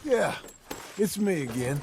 Yeah, it's me again.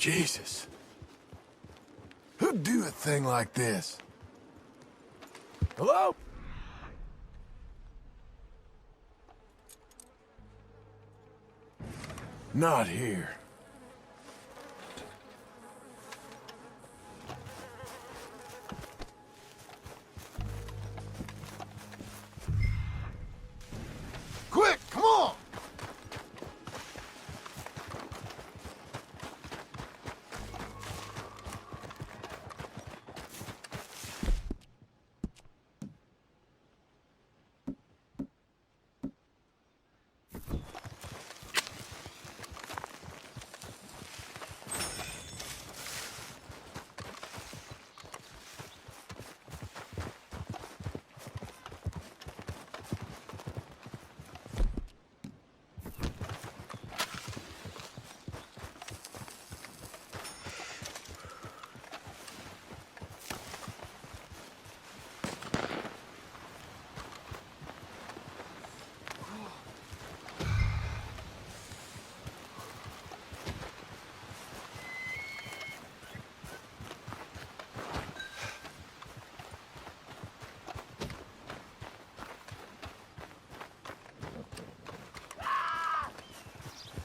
Jesus. Who'd do a thing like this? Hello? Not here. Quick, come on!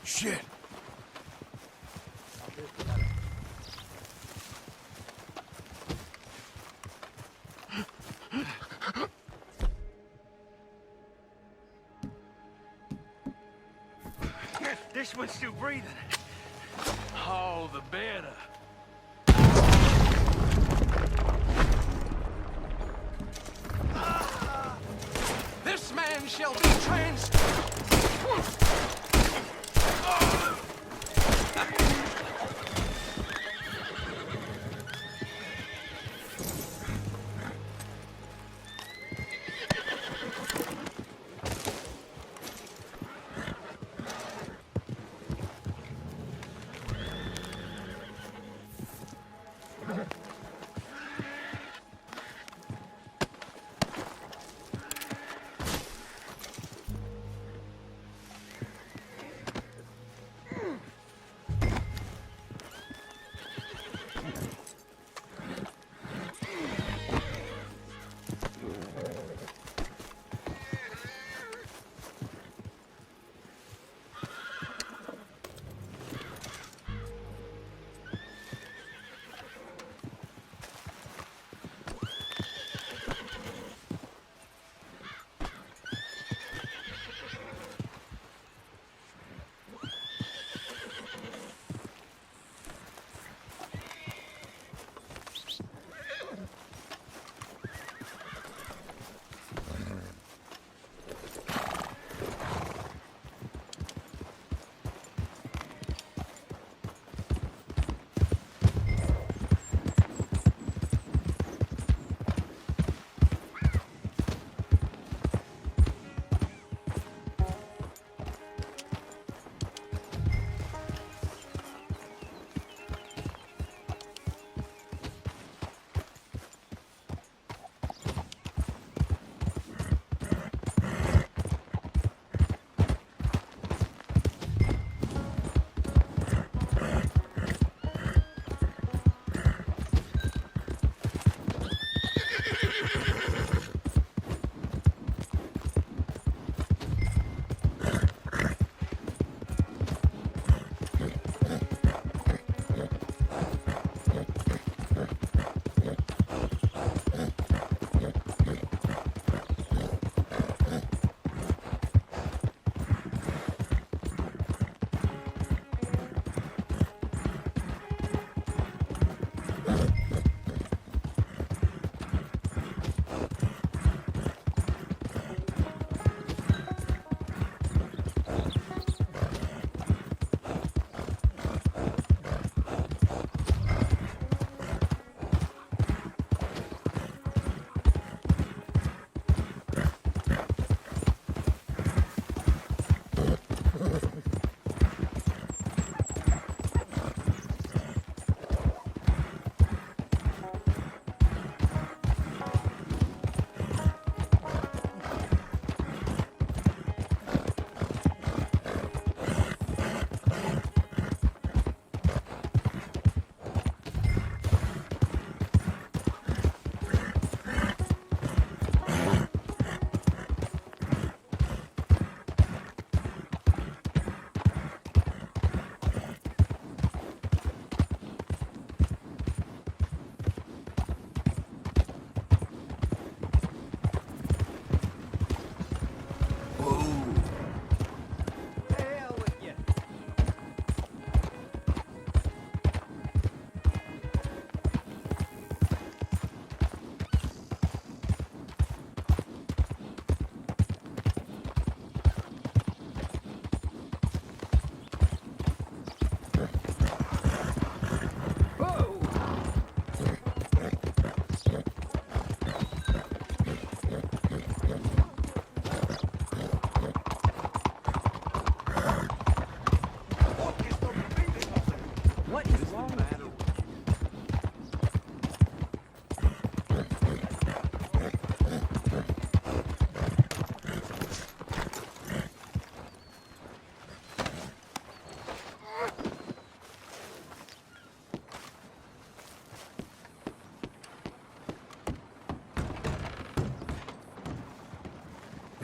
Shit. This one's still breathing. Oh, the better. This man shall be trans...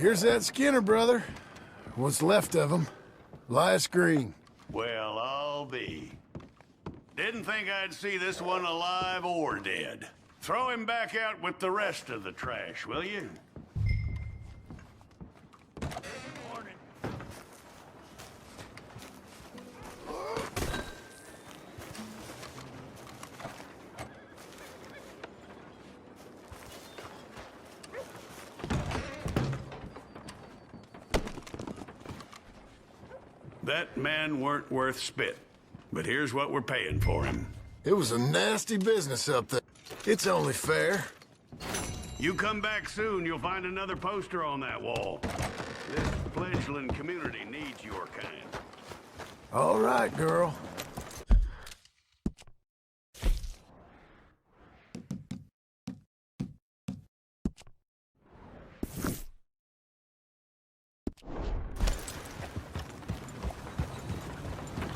Here's that Skinner brother. What's left of him. Elias Green. Well, I'll be. Didn't think I'd see this one alive or dead. Throw him back out with the rest of the trash, will you? Morning. That man weren't worth spit. But here's what we're paying for him. It was a nasty business up there. It's only fair. You come back soon, you'll find another poster on that wall. This fledgling community needs your kind. All right, girl.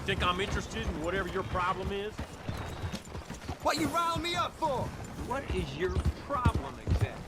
Think I'm interested in whatever your problem is? What you riling me up for? What is your problem exactly?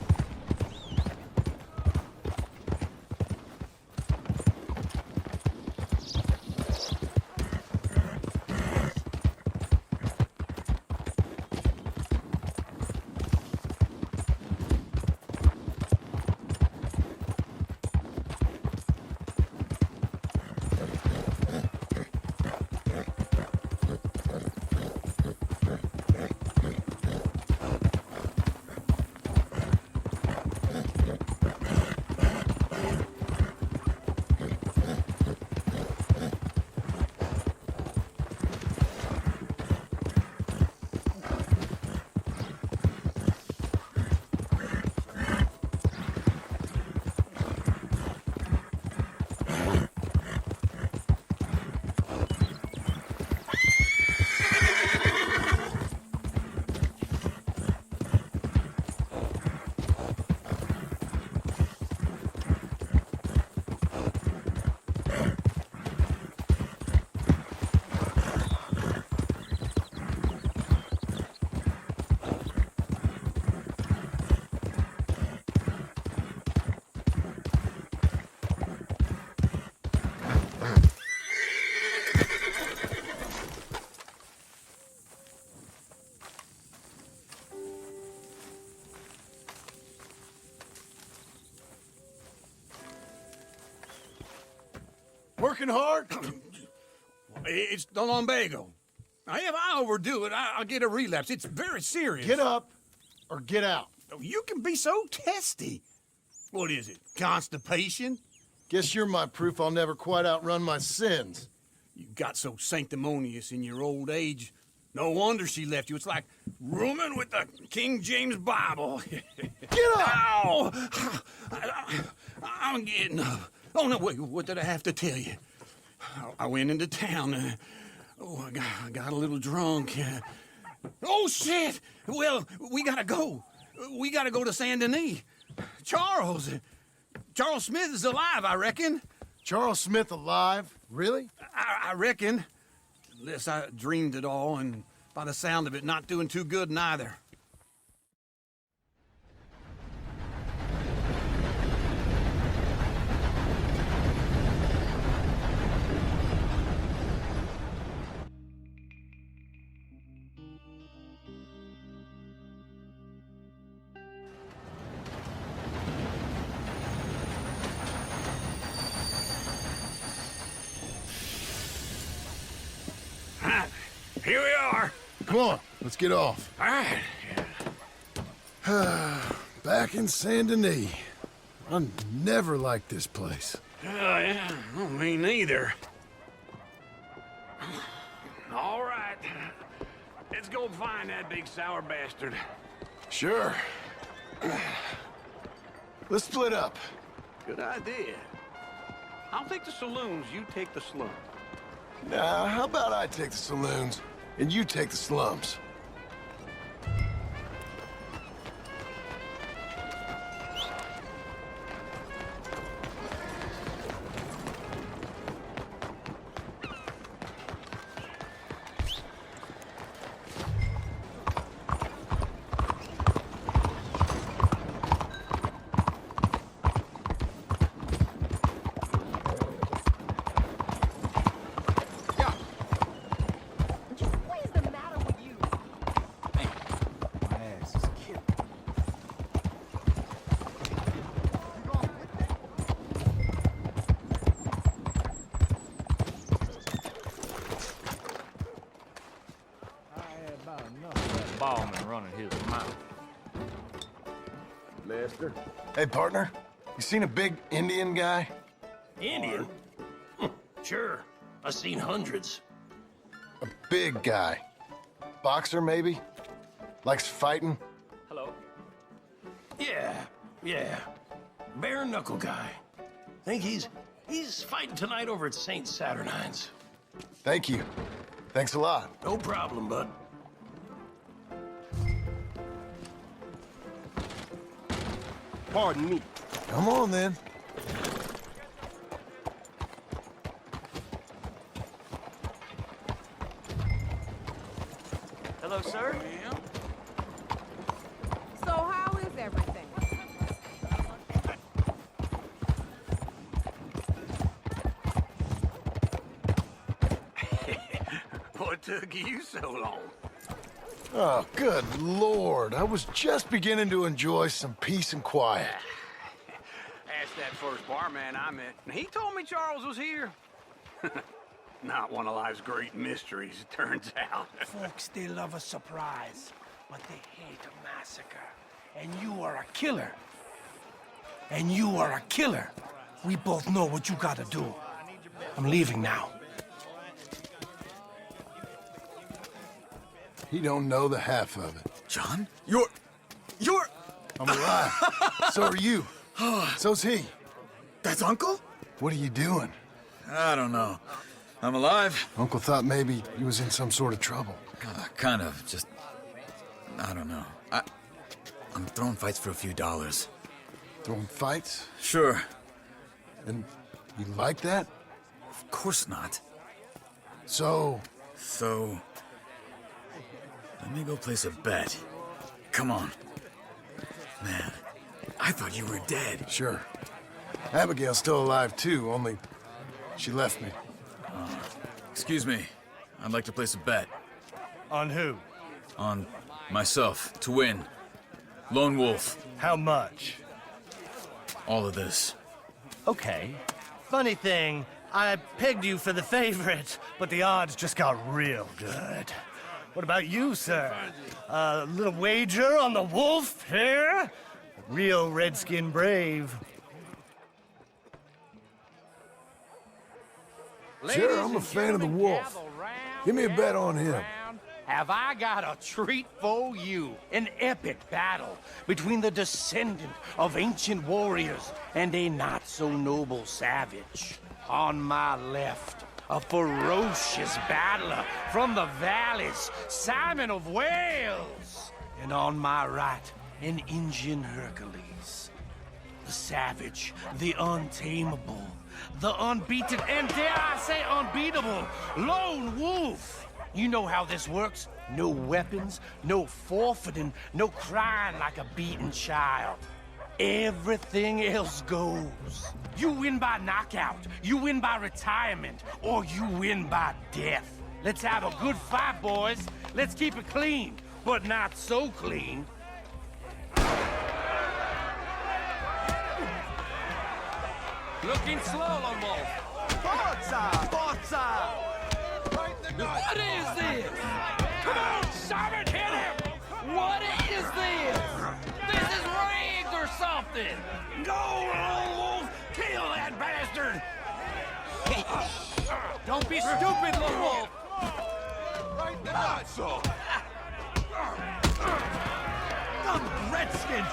Working hard? It's the lumbago. Now, if I overdo it, I'll get a relapse. It's very serious. Get up or get out. You can be so testy. What is it, constipation? Guess you're my proof I'll never quite outrun my sins. You got so sanctimonious in your old age. No wonder she left you. It's like rooming with the King James Bible. Get up! Ow! I'm getting up. Oh, no, wait, what did I have to tell you? I went into town. I got a little drunk. Oh, shit! Well, we gotta go. We gotta go to Saint Denis. Charles Smith is alive, I reckon. Charles Smith alive? Really? I reckon. Unless I dreamed it all, and by the sound of it, not doing too good neither. Here we are. Come on, let's get off. All right. Back in Saint Denis. I never liked this place. Yeah, well, me neither. All right. Let's go find that big sour bastard. Sure. Let's split up. Good idea. I'll take the saloons, you take the slum. Now, how about I take the saloons and you take the slums? Ballman running his mouth. Lester. Hey, partner. You seen a big Indian guy? Indian? Sure. I've seen hundreds. A big guy. Boxer, maybe? Likes fighting? Hello? Yeah. Bare knuckle guy. Think he's fighting tonight over at St. Saturnine's. Thank you. Thanks a lot. No problem, bud. Pardon me. Come on, then. Hello, sir? So how is everything? What took you so long? Oh, good Lord. I was just beginning to enjoy some peace and quiet. Asked that first barman I met, and he told me Charles was here. Not one of life's great mysteries, it turns out. Folks, they love a surprise, but they hate a massacre. And you are a killer. And you are a killer. We both know what you gotta do. I'm leaving now. He don't know the half of it. John? You're... I'm alive. So are you. So's he. That's Uncle? What are you doing? I don't know. I'm alive. Uncle thought maybe he was in some sort of trouble. Kind of, just... I don't know. I'm throwing fights for a few dollars. Throwing fights? Sure. And you like that? Of course not. So, So... let me go place a bet. Come on. Man, I thought you were dead. sure. Abigail's still alive too, only she left me. Excuse me. I'd like to place a bet. On who? On myself, to win. Lone Wolf. How much? All of this. Okay. Funny thing, I pegged you for the favorite, but the odds just got real good. What about you, sir? A little wager on the wolf here? Real redskin brave. Sure, I'm a fan of the wolf. Give me a bet on him. Have I got a treat for you? An epic battle between the descendant of ancient warriors and a not-so-noble savage. On my left, a ferocious battler from the valleys, Simon of Wales. And on my right, an Indian Hercules. The savage, the untamable, the unbeaten, and dare I say unbeatable, Lone Wolf. You know how this works. No weapons, no forfeiting, no crying like a beaten child. Everything else goes. You win by knockout, you win by retirement, or you win by death. Let's have a good fight, boys. Let's keep it clean, but not so clean. Looking slow, Lone Wolf. Forza! Forza! What is this? Come on, Simon, hit him! What is this? This is rigged or something! Go, Lone Wolf! Kill that bastard! Don't be stupid, Lone Wolf! Right the nuts off! Dumb Redskins!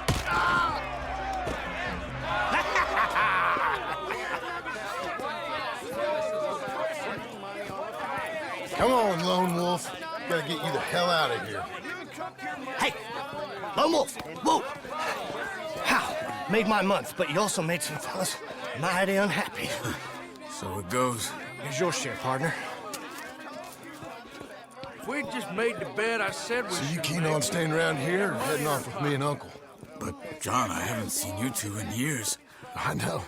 Come on, Lone Wolf. Gotta get you the hell out of here. Hey! Lone Wolf! Whoa! How? Made my month, but you also made some fellas mighty unhappy. So it goes. Here's your share, partner. We just made the bet. I said we So you keen on staying around here or heading off with me and Uncle? But, John, I haven't seen you two in years. I know.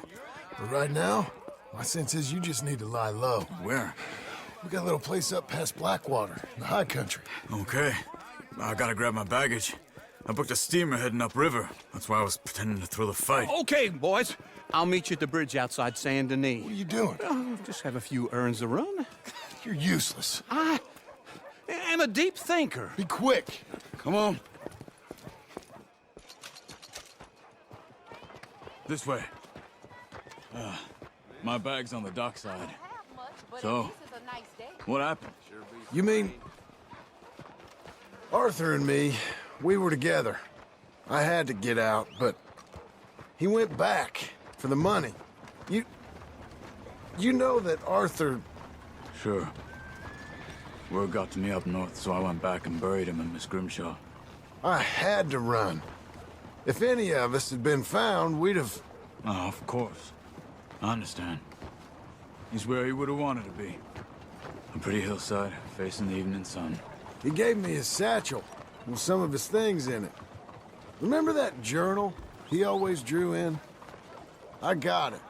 But right now, my sense is you just need to lie low. Where? We got a little place up past Blackwater, in the high country. Okay. I gotta grab my baggage. I booked a steamer heading upriver. That's why I was pretending to throw the fight. Okay, boys. I'll meet you at the bridge outside Saint Denis. What are you doing? Just have a few errands to run. You're useless. And am a deep thinker. Be quick. Come on. This way. My bag's on the dockside. So, what happened? You mean... Arthur and me, we were together. I had to get out, but he went back for the money. You know that Arthur... Sure. Word got to me up north, so I went back and buried him in Miss Grimshaw. I had to run. If any of us had been found, we'd have... Oh, of course. I understand. He's where he would have wanted to be. A pretty hillside, facing the evening sun. He gave me his satchel with some of his things in it. Remember that journal he always drew in? I got it.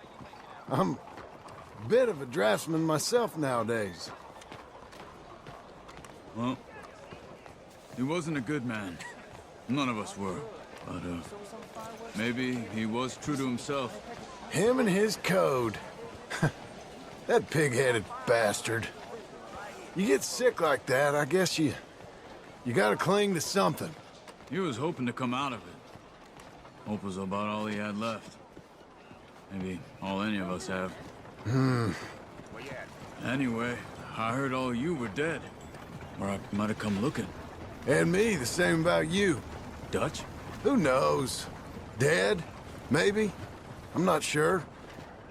I'm a bit of a draftsman myself nowadays. Well, he wasn't a good man. None of us were. But, maybe he was true to himself. Him and his code. That pig-headed bastard. You get sick like that, I guess you gotta cling to something. He was hoping to come out of it. Hope was about all he had left. Maybe all any of us have. Anyway, I heard all you were dead. Or I might have come looking. And me, the same about you. Dutch? Who knows? Dead? Maybe? I'm not sure.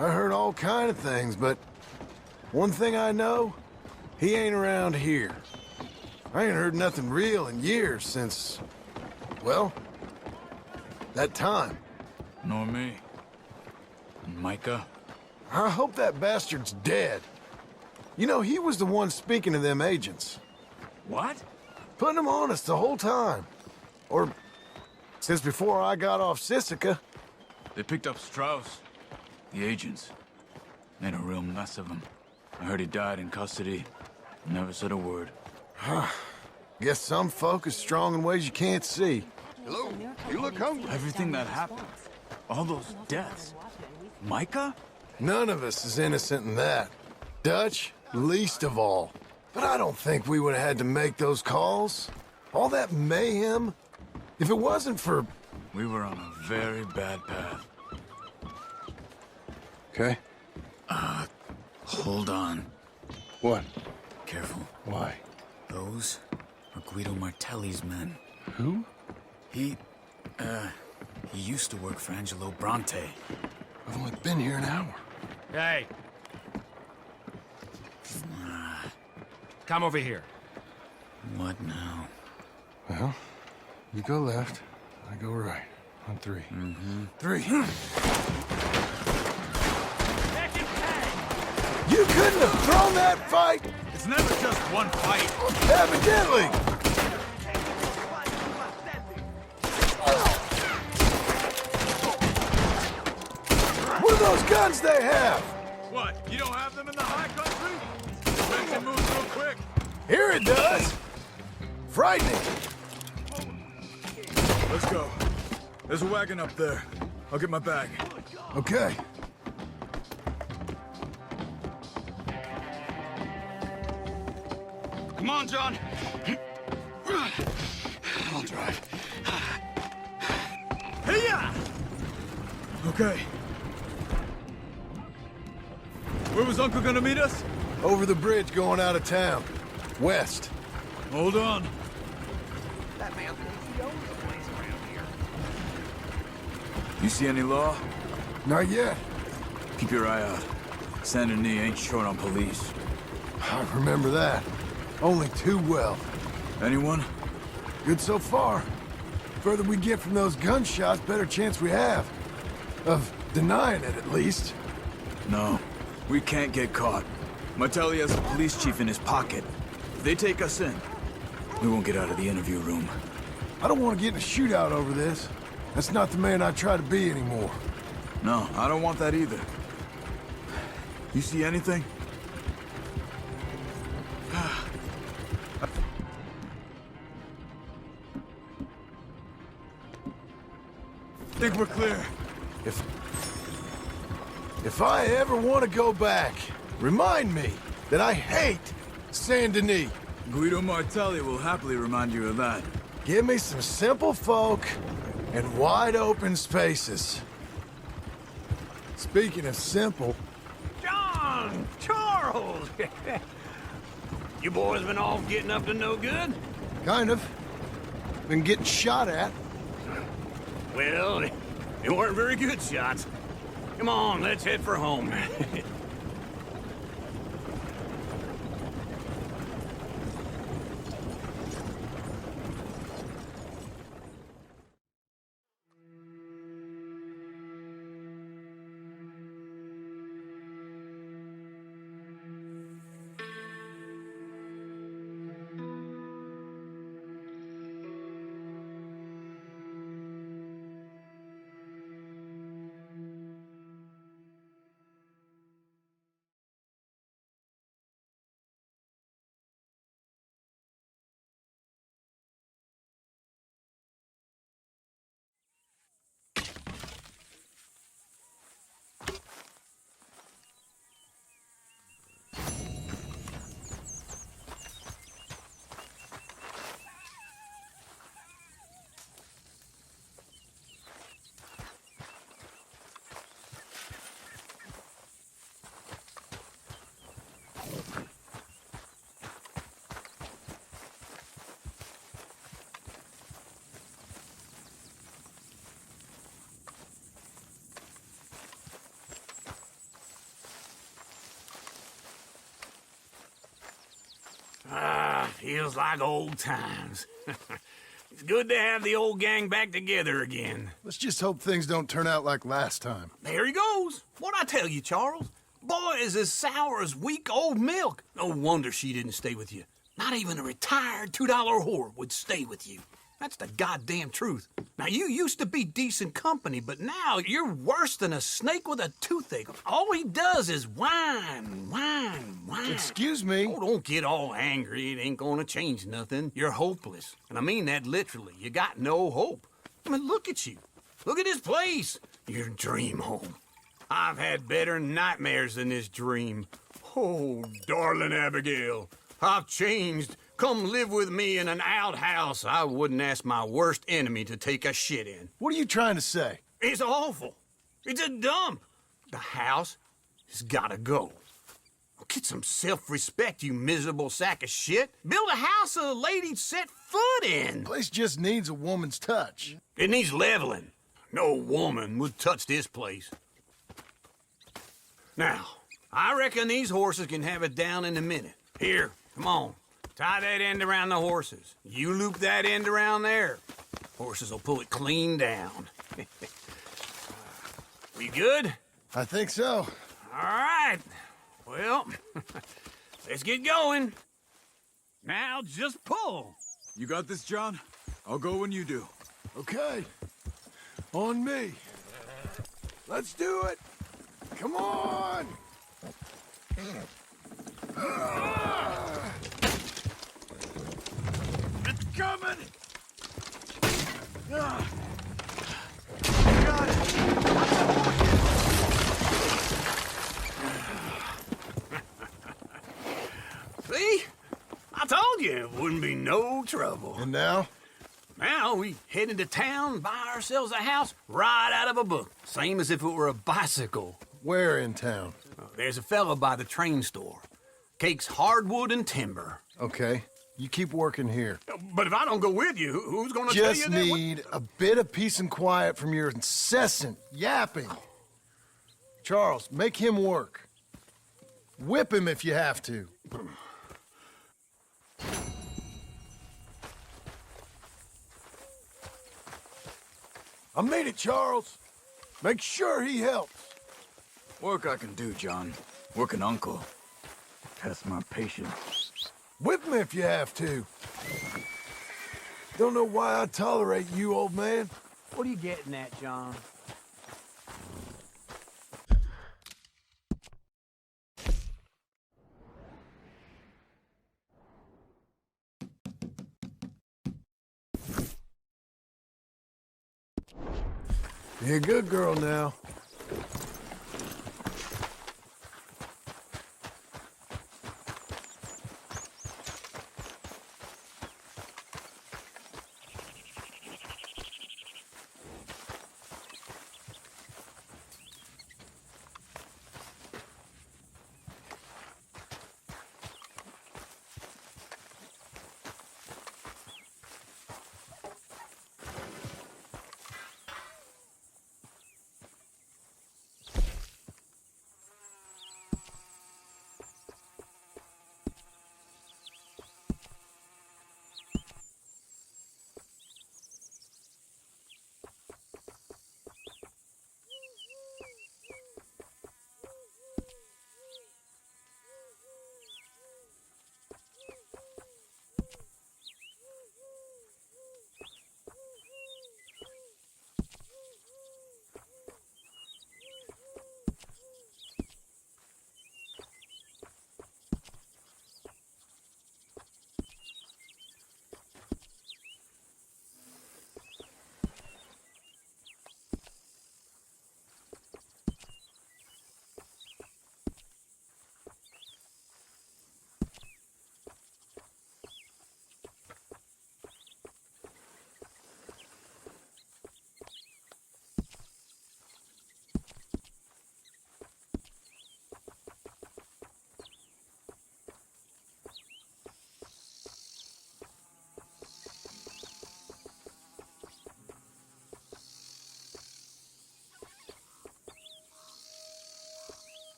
I heard all kind of things, but one thing I know, he ain't around here. I ain't heard nothing real in years since, well, that time. Nor me. And Micah? I hope that bastard's dead. You know, he was the one speaking to them agents. What? Putting them on us the whole time. Or since before I got off Sisika. They picked up Strauss. The agents. Made a real mess of him. I heard he died in custody. Never said a word. Guess some folk is strong in ways you can't see. Hello? You look hungry. Everything that happened. All those deaths. Micah? None of us is innocent in that. Dutch, least of all. But I don't think we would have had to make those calls. All that mayhem. If it wasn't for... We were on a very bad path. Okay. Hold on. What? Careful. Why? Those are Guido Martelli's men. Who? He used to work for Angelo Bronte. I've only been here an hour. Hey. Come over here. What now? Well, you go left, I go right. On three. Three. You couldn't have thrown that fight? It's never just one fight. Evidently! What are those guns they have? What? You don't have them in the high country? Makes it move so quick. Here it does! Frightening! Let's go. There's a wagon up there. I'll get my bag. Okay. Come on, John. I'll drive. Hey-ya! Okay. Where was Uncle gonna meet us? Over the bridge going out of town. West. Hold on. You see any law? Not yet. Keep your eye out. Saint Denis ain't short on police. I remember that. Only too well. Anyone? Good so far. Further we get from those gunshots, better chance we have. Of denying it, at least. No. We can't get caught. Martelli has a police chief in his pocket. If they take us in, we won't get out of the interview room. I don't want to get in a shootout over this. That's not the man I try to be anymore. No, I don't want that either. You see anything? Think we're clear. If I ever want to go back, remind me that I hate Saint Denis. Guido Martelli will happily remind you of that. Give me some simple folk and wide open spaces. Speaking of simple, John! Charles! You boys been off getting up to no good? kind of. Been getting shot at. Well, they weren't very good shots. Come on, let's head for home. Feels like old times. It's good to have the old gang back together again. Let's just hope things don't turn out like last time. There he goes. What'd I tell you, Charles? Boy is as sour as weak old milk. No wonder she didn't stay with you. Not even a retired $2 whore would stay with you. That's the goddamn truth. Now, you used to be decent company, but now you're worse than a snake with a toothache. All he does is whine, whine, whine. Excuse me? Oh, don't get all angry. It ain't gonna change nothing. You're hopeless. And I mean that literally. You got no hope. I mean, look at you. Look at this place. Your dream home. I've had better nightmares than this dream. Oh, darling Abigail, I've changed. Come live with me in an outhouse I wouldn't ask my worst enemy to take a shit in. What are you trying to say? It's awful. It's a dump. The house has gotta go. Get some self-respect, you miserable sack of shit. Build a house a lady'd set foot in. Place just needs a woman's touch. It needs leveling. No woman would touch this place. Now, I reckon these horses can have it down in a minute. Here, come on. Tie that end around the horses. You loop that end around there. Horses will pull it clean down. We good? I think so. All right. Well, let's get going. Now just pull. You got this, John? I'll go when you do. Okay. On me. Let's do it. Come on. It's coming. Got it. See? I told you it wouldn't be no trouble. And now? Now we head into town, buy ourselves a house right out of a book. Same as if it were a bicycle. Where in town? There's a fella by the train store. Cakes hardwood and timber. Okay. You keep working here. But if I don't go with you, who's gonna tell you Just that? need a bit of peace and quiet from your incessant yapping. Charles, make him work. Whip him if you have to. I made it, Charles. Make sure he helps. Work I can do, John. Work an uncle. Test my patience. Whip me if you have to. Don't know why I tolerate you, old man. What are you getting at, John? You're a good girl now.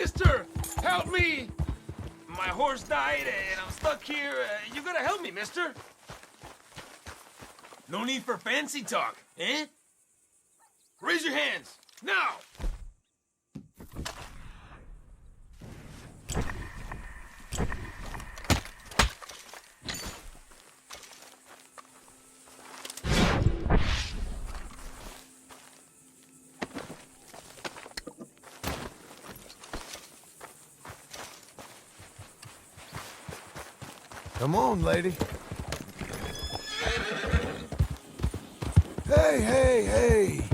Mister, help me! My horse died and I'm stuck here. You gotta help me, mister. No need for fancy talk, eh? Raise your hands, now! Come on, lady. Hey, hey, hey!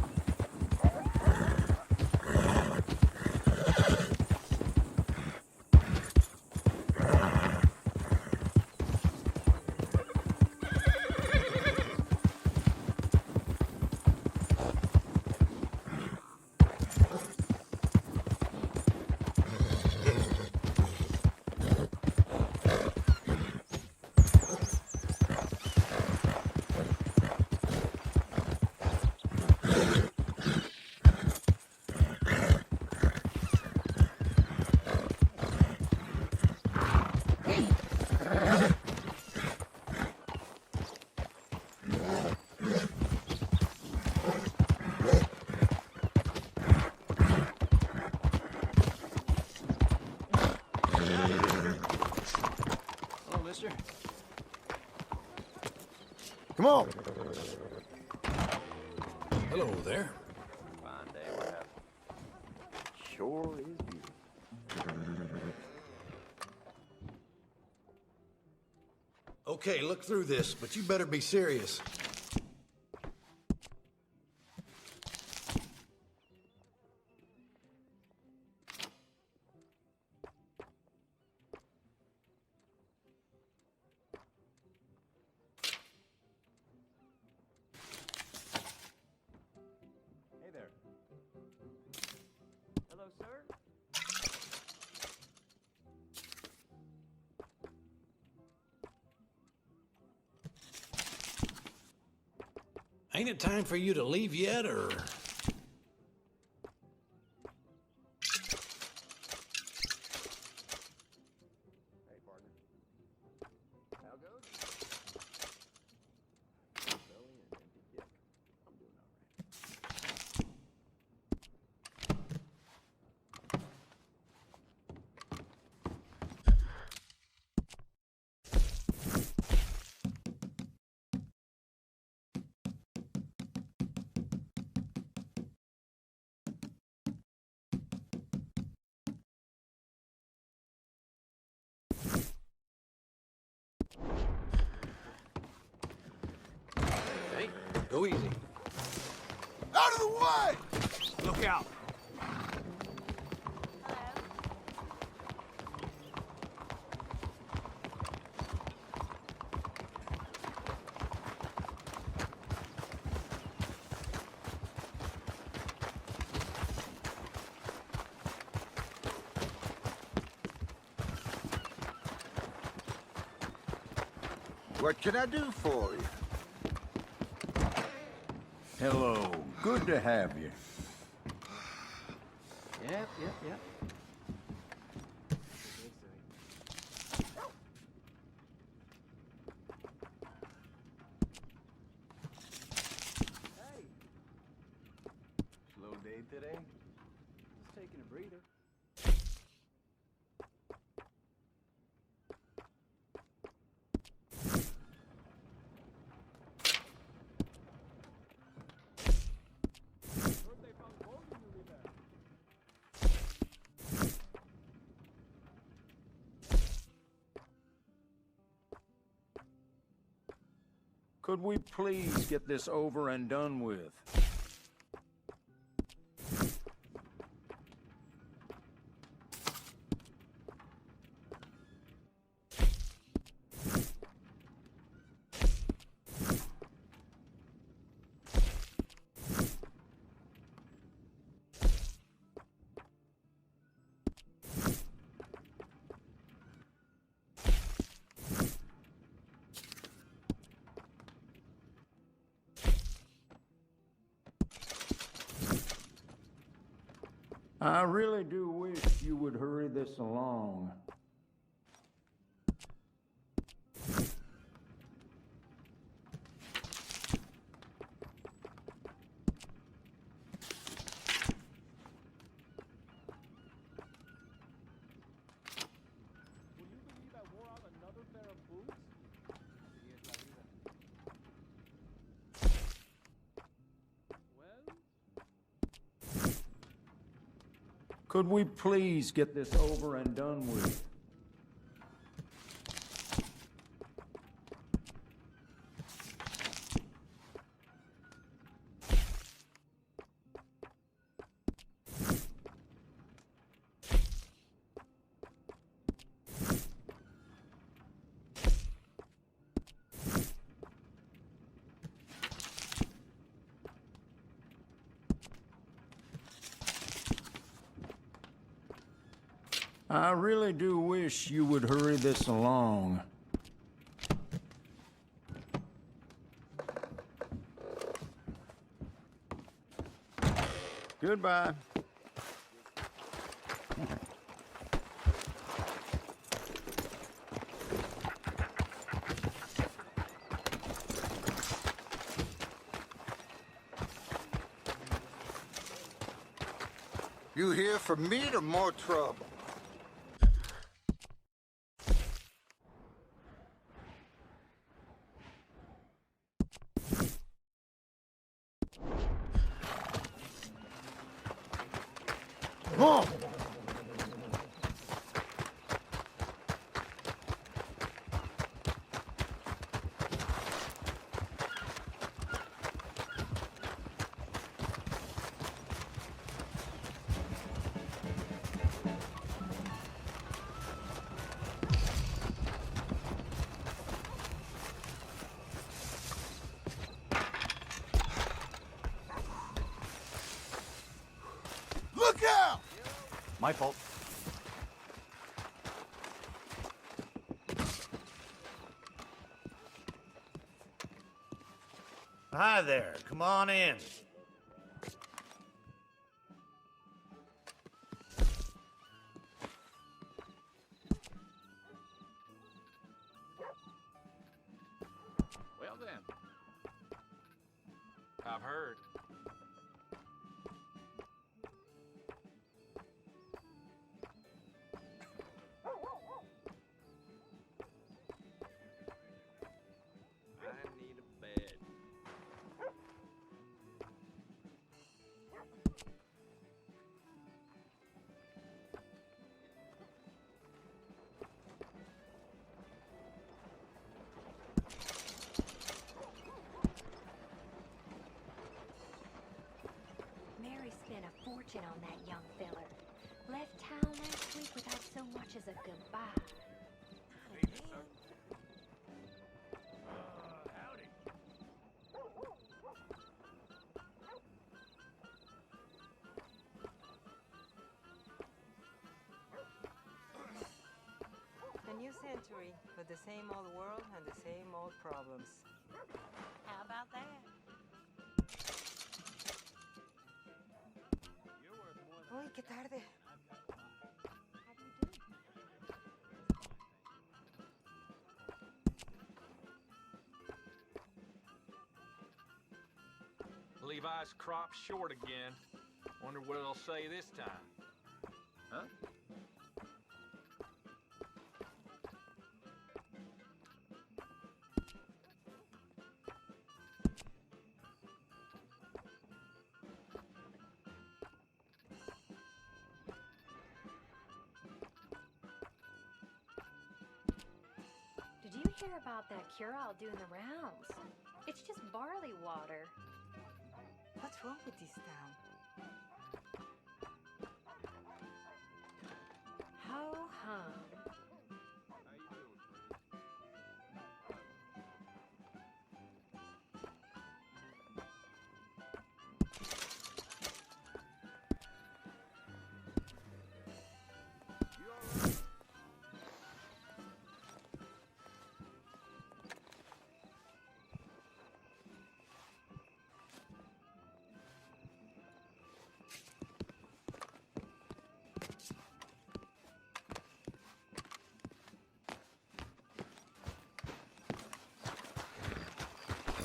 Come on. Hello there. Fine day we're having. Sure is beautiful. Okay, look through this, but you better be serious. Hey there. Hello, sir. Ain't it time for you to leave yet, or...? Hey, partner. How goes? Belly and empty kick. I'm doing all right. Hey, go easy. Out of the way! Look out. What can I do for you? Hello. Good to have you. Yep. Hey. Slow day today? Just taking a breather. Could we please get this over and done with? I really do wish you would hurry this along. Could we please get this over and done with? I really do wish you would hurry this along. Goodbye. You here for meat or more trouble? Oh! Look out! My fault. Hi there. Come on in. Well then. I've heard. I need a bed. Mary spent a fortune on that young feller. Left town last week without so much as a goodbye. Howdy. A new century, but the same old world and the same old problems. How about that? Uy, qué tarde. Levi's cropped short again. Wonder what it'll say this time. Huh? Did you hear about that cure-all doing the rounds? It's just barley water. What's wrong with this town? Ho-hum.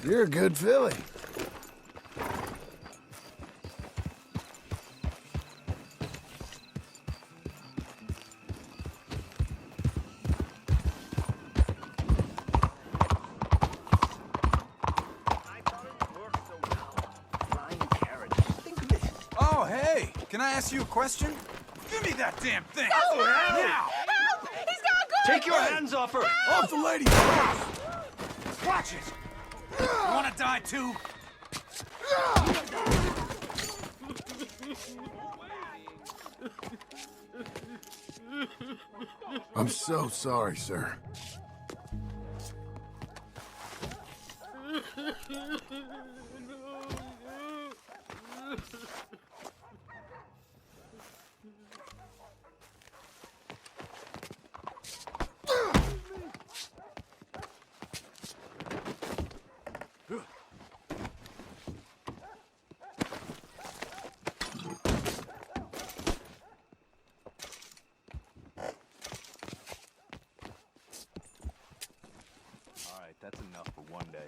You're a good filly. Oh, hey! Can I ask you a question? Give me that damn thing! Oh, now! Help! He's got a gun! Take your hands off her! Off the lady first! Watch it! You wanna die too? I'm so sorry, sir. Alright, that's enough for one day.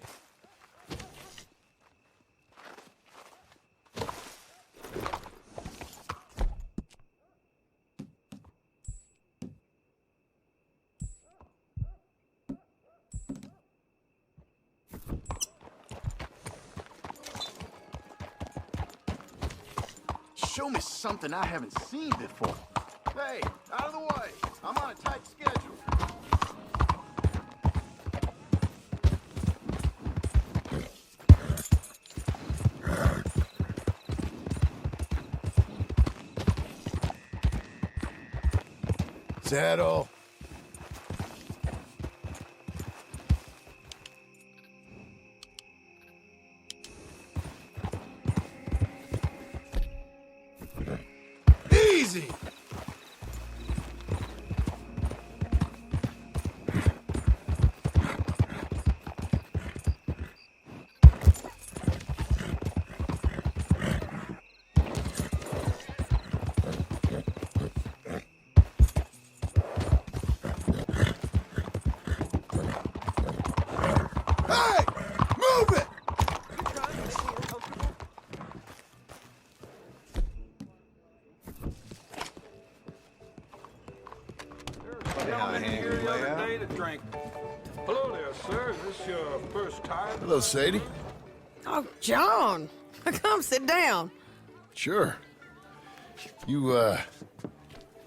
Show me something I haven't seen before. Hey, out of the way. I'm on a tight schedule. Saddle. Easy. Hey! Move it! Day to drink. Hello there, sir. Is this your first time? Hello, Sadie. Oh, John. Come sit down. Sure. You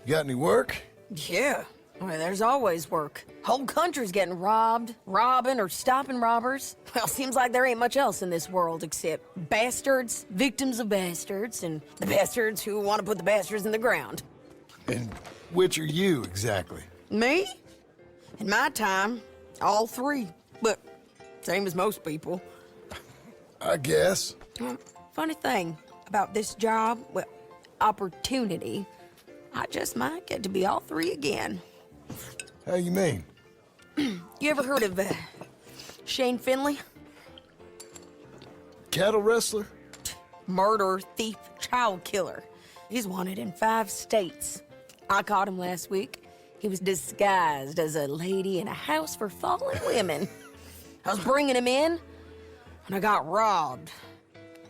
got any work? Yeah. Well, there's always work. Whole country's getting robbed, robbing, or stopping robbers. Well, seems like there ain't much else in this world except bastards, victims of bastards, and the bastards who want to put the bastards in the ground. And which are you, exactly? Me? In my time, all three. But same as most people. I guess. Funny thing about this job, well, opportunity, I just might get to be all three again. How you mean? You ever heard of Shane Finley? Cattle wrestler? Murderer, thief, child killer. He's wanted in 5 states. I caught him last week. He was disguised as a lady in a house for fallen women. I was bringing him in, and I got robbed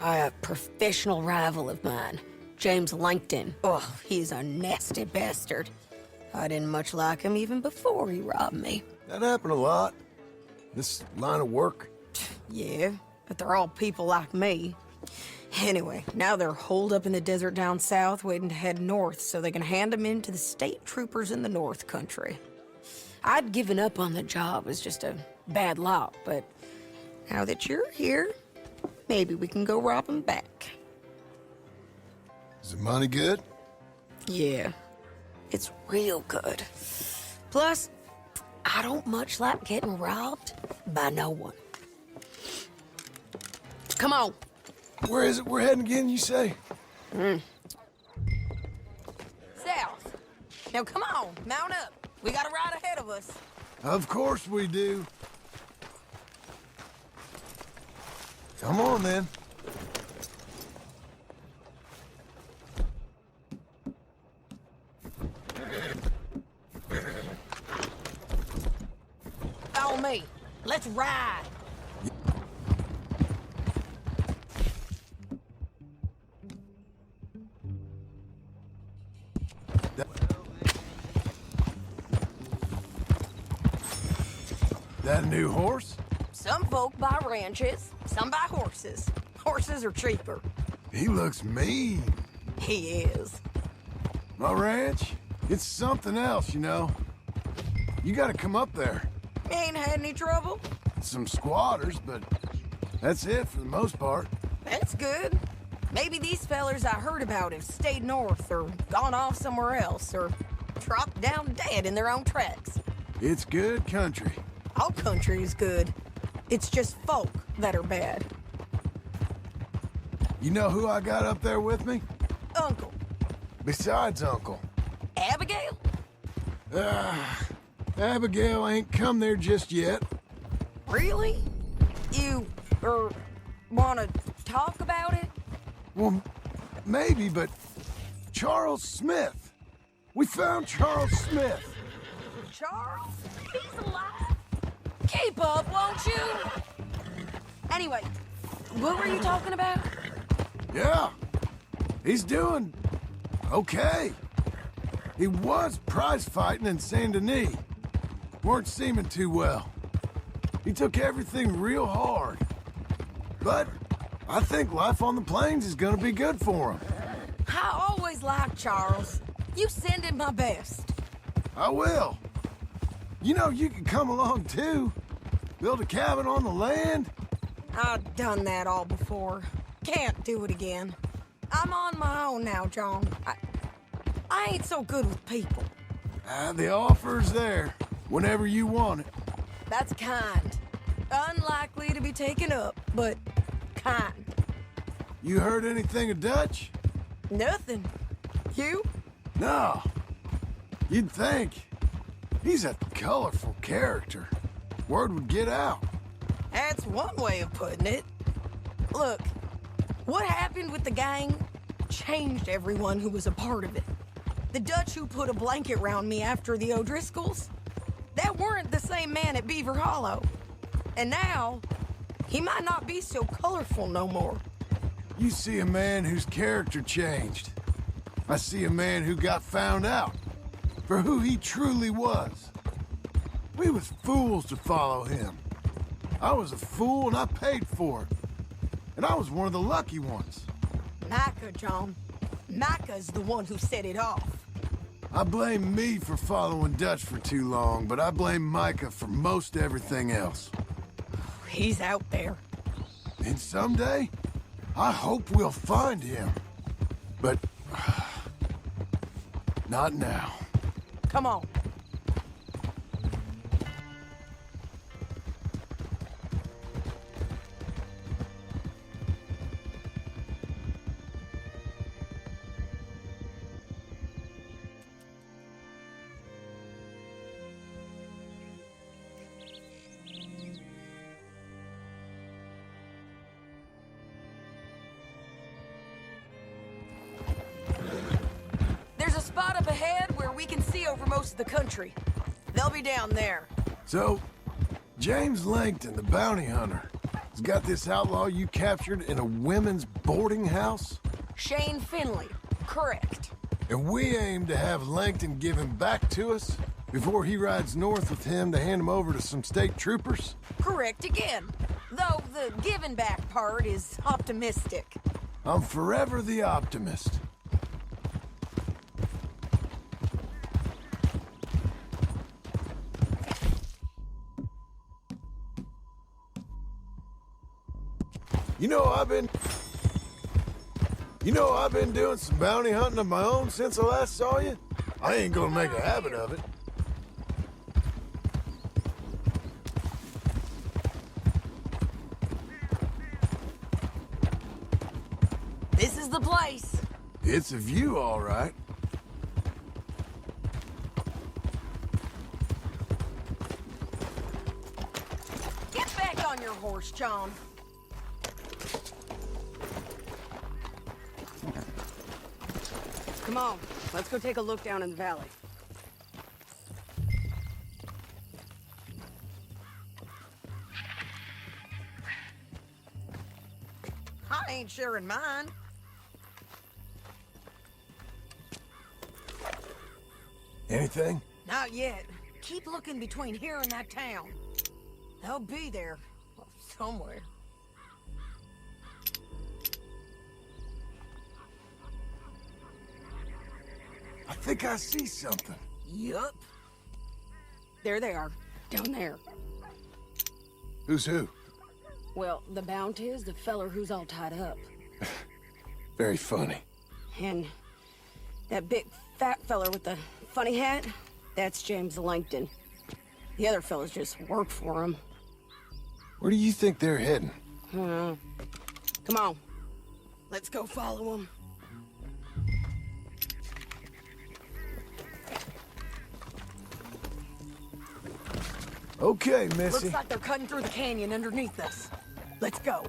by a professional rival of mine, James Langton. Oh, he's a nasty bastard. I didn't much like him even before he robbed me. That happened a lot. This line of work. Yeah, but they're all people like me. Anyway, now they're holed up in the desert down south, waiting to head north so they can hand them in to the state troopers in the north country. I'd given up on the job as just a bad lot, but now that you're here, maybe we can go rob them back. Is the money good? Yeah, it's real good. Plus, I don't much like getting robbed by no one. Come on. Where is it we're heading again, you say? South. Now come on, mount up. We got a ride ahead of us. Of course we do. Come on, then. Follow me. Let's ride. That a new horse? Some folk buy ranches, some buy horses. Horses are cheaper. He looks mean. He is. My ranch, it's something else, you know. You gotta come up there. Ain't had any trouble? Some squatters, but that's it for the most part. That's good. Maybe these fellers I heard about have stayed north or gone off somewhere else or dropped down dead in their own tracks. It's good country. All country is good. It's just folk that are bad. You know who I got up there with me? Uncle. Besides Uncle. Abigail? Abigail ain't come there just yet. Really? You, wanna talk about it? Well, maybe, but Charles Smith. We found Charles Smith. Charles? He's alive? Keep up, won't you? Anyway, what were you talking about? Yeah, he's doing okay. He was prize fighting in Saint Denis. Weren't seeming too well. He took everything real hard. But I think life on the plains is gonna be good for him. I always liked Charles. You send him my best. I will. You know, you can come along too. Build a cabin on the land. I've done that all before. Can't do it again. I'm on my own now, John. I ain't so good with people. The offer's there, whenever you want it. That's kind. Unlikely to be taken up, but kind. You heard anything of Dutch? Nothing. You? No. You'd think. He's a colorful character. Word would get out. That's one way of putting it. Look, what happened with the gang changed everyone who was a part of it. The Dutch who put a blanket round me after the O'Driscolls, that weren't the same man at Beaver Hollow. And now, he might not be so colorful no more. You see a man whose character changed. I see a man who got found out for who he truly was. We was fools to follow him. I was a fool and I paid for it. And I was one of the lucky ones. Micah, John. Micah's the one who set it off. I blame me for following Dutch for too long, but I blame Micah for most everything else. He's out there. And someday, I hope we'll find him. But not now. Come on. There's a spot up ahead where we can see over most of the country. They'll be down there. So, James Langton, the bounty hunter, has got this outlaw you captured in a women's boarding house? Shane Finley, correct. And we aim to have Langton give him back to us before he rides north with him to hand him over to some state troopers? Correct again. Though the giving back part is optimistic. I'm forever the optimist. You know, I've been doing some bounty hunting of my own since I last saw you. I ain't gonna make a habit of it. This is the place. It's a view, all right. Get back on your horse, John. Come on, let's go take a look down in the valley. I ain't sharing mine. Anything? Not yet. Keep looking between here and that town. They'll be there. Somewhere. I think I see something. Yup. There they are. Down there. Who's who? Well, the bounty is the feller who's all tied up. Very funny. And that big fat feller with the funny hat, that's James Langton. The other fellas just work for him. Where do you think they're heading? Come on. Let's go follow them. Okay, Missy. Looks like they're cutting through the canyon underneath us. Let's go.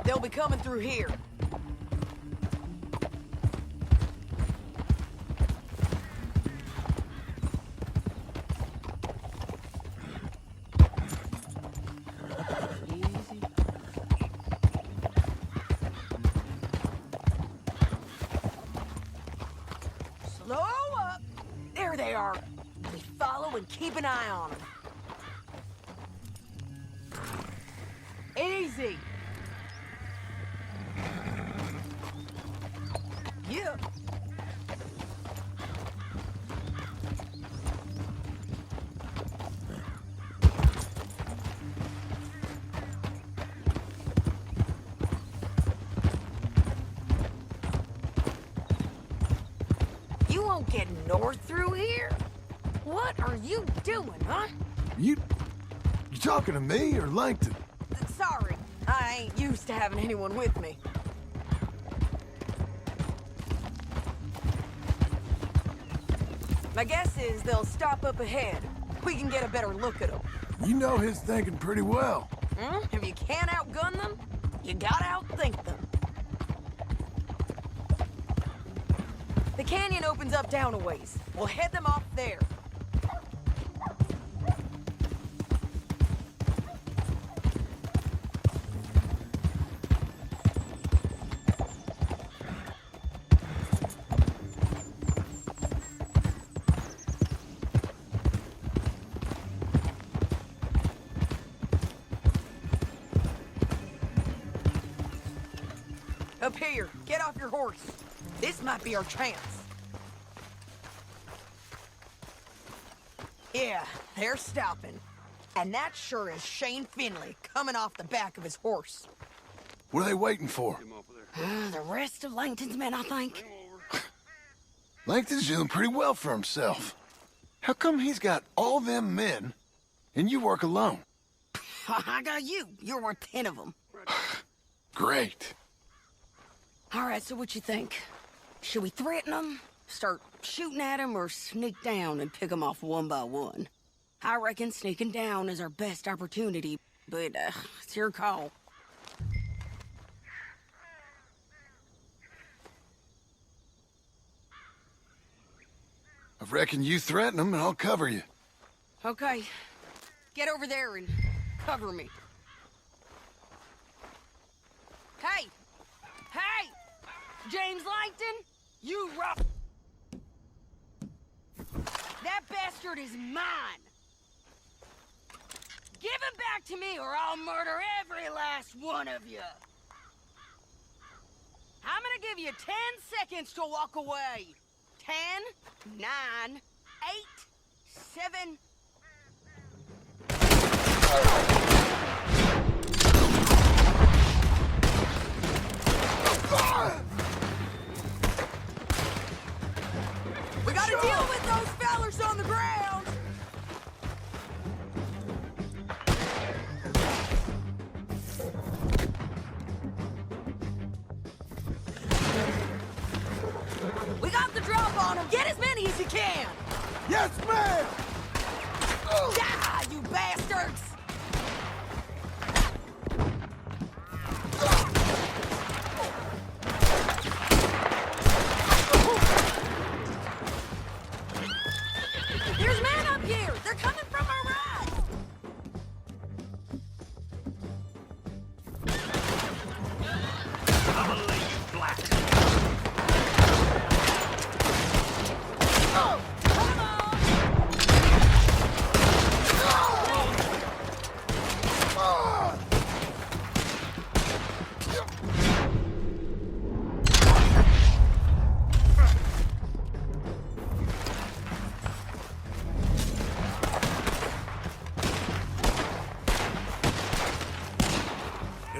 They'll be coming through here. Slow up. There they are. We follow and keep an eye on them. Easy. Yeah. You won't get north through here? What are you doing, huh? You talking to me or Langton? Sorry, I ain't used to having anyone with me. My guess is they'll stop up ahead. We can get a better look at them. You know his thinking pretty well. If you can't outgun them, you gotta outthink them. The canyon opens up down a ways. We'll head them off there. Up here, get off your horse. This might be our chance. Yeah, they're stopping. And that sure is Shane Finley coming off the back of his horse. What are they waiting for? The rest of Langton's men, I think. Langton's doing pretty well for himself. How come he's got all them men, and you work alone? I got you. You're worth 10 of them. Great. All right, so what you think? Should we threaten them, start shooting at them, or sneak down and pick them off one by one? I reckon sneaking down is our best opportunity, but it's your call. I reckon you threaten them and I'll cover you. Okay. Get over there and cover me. Hey! Hey! James Langton, you rock. That bastard is mine. Give him back to me or I'll murder every last one of you. I'm gonna give you 10 seconds to walk away. 10, 9, 8, 7... We gotta deal with those fellers on the ground! We got the drop on them! Get as many as you can! Yes, ma'am! Die, you bastards! There's men up here! They're coming from our right!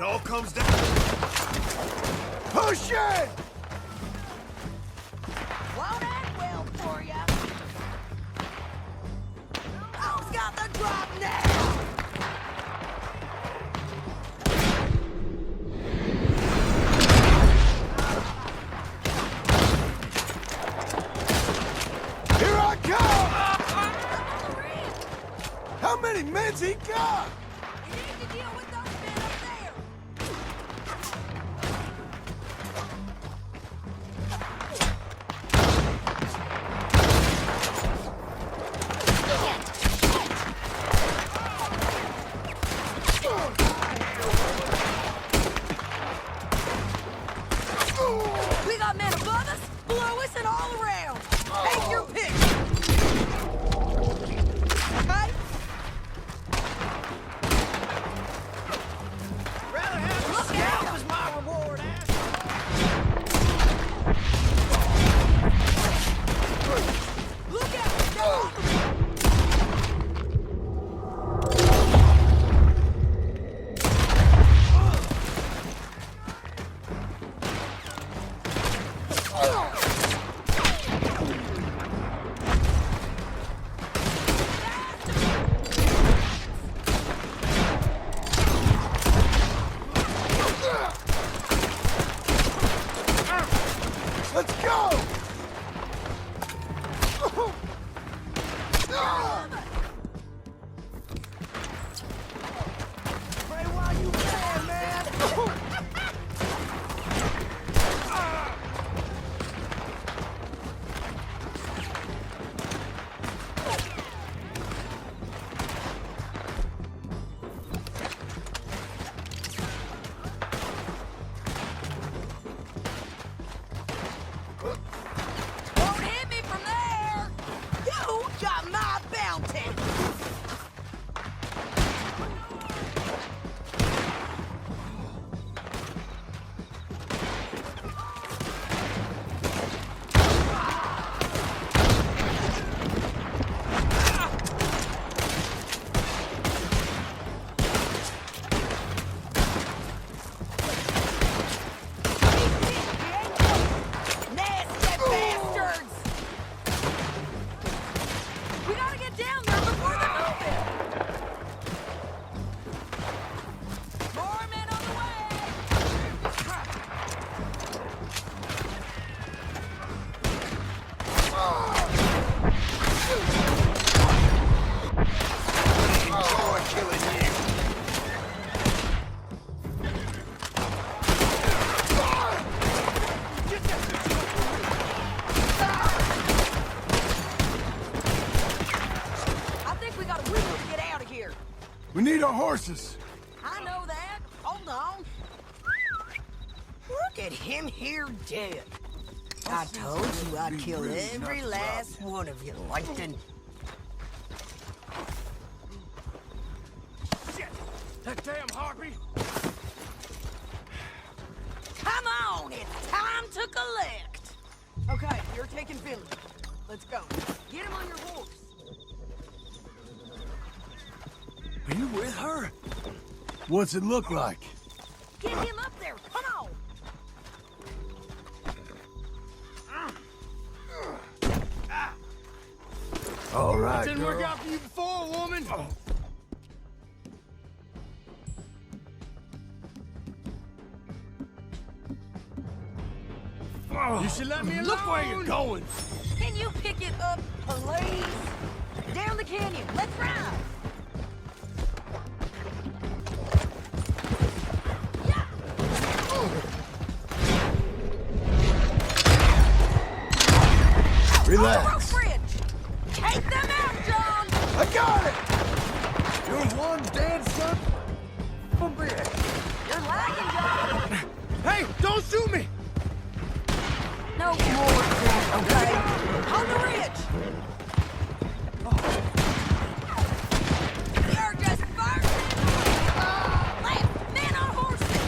It all comes down. Push it! Won't end well for ya. Who's got the drop now? Here I come! How many men's he got? You need to deal with those men up there. We got men above us, below us, and all around. Take your pick. Okay? Look out! Was my reward, Look out! Let's go! Pray while you can, man! Won't hit me from there! You got my bounty! Nasty bastards! We gotta get down there before they move it! More men on the way! Enjoy killing you. I think we got a wiggle to get out of here. We need our horses. I know that. Hold on. Look at him here dead. I told you I'd kill every last one of you, Langton. That damn harpy! Come on, it's time to collect. Okay, you're taking Billy. Let's go. Get him on your horse. Are you with her? What's it look like? Get him up there. Come on. All right, Didn't work girl. out for you before, woman. You should let me alone. Look where you're going. Can you pick it up, please? Down the canyon. Let's ride. Relax. Bridge. Take them out, John. I got it. You're one dead son of a bitch. You're lagging, John. Hey, don't shoot me! No more drink, okay? On the ridge. You're just bursting. Left, men on horses.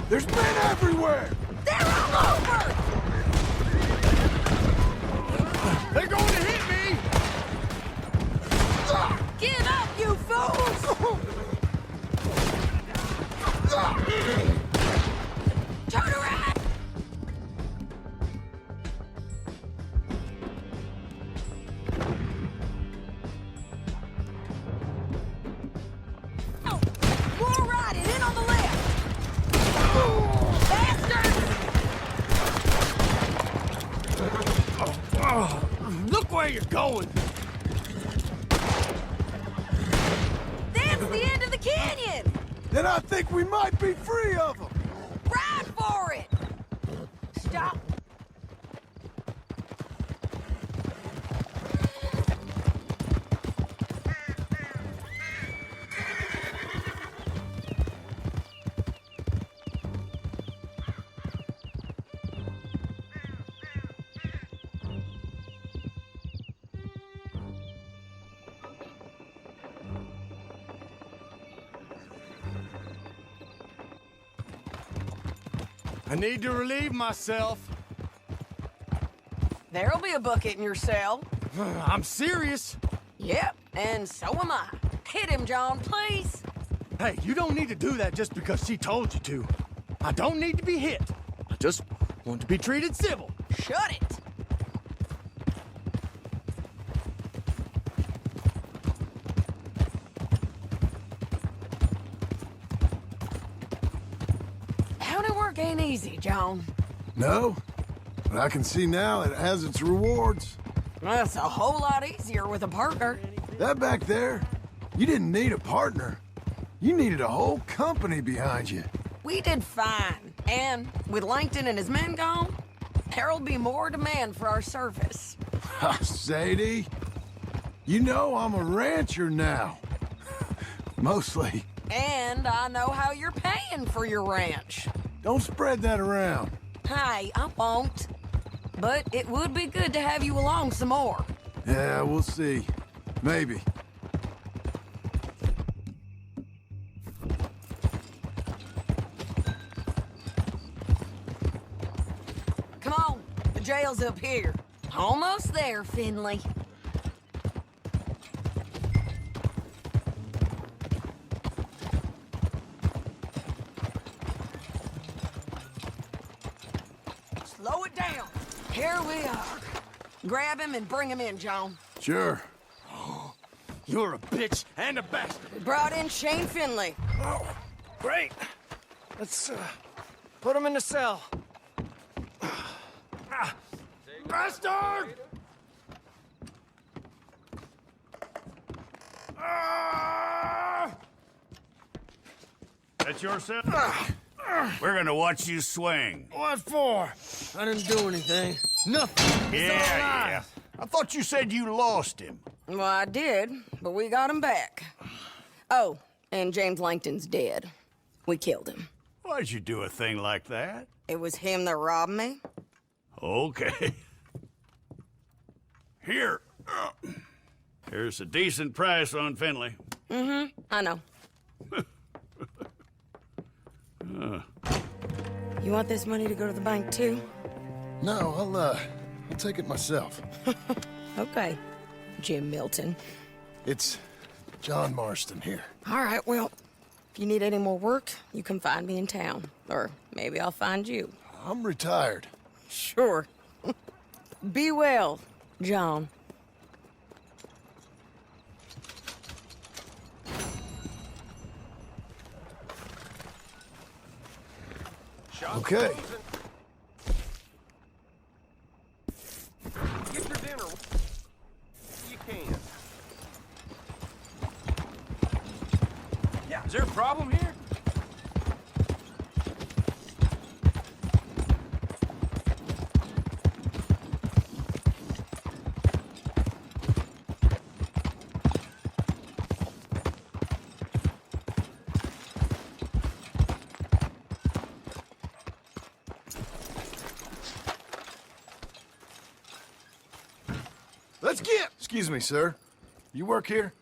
There's men everywhere. They're all over. They're going to hit me! Give up, you fools! going. That's the end of the canyon! Then I think we might be free of them. Ride for it! Stop! I need to relieve myself. There'll be a bucket in your cell. I'm serious. Yep, and so am I. Hit him, John, please. Hey, you don't need to do that just because she told you to. I don't need to be hit. I just want to be treated civil. Shut it! Howdy work ain't easy, John. No, but I can see now it has its rewards. That's a whole lot easier with a partner. That back there, you didn't need a partner. You needed a whole company behind you. We did fine. And with Langton and his men gone, there'll be more demand for our service. Sadie, you know I'm a rancher now. Mostly. And I know how you're paying for your ranch. Don't spread that around. Hey, I won't. But it would be good to have you along some more. Yeah, we'll see. Maybe. Come on, the jail's up here. Almost there, Finley. Slow it down. Here we are. Grab him and bring him in, John. Sure. You're a bitch and a bastard. We brought in Shane Finley. Oh, great. Let's put him in the cell. Bastard! That's yourself? We're gonna watch you swing. What for? I didn't do anything. Nothing. He's all alive. I thought you said you lost him. Well, I did, but we got him back. Oh, and James Langton's dead. We killed him. Why'd you do a thing like that? It was him that robbed me. Okay. Here. Here's a decent price on Finley. Mm-hmm, I know. You want this money to go to the bank, too? No, I'll take it myself. Okay, Jim Milton. It's John Marston here. All right, well, if you need any more work, you can find me in town. Or maybe I'll find you. I'm retired. Sure. Be well, John. Okay. Get your dinner. You can. Yeah, is there a problem here? Let's get. Excuse me, sir. You work here?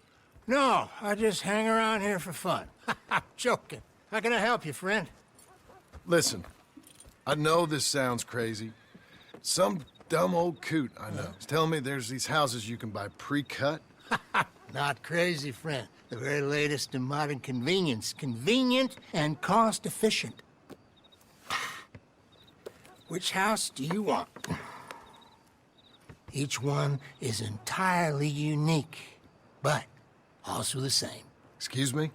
No, I just hang around here for fun. I'm joking. How can I help you, friend? Listen, I know this sounds crazy. Some dumb old coot I know is telling me there's these houses you can buy pre-cut. Not crazy, friend. The very latest in modern convenience. Convenient and cost-efficient. Which house do you want? Each one is entirely unique, but also the same. Excuse me?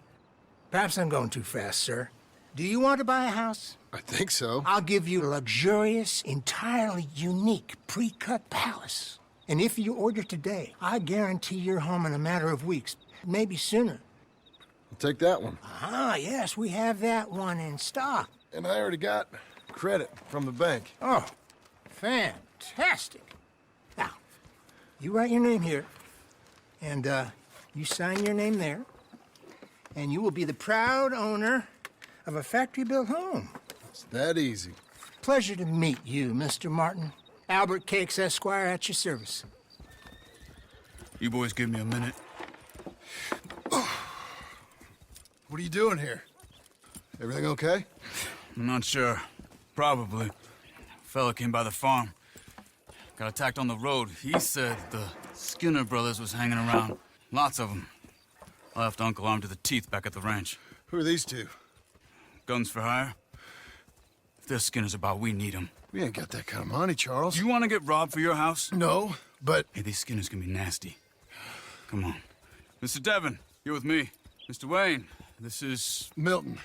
Perhaps I'm going too fast, sir. Do you want to buy a house? I think so. I'll give you a luxurious, entirely unique pre-cut palace. And if you order today, I guarantee you're home in a matter of weeks, maybe sooner. I'll take that one. Ah, yes, we have that one in stock. And I already got credit from the bank. Oh, fantastic. Now, you write your name here, and you sign your name there, and you will be the proud owner of a factory-built home. It's that easy. Pleasure to meet you, Mr. Martin. Albert Cakes, Esquire, at your service. You boys give me a minute. What are you doing here? Everything okay? I'm not sure. Probably. Fella came by the farm. Got attacked on the road. He said the Skinner brothers was hanging around. Lots of them. I left Uncle armed to the teeth back at the ranch. Who are these two? Guns for hire? If they're Skinner's about, we need them. We ain't got that kind of money, Charles. You want to get robbed for your house? No, but... Hey, these Skinners can be nasty. Come on. Mr. Devon, you're with me. Mr. Wayne, this is... Milton.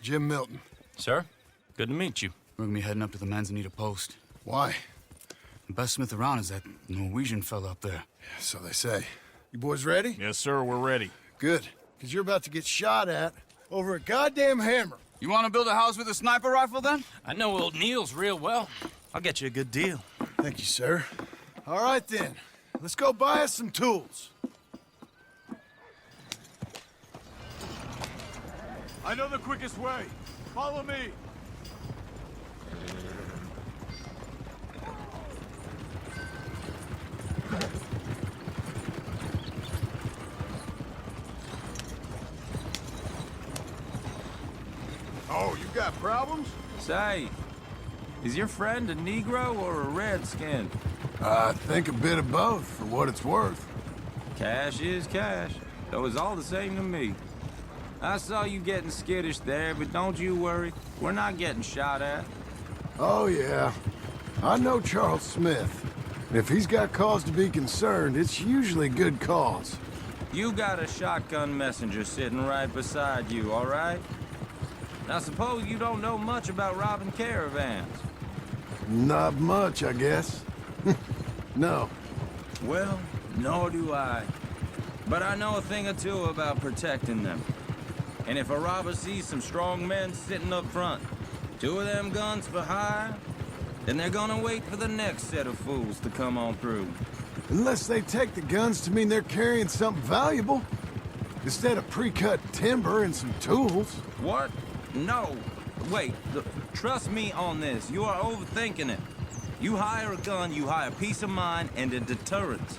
Jim Milton. Sir, good to meet you. We're gonna be heading up to the Manzanita post. Why? The best smith around is that Norwegian fella up there. Yeah, so they say. You boys ready? Yes, sir, we're ready. Good, because you're about to get shot at over a goddamn hammer. You want to build a house with a sniper rifle, then? I know old Neil's real well. I'll get you a good deal. Thank you, sir. All right, then. Let's go buy us some tools. I know the quickest way. Follow me. Oh, you got problems? Say, is your friend a Negro or a Redskin? I think a bit of both, for what it's worth. Cash is cash, though it's all the same to me. I saw you getting skittish there, but don't you worry. We're not getting shot at. Oh, yeah. I know Charles Smith. And if he's got cause to be concerned, it's usually good cause. You got a shotgun messenger sitting right beside you, all right? Now, suppose you don't know much about robbing caravans. Not much, I guess. No. Well, nor do I. But I know a thing or two about protecting them. And if a robber sees some strong men sitting up front, 2 of them guns for hire, then they're gonna wait for the next set of fools to come on through. Unless they take the guns to mean they're carrying something valuable. Instead of pre-cut timber and some tools. What? No. Wait, trust me on this. You are overthinking it. You hire a gun, you hire peace of mind and a deterrent.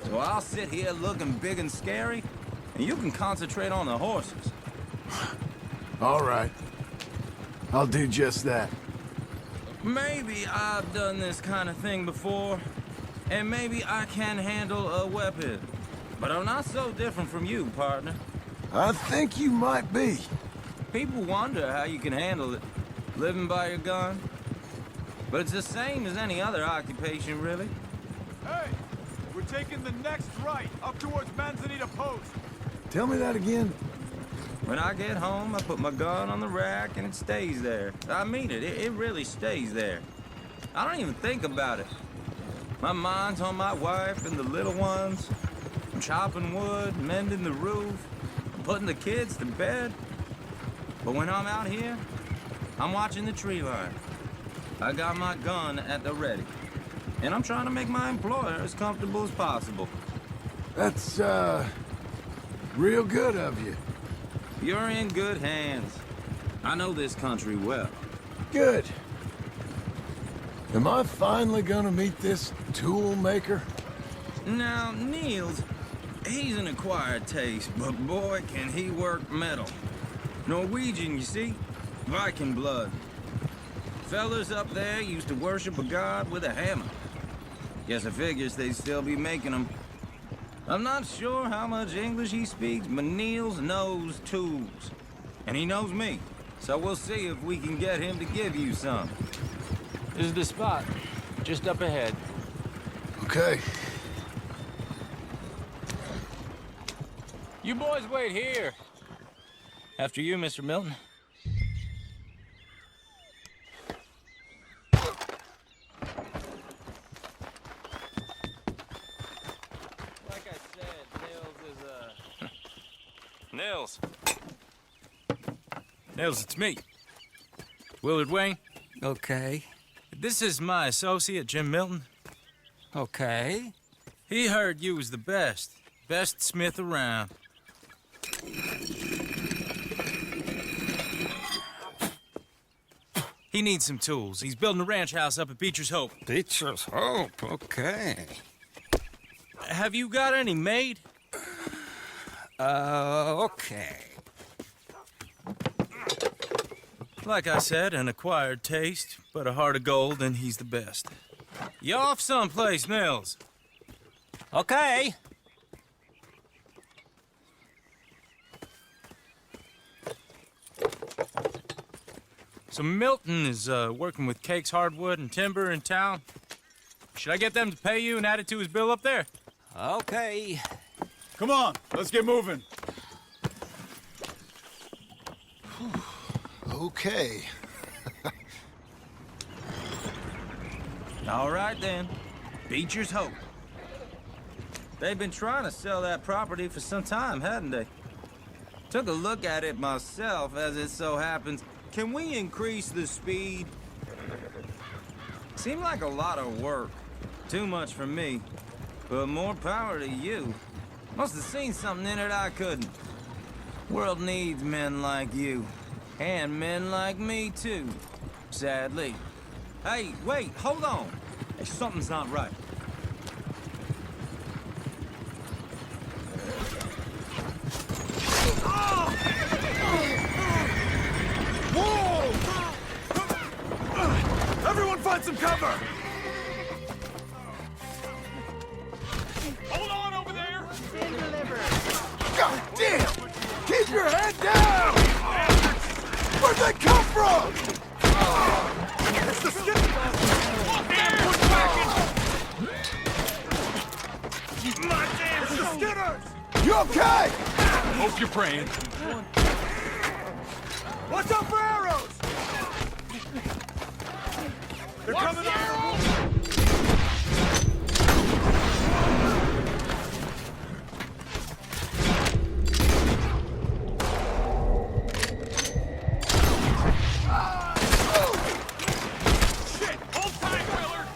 So I'll sit here looking big and scary, and you can concentrate on the horses. All right. I'll do just that. Maybe I've done this kind of thing before, and maybe I can handle a weapon. But I'm not so different from you, partner. I think you might be. People wonder how you can handle it, living by your gun. But it's the same as any other occupation, really. Hey, we're taking the next right, up towards Manzanita Post. Tell me that again. When I get home, I put my gun on the rack and it stays there. I mean it, it really stays there. I don't even think about it. My mind's on my wife and the little ones. I'm chopping wood, mending the roof, putting the kids to bed. But when I'm out here, I'm watching the tree line. I got my gun at the ready. And I'm trying to make my employer as comfortable as possible. That's, real good of you. You're in good hands. I know this country well. Good. Am I finally gonna meet this tool maker? Now, Niels, he's an acquired taste, but boy, can he work metal. Norwegian, you see? Viking blood. Fellas up there used to worship a god with a hammer. Guess I figures they'd still be making them. I'm not sure how much English he speaks, but Niels knows tools. And he knows me. So we'll see if we can get him to give you some. This is the spot, just up ahead. Okay. You boys wait here. After you, Mr. Milton. Nels, it's me. Willard Wayne. Okay. This is my associate, Jim Milton. Okay. He heard you was the best smith around. He needs some tools. He's building a ranch house up at Beecher's Hope. Beecher's Hope, okay. Have you got any made? Okay. Like I said, an acquired taste, but a heart of gold, and he's the best. You off someplace, Nels? Okay. So Milton is working with Cake's Hardwood and Timber in town. Should I get them to pay you and add it to his bill up there? Okay. Come on, let's get moving. Okay. All right, then. Beecher's Hope. They've been trying to sell that property for some time, hadn't they? Took a look at it myself, as it so happens. Can we increase the speed? Seemed like a lot of work. Too much for me. But more power to you. Must have seen something in it I couldn't. World needs men like you. And men like me, too. Sadly. Hey, wait, hold on. Hey, something's not right. Whoa! Everyone find some cover! Hold on over there! God damn! Keep your head down! Where'd they come from? It's the skip! It's the Skinners! You okay? Hope you're praying. Watch out for arrows! They're coming on! Shit! Hold tight, Willard!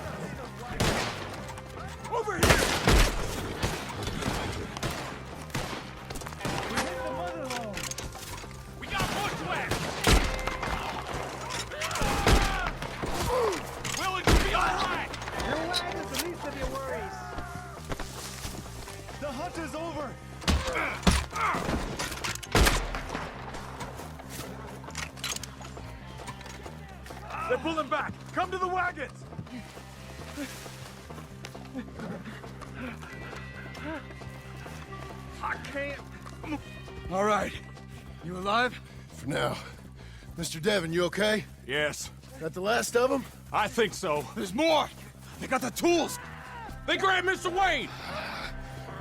Over here! We got bushwhacked! Willard, you'll be all right! Your wagon's the least of your worries. The hunt is over. They're pulling back. Come to the wagons. I can't. All right. You alive? For now. Mr. Devon, you okay? Yes. That the last of them? I think so. There's more. They got the tools. They grabbed Mr. Wayne!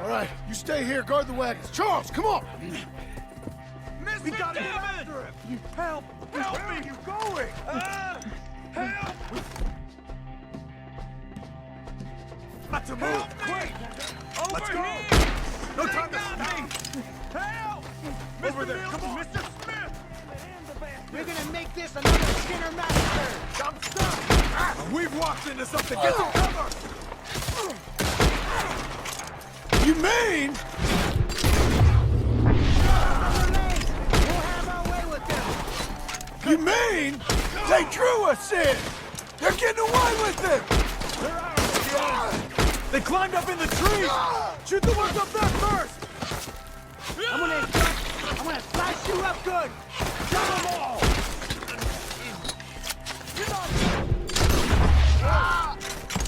All right, you stay here, guard the wagons. Charles, come on! Mr. We gotta get Devon! after him! Help! Help me! Where are you going? Help! Got to move! Quick! Over Let's go! here! No They time to got stop! me! Help! Over Mr. there, Milton, come on. Mr. Smith! We're gonna make this another Skinner massacre! I'm stuck! We've walked into something! Get some cover! You mean? We'll have our way with them! You mean? They drew us in! They're getting away with it! They're out! They climbed up in the trees! Shoot the ones up there first! I'm gonna slice you up good! Kill them all!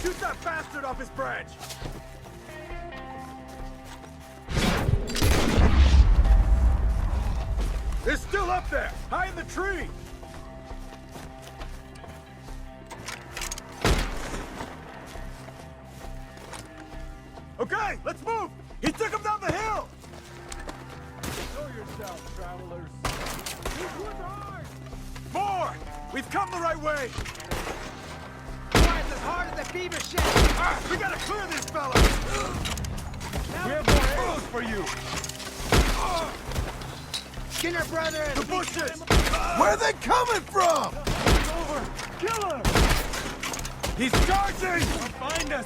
Shoot that bastard off his branch! They're still up there, high in the tree! Okay, let's move! He took him down the hill! Show yourself, travelers. These woods are hard! More! We've come the right way! Twice as hard as the beaver shed! We gotta clear this fella! We have more arrows for you! Skinner Brothers! The bushes! Where are they coming from? Over! Kill him! He's charging! Find us!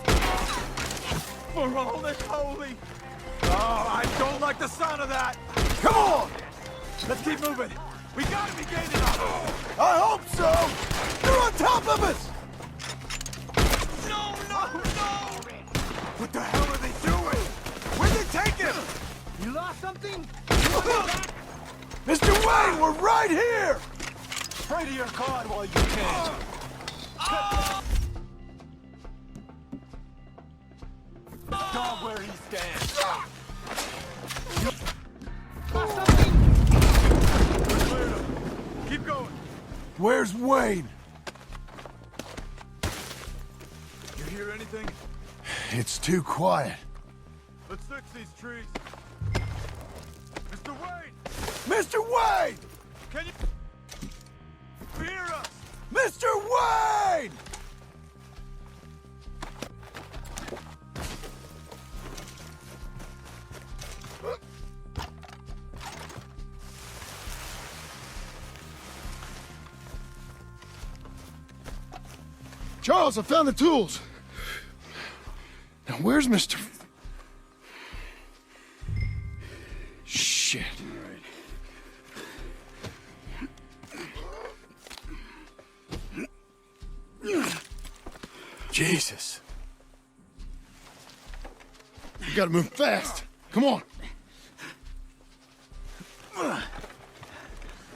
For all that's holy! Oh, I don't like the sound of that! Come on! Let's keep moving! We gotta be gaining up! I hope so! They're on top of us! No, no, no! What the hell are they doing? Where'd they take him? You lost something? Mr. Wayne, we're right here! Pray to your God while you can. Dog where he stands. Lost something? Cleared him. Keep going. Where's Wayne? You hear anything? It's too quiet. Let's fix these trees. Mr. Wayne! Mr. Wayne! Can you hear us? Mr. Wayne! Charles, I found the tools. Now, where's Mr. Shit. Jesus. You gotta move fast. Come on.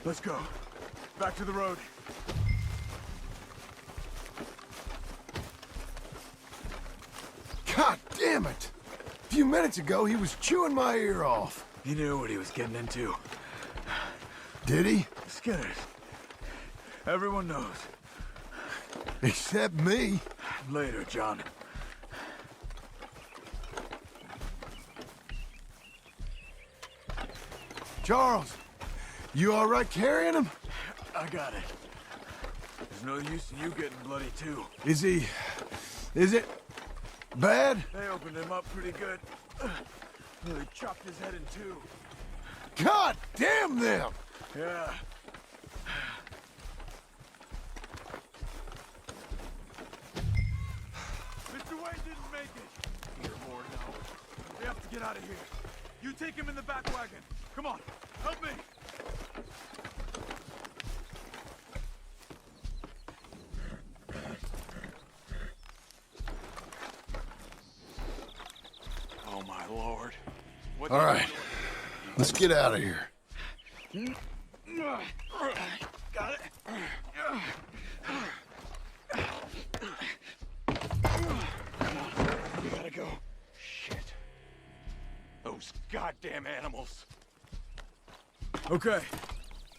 Let's go. Back to the road. God damn it! A few minutes ago, he was chewing my ear off. He knew what he was getting into. Did he? Skinners. Everyone knows. Except me. Later, John. Charles, you all right carrying him? I got it. There's no use in you getting bloody, too. Is it bad? They opened him up pretty good. Nearly chopped his head in two. God damn them! Yeah. Mr. Wayne didn't make it. You're more now. We have to get out of here. You take him in the back wagon. Come on, help me. Oh my lord. What All right, let's get out of here. Got it. Come on, we gotta go. Shit. Those goddamn animals. Okay.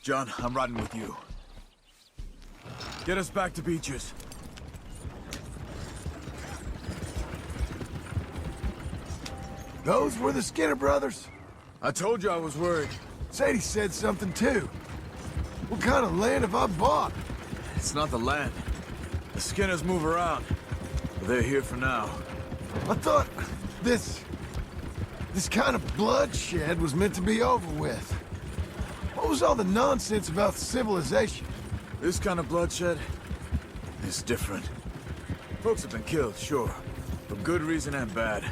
John, I'm riding with you. Get us back to Beaches. Those were the Skinner brothers? I told you I was worried. Sadie said something too. What kind of land have I bought? It's not the land. The Skinners move around. But they're here for now. I thought this kind of bloodshed was meant to be over with. What was all the nonsense about civilization? This kind of bloodshed is different. Folks have been killed, sure. For good reason and bad.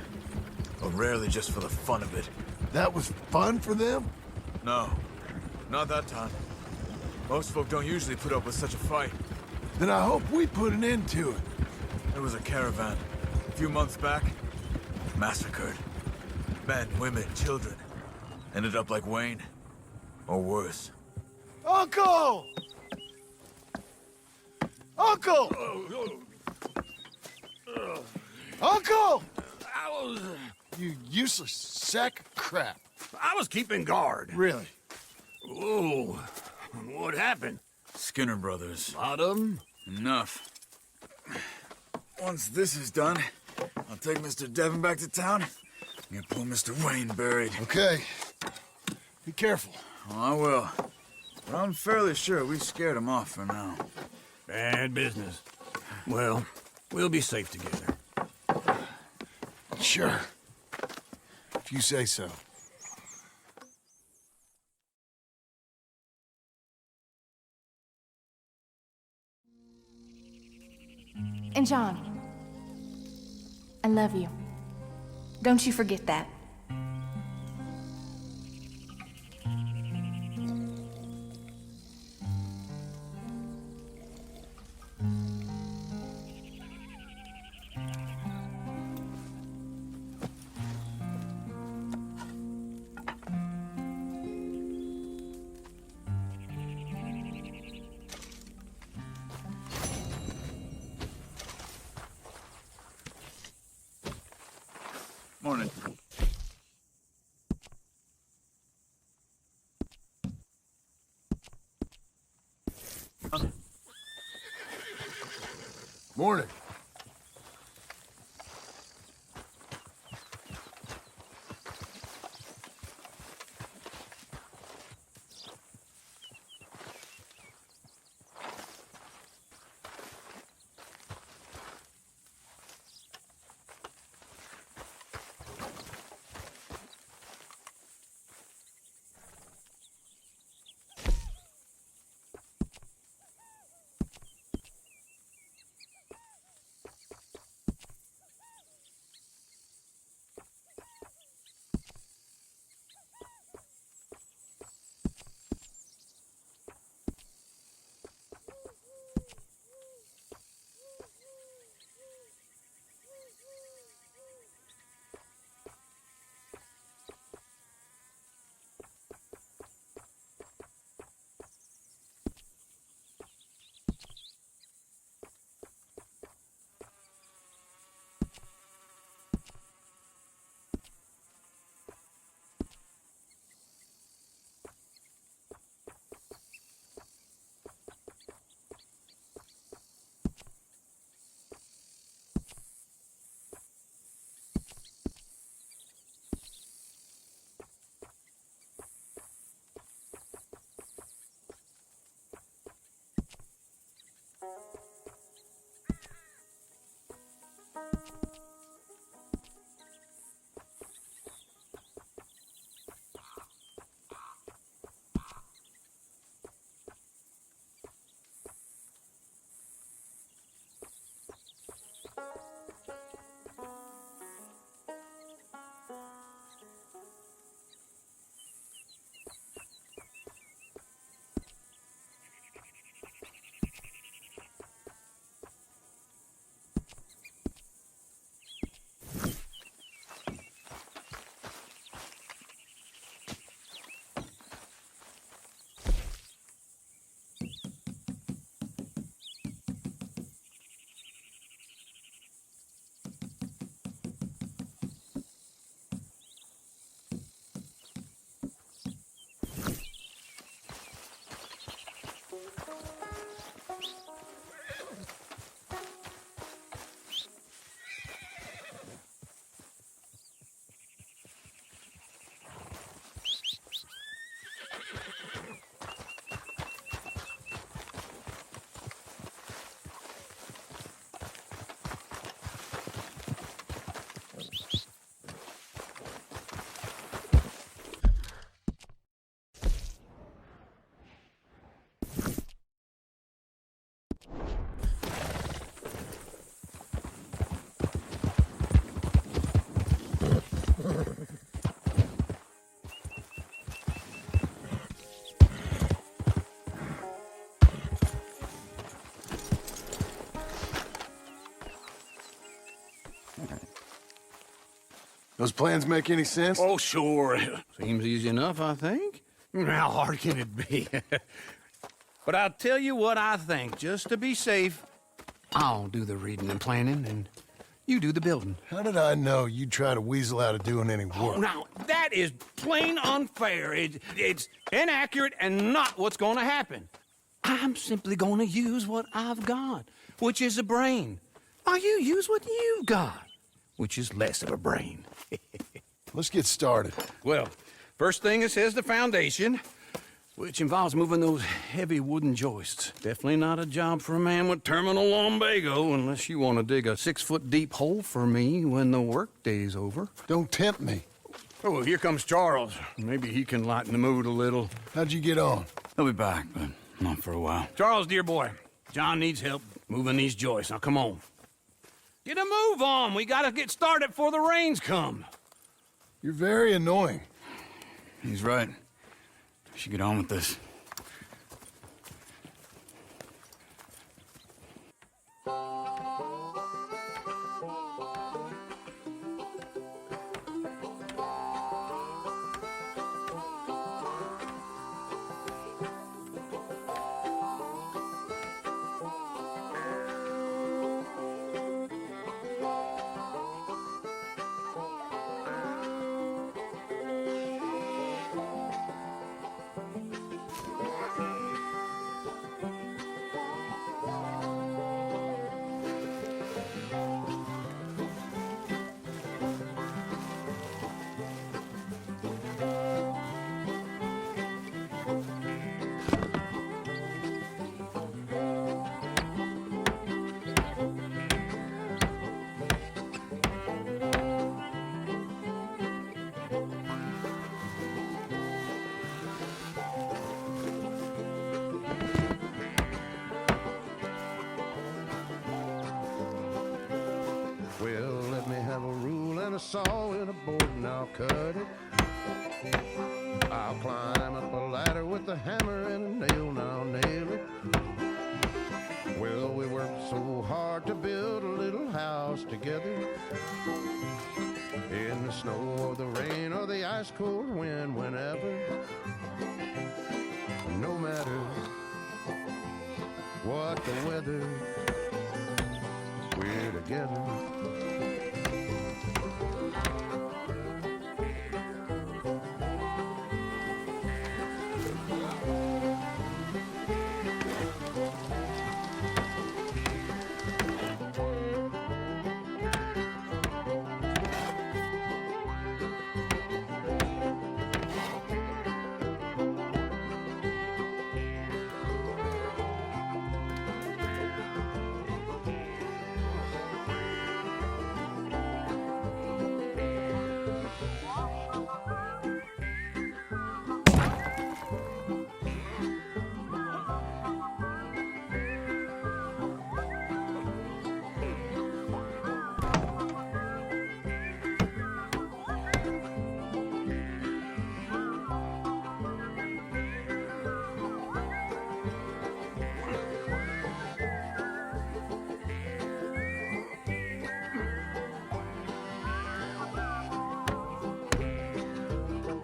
But rarely just for the fun of it. That was fun for them? No. Not that time. Most folk don't usually put up with such a fight. Then I hope we put an end to it. There was a caravan. A few months back. Massacred. Men, women, children. Ended up like Wayne. Or worse. Uncle! Uncle! Uncle! You useless sack of crap. I was keeping guard. Really? Oh, what happened? Skinner brothers. Lot of them? Enough. Once this is done, I'll take Mr. Devon back to town and get poor Mr. Wayne buried. Okay. Be careful. Oh, I will. But I'm fairly sure we scared him off for now. Bad business. Well, we'll be safe together. Sure. If you say so. And John, I love you. Don't you forget that. Morning. Morning. Those plans make any sense? Oh, sure. Seems easy enough, I think. How hard can it be? But I'll tell you what I think, just to be safe. I'll do the reading and planning, and you do the building. How did I know you'd try to weasel out of doing any work? Oh, now, that is plain unfair. It's inaccurate and not what's going to happen. I'm simply going to use what I've got, which is a brain. While you use what you've got, which is less of a brain. Let's get started. Well, first thing it says the foundation, which involves moving those heavy wooden joists. Definitely not a job for a man with terminal lumbago, unless you want to dig a 6-foot deep hole for me when the workday's over. Don't tempt me. Oh, here comes Charles. Maybe he can lighten the mood a little. How'd you get on? He'll be back, but not for a while. Charles, dear boy, John needs help moving these joists. Now, come on. Get a move on. We gotta get started before the rains come. You're very annoying. He's right. We should get on with this. Well, let me have a rule and a saw and a board and I'll cut it. I'll climb up a ladder with a hammer and a nail and I'll nail it. Well, we worked so hard to build a little house together. In the snow or the rain or the ice cold wind, whenever. No matter what the weather, we're together.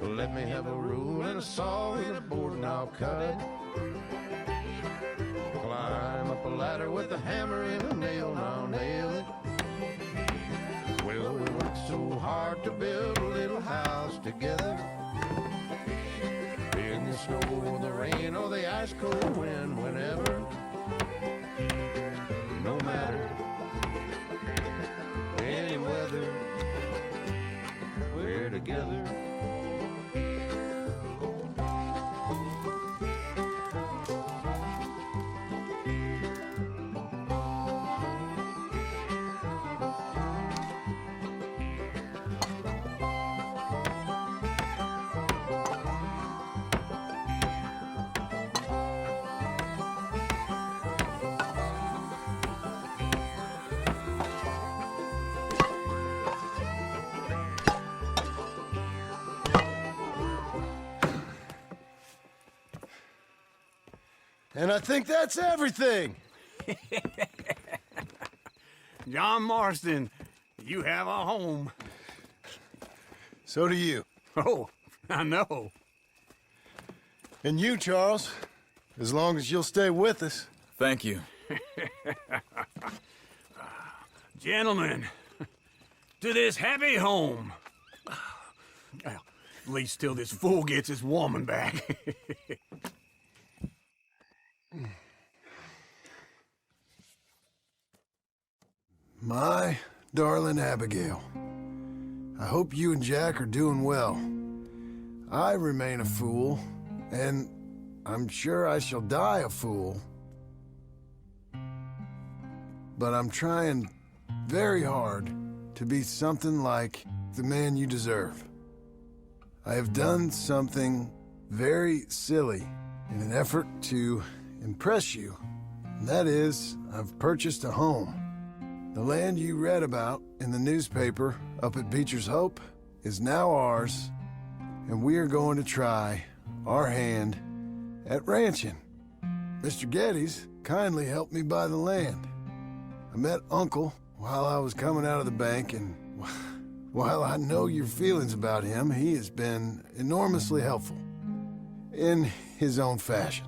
Let me have a rule and a saw and a board and I'll cut it. Climb up a ladder with a hammer and a nail and I'll nail it. Well, we worked so hard to build a little house together. In the snow or the rain or the ice cold wind, whenever. No matter any weather, we're together. And I think that's everything. John Marston, you have a home. So do you. Oh, I know. And you, Charles, as long as you'll stay with us. Thank you. Gentlemen, to this happy home. Well, at least till this fool gets his woman back. My darling Abigail, I hope you and Jack are doing well. I remain a fool, and I'm sure I shall die a fool. But I'm trying very hard to be something like the man you deserve. I have done something very silly in an effort to impress you. And that is, I've purchased a home. The land you read about in the newspaper up at Beecher's Hope is now ours, and we are going to try our hand at ranching. Mr. Geddes kindly helped me buy the land. I met Uncle while I was coming out of the bank, and while I know your feelings about him, he has been enormously helpful in his own fashion.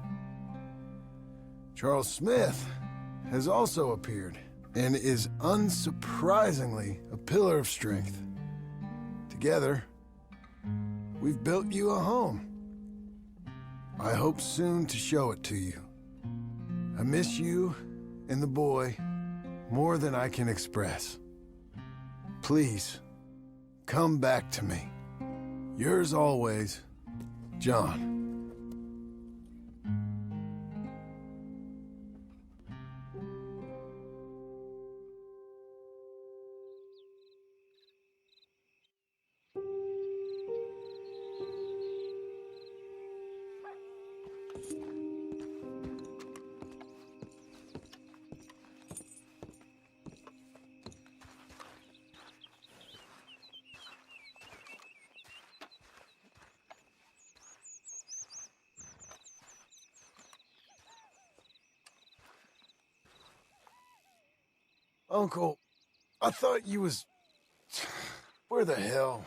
Charles Smith has also appeared and is unsurprisingly a pillar of strength. Together, we've built you a home. I hope soon to show it to you. I miss you and the boy more than I can express. Please, come back to me. Yours always, John. Uncle, I thought you was... Where the hell?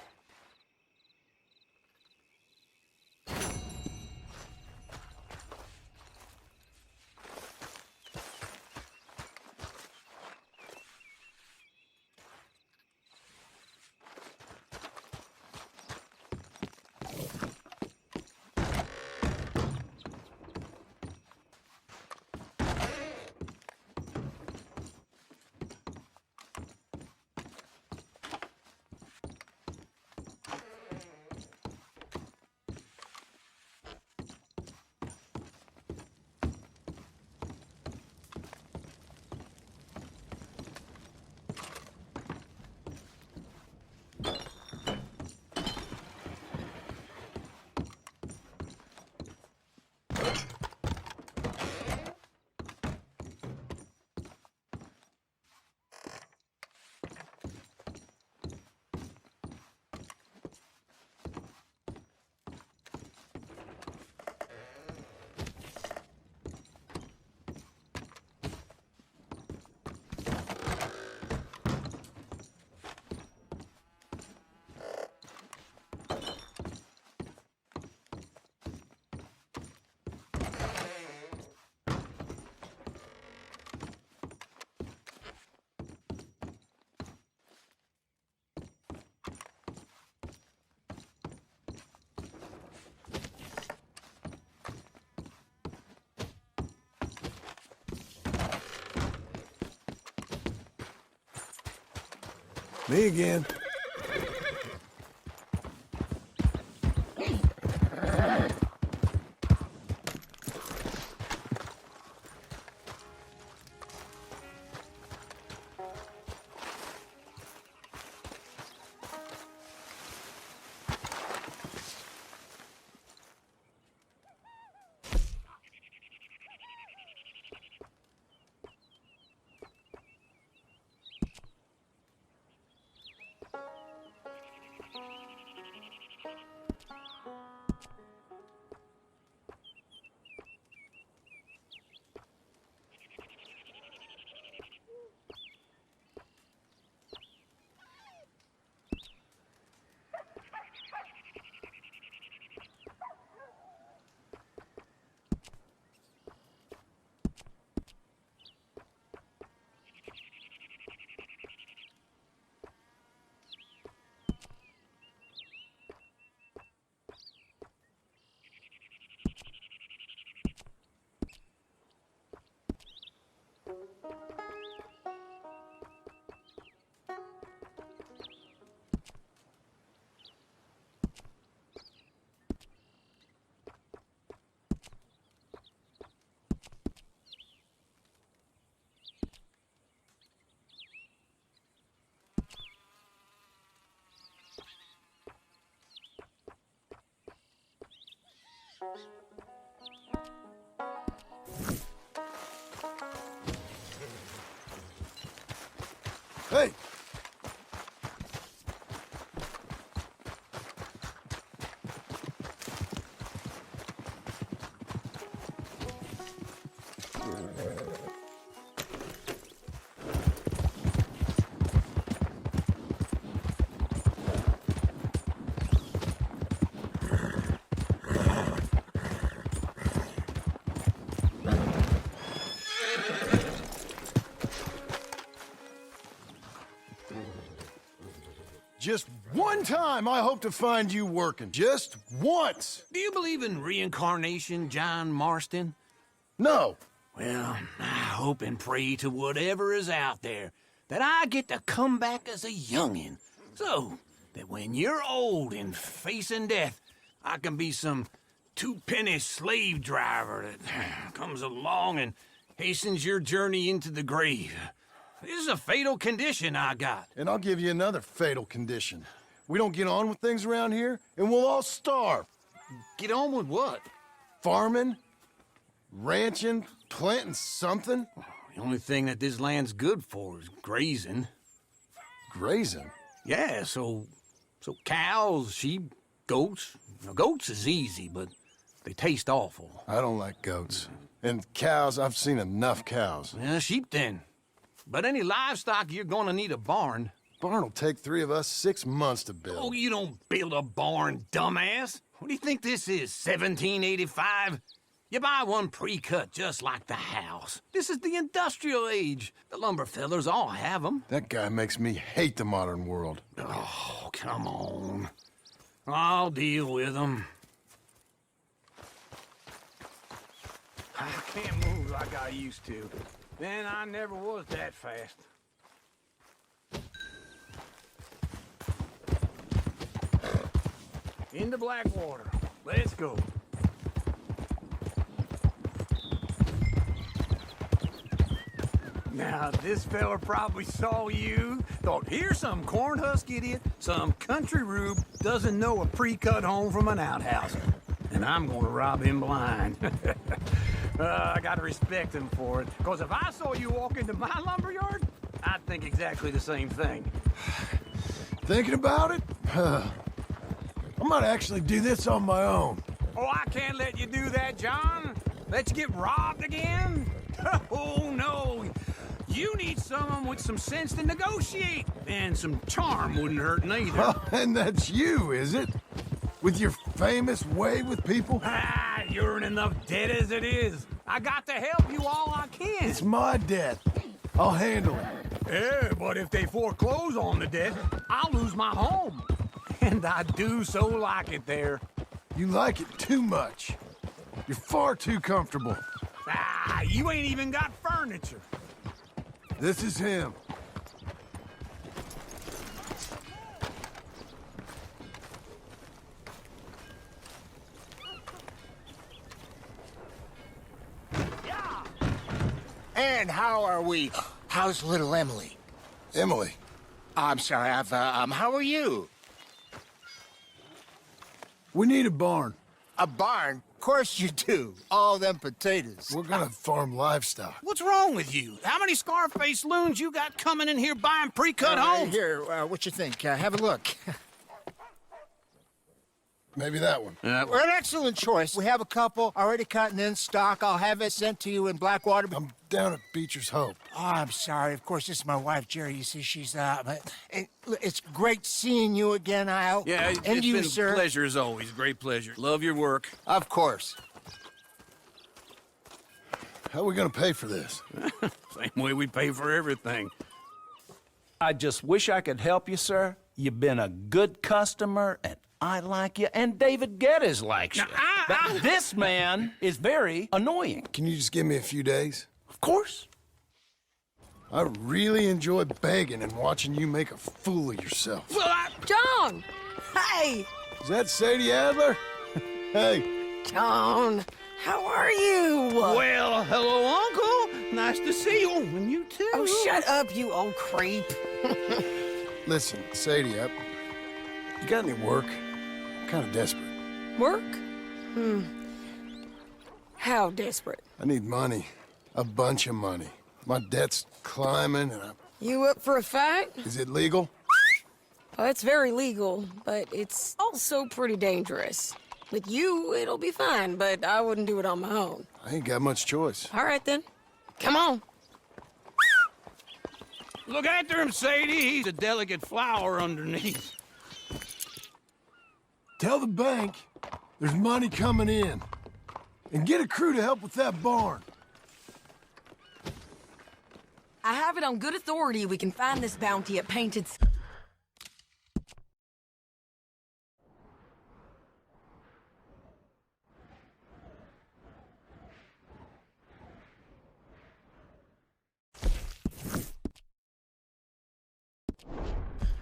Me again. Hey! Just one time I hope to find you working. Just once. Do you believe in reincarnation, John Marston? No. Well, I hope and pray to whatever is out there that I get to come back as a youngin', so that when you're old and facing death, I can be some two-penny slave driver that comes along and hastens your journey into the grave. This is a fatal condition I got. And I'll give you another fatal condition. We don't get on with things around here, and we'll all starve. Get on with what? Farming, ranching, planting something. The only thing that this land's good for is grazing. Grazing? Yeah, so cows, sheep, goats. Now, goats is easy, but they taste awful. I don't like goats. And cows, I've seen enough cows. Yeah, sheep then. But any livestock, you're gonna need a barn. Barn will take 3 of us 6 months to build. Oh, you don't build a barn, dumbass. What do you think this is, 1785? You buy one pre-cut just like the house. This is the industrial age. The lumber fellers all have them. That guy makes me hate the modern world. Oh, come on. I'll deal with them. I can't move like I used to. Man, I never was that fast. Into Blackwater. Let's go. Now, this fella probably saw you, thought, here's some cornhusk idiot, some country rube, doesn't know a pre-cut home from an outhouse. And I'm gonna rob him blind. I gotta respect him for it, because if I saw you walk into my lumberyard, I'd think exactly the same thing. Thinking about it? I might actually do this on my own. Oh, I can't let you do that, John. Let you get robbed again? Oh, no. You need someone with some sense to negotiate. And some charm wouldn't hurt neither. Oh, and that's you, is it? With your famous way with people? Ah, you're in enough debt as it is. I got to help you all I can. It's my debt. I'll handle it. Yeah, but if they foreclose on the debt, I'll lose my home. And I do so like it there. You like it too much. You're far too comfortable. Ah, you ain't even got furniture. This is him. And how are we? How's little Emily? Emily? I'm sorry, how are you? We need a barn. A barn? Of course you do. All them potatoes. We're gonna farm livestock. What's wrong with you? How many Scarface loons you got coming in here buying pre-cut homes? Here, what you think? Have a look. Maybe that one. We're an excellent choice. We have a couple already cut and in stock. I'll have it sent to you in Blackwater. I'm down at Beecher's Hope. Oh, I'm sorry. Of course, this is my wife, Jerry. You see, she's it's great seeing you again, Al. Yeah, and it's you, been sir. a pleasure as always. Great pleasure. Love your work. Of course. How are we gonna pay for this? Same way we pay for everything. I just wish I could help you, sir. You've been a good customer, and I like you, and David Geddes likes you. But this man is very annoying. Can you just give me a few days? Of course. I really enjoy begging and watching you make a fool of yourself. Well, John! Hey! Is that Sadie Adler? Hey. John, how are you? Well, hello, Uncle. Nice to see you. And you too. Oh, shut up, you old creep. Listen, Sadie, you got any work? I'm kind of desperate. Work? How desperate? I need money. A bunch of money. My debt's climbing, and You up for a fight? Is it legal? Well, it's very legal, but it's also pretty dangerous. With you, it'll be fine, but I wouldn't do it on my own. I ain't got much choice. All right, then. Come on. Look after him, Sadie. He's a delicate flower underneath. Tell the bank there's money coming in. And get a crew to help with that barn. I have it on good authority we can find this bounty at Painted...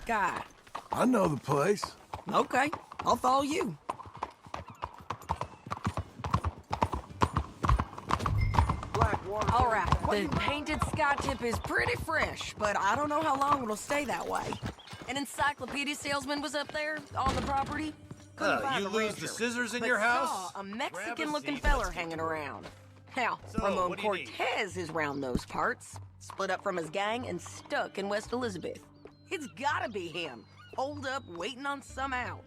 Guy. I know the place. Okay, I'll follow you. All right, the painted sky tip is pretty fresh, but I don't know how long it'll stay that way. An encyclopedia salesman was up there on the property. Couldn't find you the lose rancher, the scissors in but your house? saw a Mexican-looking Grab a seat, feller let's hanging around. Now, So, Ramon what do you need? Cortez is round those parts, split up from his gang and stuck in West Elizabeth. It's gotta be him, holed up, waiting on some out.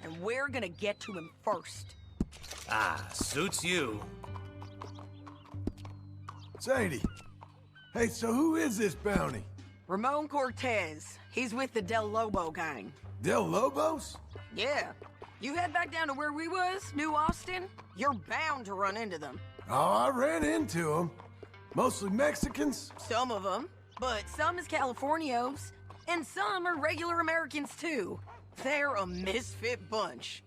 And we're gonna get to him first. Ah, suits you. Sadie. Hey, so who is this bounty? Ramon Cortez. He's with the Del Lobo gang. Del Lobos? Yeah. You head back down to where we was, New Austin, you're bound to run into them. Oh, I ran into them. Mostly Mexicans. Some of them, but some is Californios, and some are regular Americans too. They're a misfit bunch.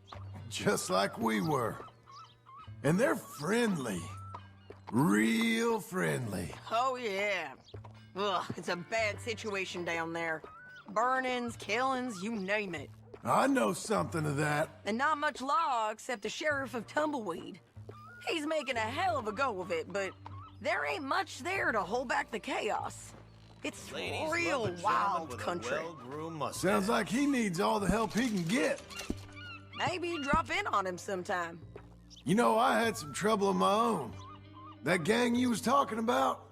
Just like we were. And they're friendly. Real friendly. Oh yeah. Ugh, it's a bad situation down there. Burnings, killings, you name it. I know something of that. And not much law except the sheriff of Tumbleweed. He's making a hell of a go of it, but there ain't much there to hold back the chaos. It's Ladies real love a wild gentleman with a country. well-groomed mustache. Sounds like he needs all the help he can get. Maybe drop in on him sometime. You know, I had some trouble of my own. That gang you was talking about,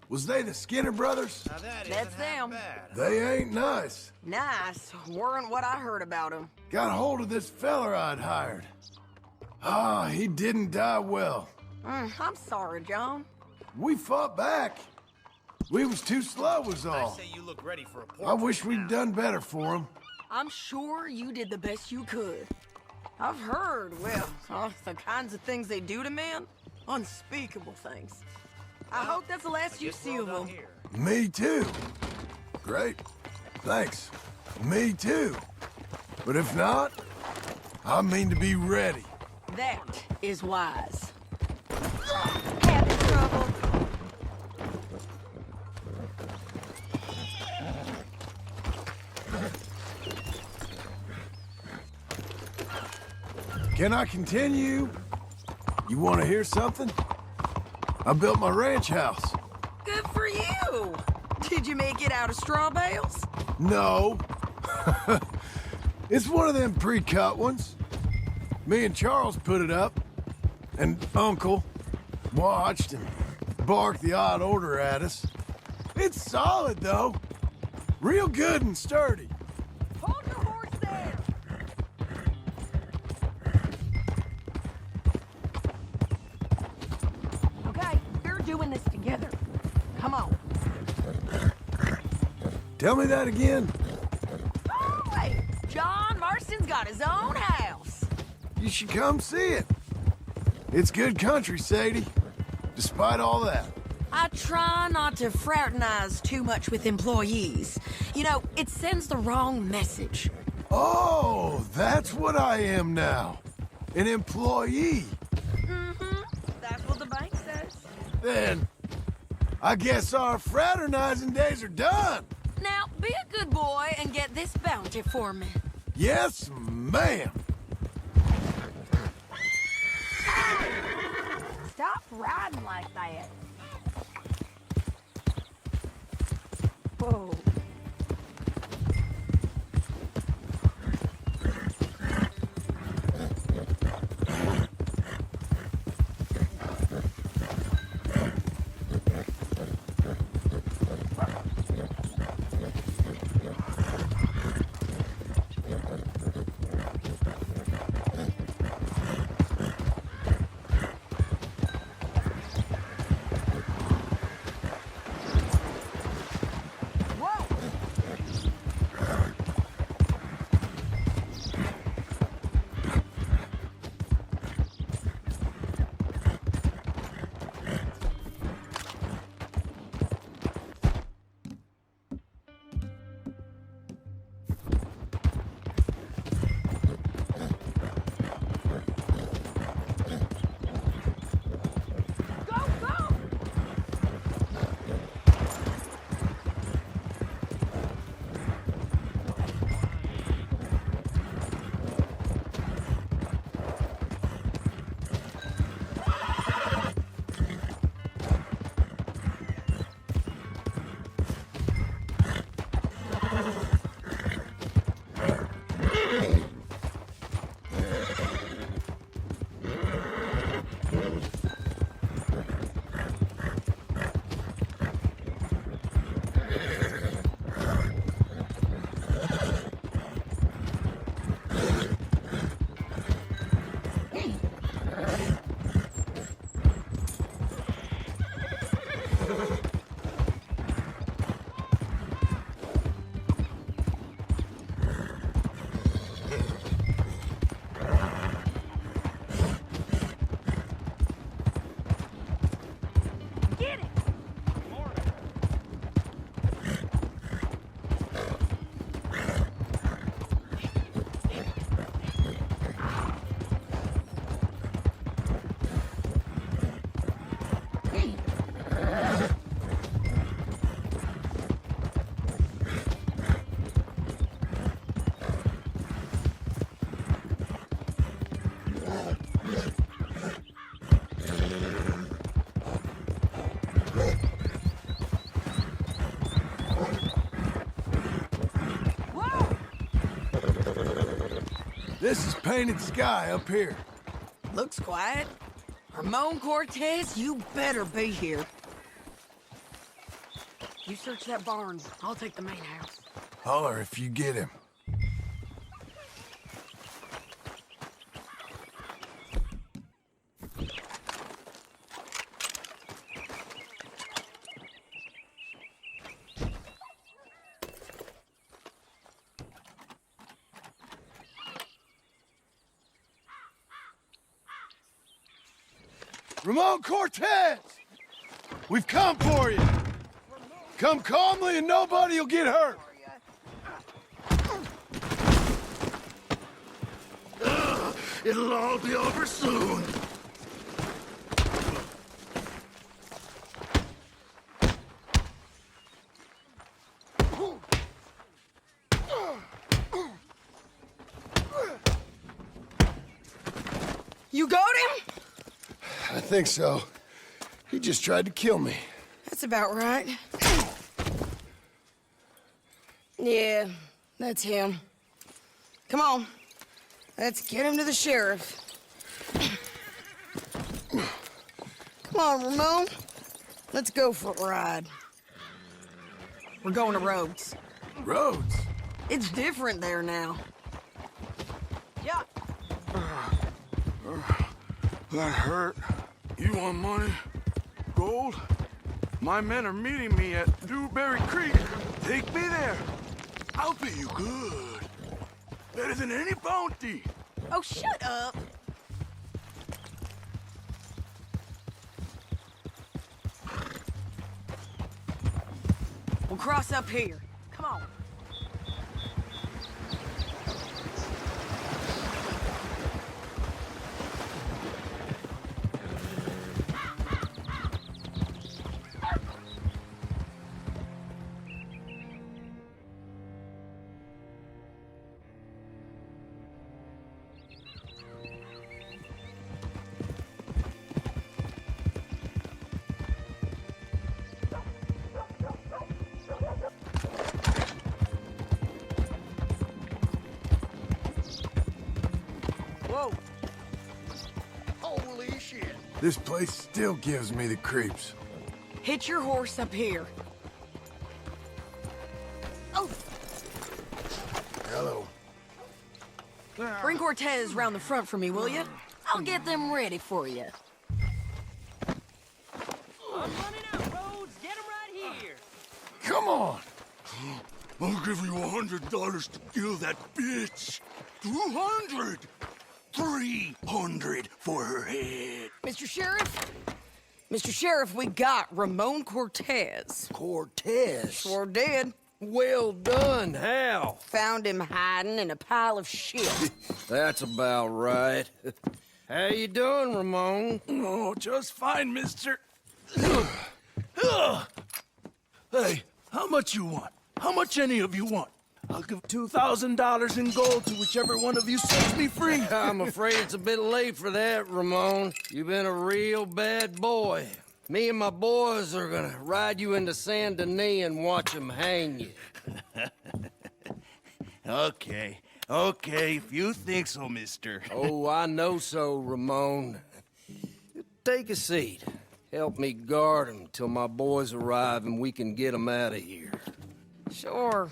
was they the Skinner brothers? Now that That's isn't half them. bad. They ain't nice. Nice. Weren't what I heard about him. Got hold of this feller I'd hired. Ah, he didn't die well. I'm sorry, John. We fought back. We was too slow was I all. say you look ready for a portrait. I wish we'd done better for him. I'm sure you did the best you could. I've heard, well, the kinds of things they do to men. Unspeakable things. I hope that's the last you see of them. Me too. Great. Thanks. Me too. But if not, I mean to be ready. That is wise. Having trouble. Can I continue? You want to hear something? I built my ranch house. Good for you. Did you make it out of straw bales? No. It's one of them pre-cut ones. Me and Charles put it up, and Uncle watched and barked the odd order at us. It's solid, though. Real good and sturdy. Hold your horse there. Okay, we're doing this together. Come on. Tell me that again. Hey, John Marston's got his own house. You should come see it. It's good country, Sadie. Despite all that. I try not to fraternize too much with employees. You know, it sends the wrong message. Oh, that's what I am now. An employee. That's what the bank says. Then, I guess our fraternizing days are done. Now, be a good boy and get this bounty for me. Yes, ma'am. Stop riding like that. Whoa. This is painted sky up here. Looks quiet. Ramon Cortez, you better be here. You search that barn. I'll take the main house. Holler if you get him. Ramon Cortez! We've come for you! Come calmly and nobody will get hurt! It'll all be over soon. You got him? I think so. He just tried to kill me. That's about right. Yeah, that's him. Come on. Let's get him to the sheriff. Come on, Ramon. Let's go for a ride. We're going to Rhodes. Rhodes? It's different there now. Yeah. That hurt. You want money? Gold? My men are meeting me at Dewberry Creek. Take me there. I'll pay you good. Better than any bounty. Oh, shut up. We'll cross up here. Come on. Whoa. Holy shit. This place still gives me the creeps. Hitch your horse up here. Oh! Hello. Bring Cortez round the front for me, will you? I'll get them ready for you. I'm running out, Rhodes. Get him right here. Come on! I'll give you $100 to kill that bitch. 200. 300 for her head. Mr. Sheriff? Mr. Sheriff, we got Ramon Cortez. Cortez? Sure did. Well done. How? Found him hiding in a pile of shit. That's about right. How you doing, Ramon? Oh, just fine, mister. Hey, how much you want? How much any of you want? I'll give $2,000 in gold to whichever one of you sets me free. I'm afraid it's a bit late for that, Ramon. You've been a real bad boy. Me and my boys are gonna ride you into Saint Denis and watch them hang you. Okay, if you think so, mister. Oh, I know so, Ramon. Take a seat. Help me guard them till my boys arrive and we can get them out of here. Sure.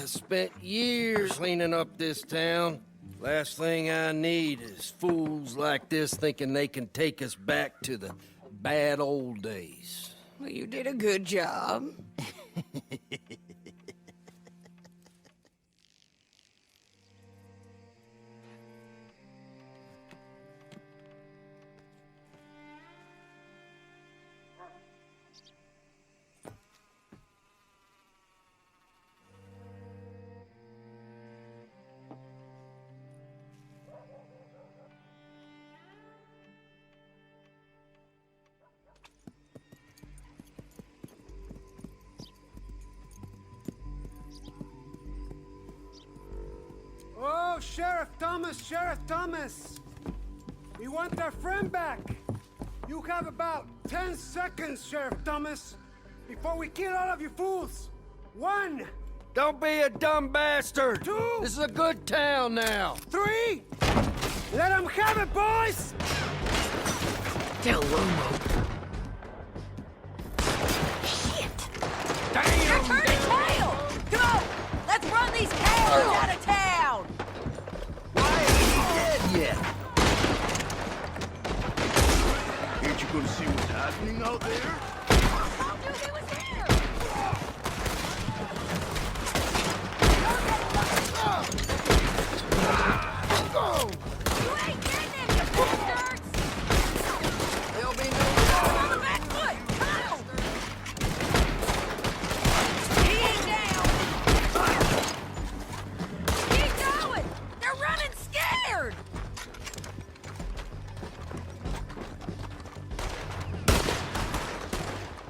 Spent years cleaning up this town. Last thing I need is fools like this thinking they can take us back to the bad old days. Well, you did a good job. Sheriff Thomas, Sheriff Thomas. We want our friend back. You have about 10 seconds, Sheriff Thomas, before we kill all of you fools. 1. Don't be a dumb bastard. 2. This is a good town now. 3. Let them have it, boys. Tell Lomo. They're turning tail! Come on! Let's run these cowards out of town! Why ain't he dead yet? Ain't you gonna see what's happening out there? How knew he was here? You ain't getting him, you bastards! There'll be no On the back foot! Come on! He ain't down! Keep going! They're running scared!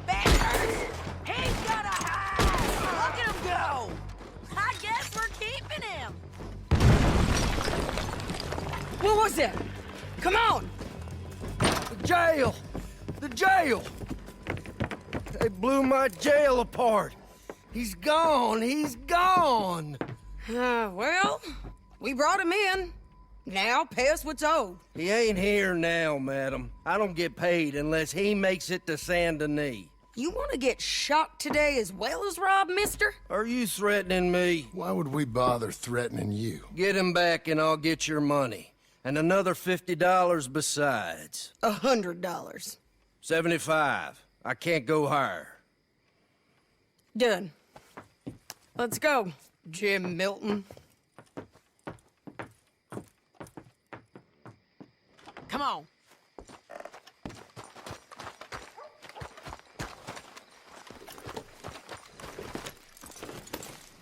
Bastards! He's gonna hide! Look at him go! I guess we're keeping him! What was that? Come on! The jail! The jail! They blew my jail apart. He's gone! He's gone! Well, we brought him in. Now pay us what's owed. He ain't here now, madam. I don't get paid unless he makes it to Saint Denis. You want to get shot today as well as Rob, mister? Are you threatening me? Why would we bother threatening you? Get him back and I'll get your money. And another $50 besides. $100. 75. I can't go higher. Done. Let's go, Jim Milton. Come on.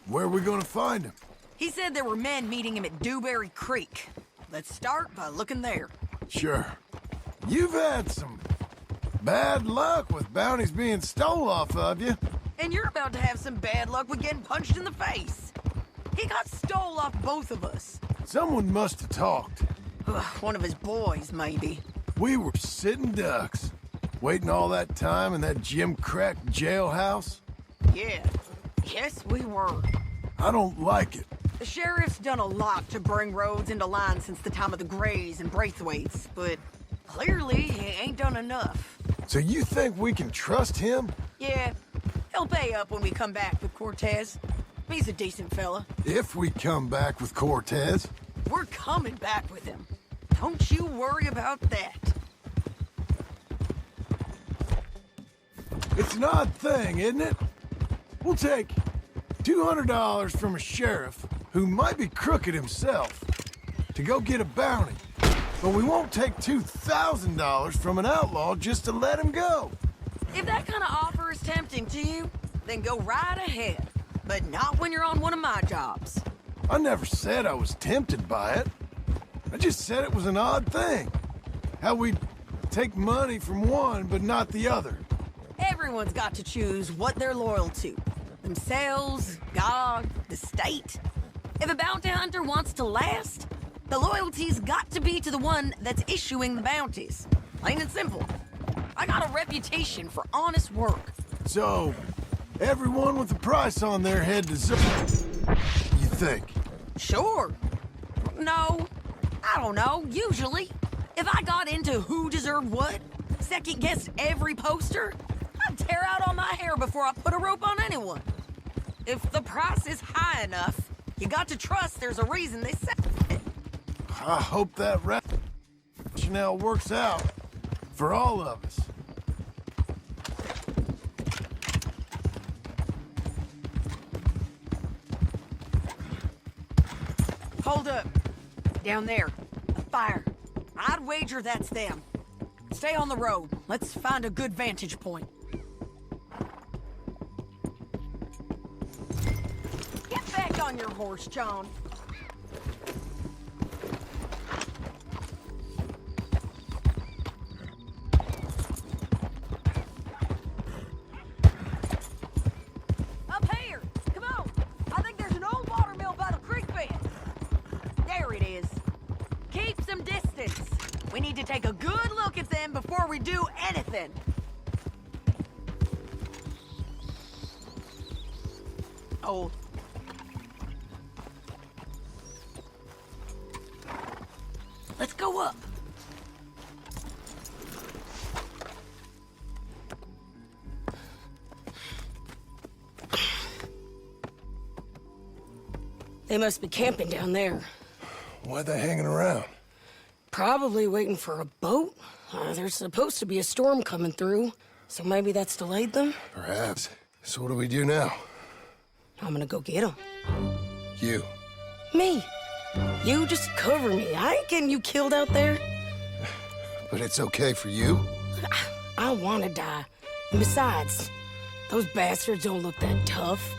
Where are we gonna find him? He said there were men meeting him at Dewberry Creek. Let's start by looking there. Sure. You've had some bad luck with bounties being stole off of you. And you're about to have some bad luck with getting punched in the face. He got stole off both of us. Someone must have talked. One of his boys, maybe. We were sitting ducks, waiting all that time in that gim-crack jailhouse. Yeah. Yes, we were. I don't like it. The sheriff's done a lot to bring roads into line since the time of the Grays and Braithwaites, but clearly he ain't done enough. So you think we can trust him? Yeah, he'll pay up when we come back with Cortez. He's a decent fella. If we come back with Cortez. We're coming back with him. Don't you worry about that. It's an odd thing, isn't it? We'll take $200 from a sheriff who might be crooked himself to go get a bounty. But we won't take $2,000 from an outlaw just to let him go. If that kind of offer is tempting to you, then go right ahead. But not when you're on one of my jobs. I never said I was tempted by it. I just said it was an odd thing. How we'd take money from one but not the other. Everyone's got to choose what they're loyal to. Themselves, God, the state. If a bounty hunter wants to last, the loyalty's got to be to the one that's issuing the bounties. Plain and simple. I got a reputation for honest work. So, everyone with a price on their head deserves... You think? Sure. No, I don't know, usually. If I got into who deserved what, second-guessed every poster, I'd tear out all my hair before I put a rope on anyone. If the price is high enough, you got to trust there's a reason they set it. I hope that rationale works out for all of us. Hold up. Down there. A fire. I'd wager that's them. Stay on the road. Let's find a good vantage point. Get back on your horse, John. Up here! Come on! I think there's an old water mill by the creek bed. There it do anything. Oh. Let's go up. They must be camping down there. Why they hanging around? Probably waiting for a boat. There's supposed to be a storm coming through, so maybe that's delayed them? Perhaps. So what do we do now? I'm gonna go get them. You. Me. You just cover me. I ain't getting you killed out there. But it's okay for you? I don't want to die. And besides, those bastards don't look that tough.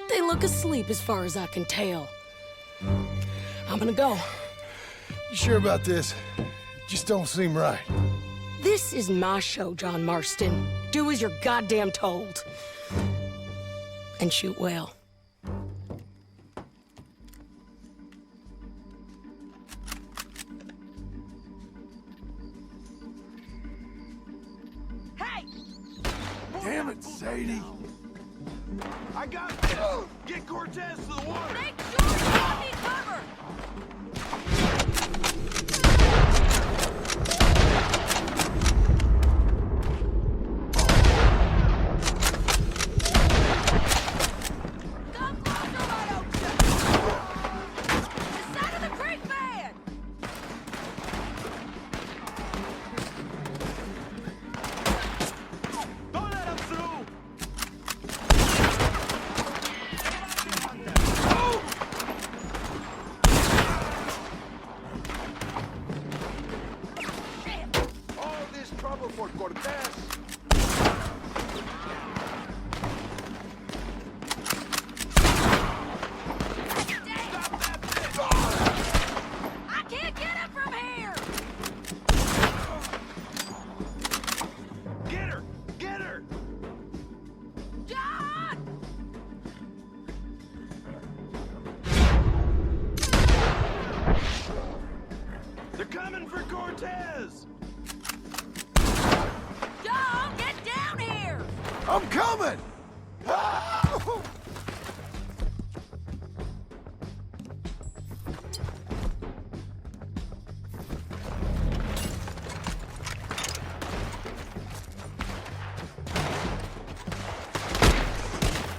They look asleep as far as I can tell. I'm gonna go. You sure about this? Just don't seem right. This is my show, John Marston. Do as you're goddamn told. And shoot well. Hey! Damn it, Sadie. I got this! Get Cortez to the water! Make sure you have me covered! Come closer, why don't you? The side of the creek bed! Don't let him through! All this trouble for Cortez! I can't get him from here! Get her! Get her! John! They're coming for Cortez! John, get down here! I'm coming! Ah!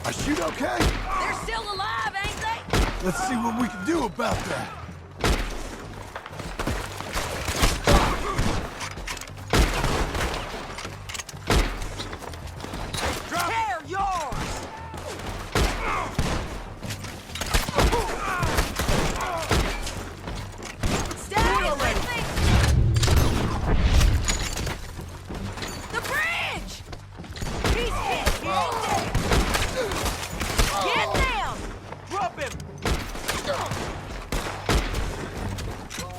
I shoot okay? They're still alive, ain't they? Let's see what we can do about that. Tear yours! Stay with me! The bridge! He's hit! He ain't dead! Get them! Drop him!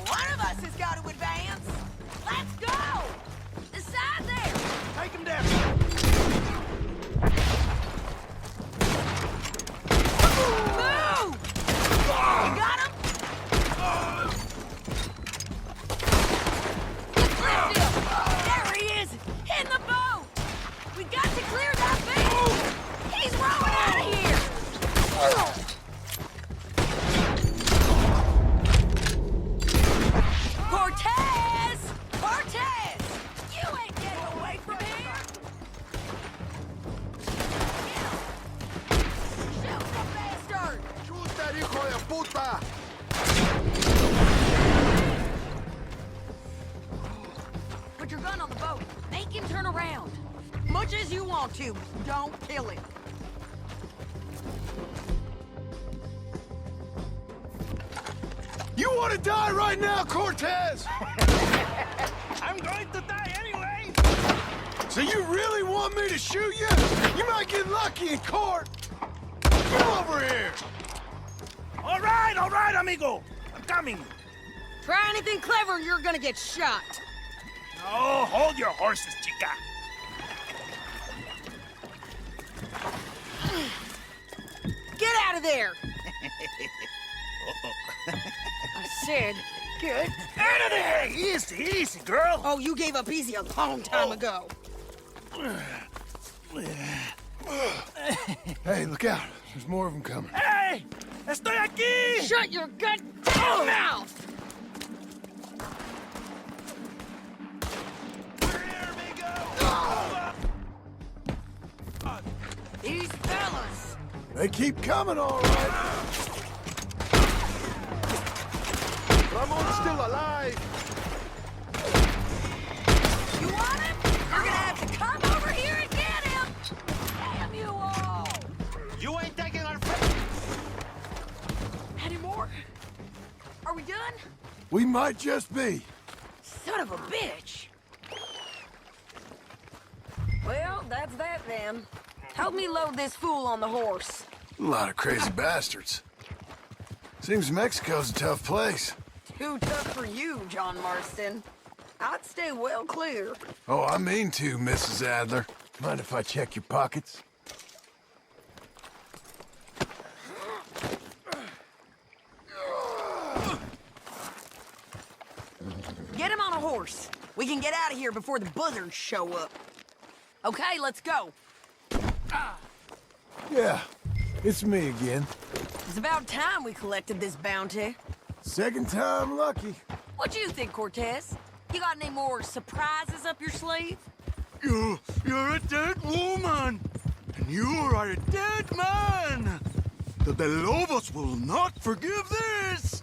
One of us has got to advance. Let's go! The side there! Take him down! Move! You got him? Lift him! There he is! In the boat! We got to clear that bait! He's rowing out of here! Cortez! Cortez! You ain't getting away from here! Shoot the bastard! Chuta, hijo de puta! Put your gun on the boat. Make him turn around. Much as you want to, don't kill him. You want to die right now, Cortez? I'm going to die anyway! So you really want me to shoot you? You might get lucky in court. Come over here. All right, amigo! I'm coming! Try anything clever and you're gonna get shot. Oh, hold your horses, chica! Get out of there! I said, good. Out of there! Easy, easy, girl. Oh, you gave up easy a long time ago. Hey, look out. There's more of them coming. Hey! Estoy aquí! Shut your goddamn mouth! These fellas! They keep coming, all right. Ramon's still alive. You want him? You're gonna have to come over here and get him! Damn you all! You ain't taking our friend. Any more? Are we done? We might just be. Son of a bitch! Well, that's that then. Help me load this fool on the horse. A lot of crazy bastards. Seems Mexico's a tough place. Too tough for you, John Marston. I'd stay well clear. Oh, I mean to, Mrs. Adler. Mind if I check your pockets? Get him on a horse. We can get out of here before the buzzards show up. Okay, let's go. Yeah, it's me again. It's about time we collected this bounty. Second time lucky. What do you think, Cortez? You got any more surprises up your sleeve? You're a dead woman, and you are a dead man. The De Lobos will not forgive this.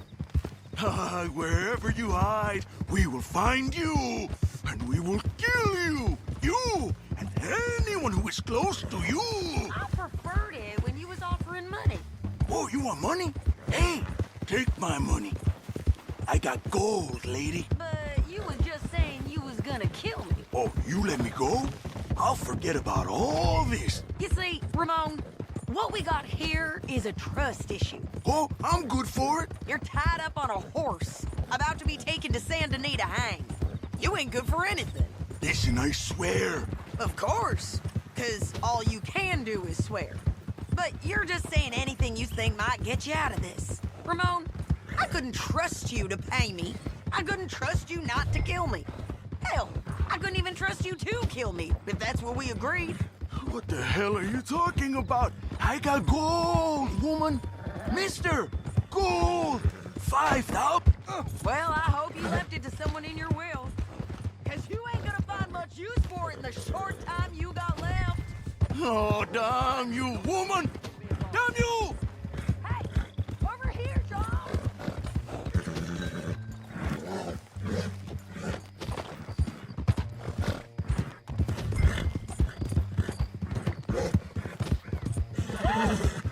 Wherever you hide, we will find you, and we will kill you. You and anyone who is close to you. I preferred it when you was offering money. Oh, you want money? Hey, take my money. I got gold, lady. But you was just saying you was gonna kill me. Oh, you let me go? I'll forget about all this. You see, Ramon, what we got here is a trust issue. Oh, I'm good for it. You're tied up on a horse, about to be taken to Saint Denis to hang. You ain't good for anything. Listen, I swear. Of course, because all you can do is swear. But you're just saying anything you think might get you out of this. Ramon, I couldn't trust you to pay me. I couldn't trust you not to kill me. Hell, I couldn't even trust you to kill me, if that's what we agreed. What the hell are you talking about? I got gold, woman. Mister, gold. 5,000. Well, I hope you left it to someone in your will. Because you ain't gonna find much use for it in the short time you got left. Oh, damn you, woman. Damn you. Hey, over here, John.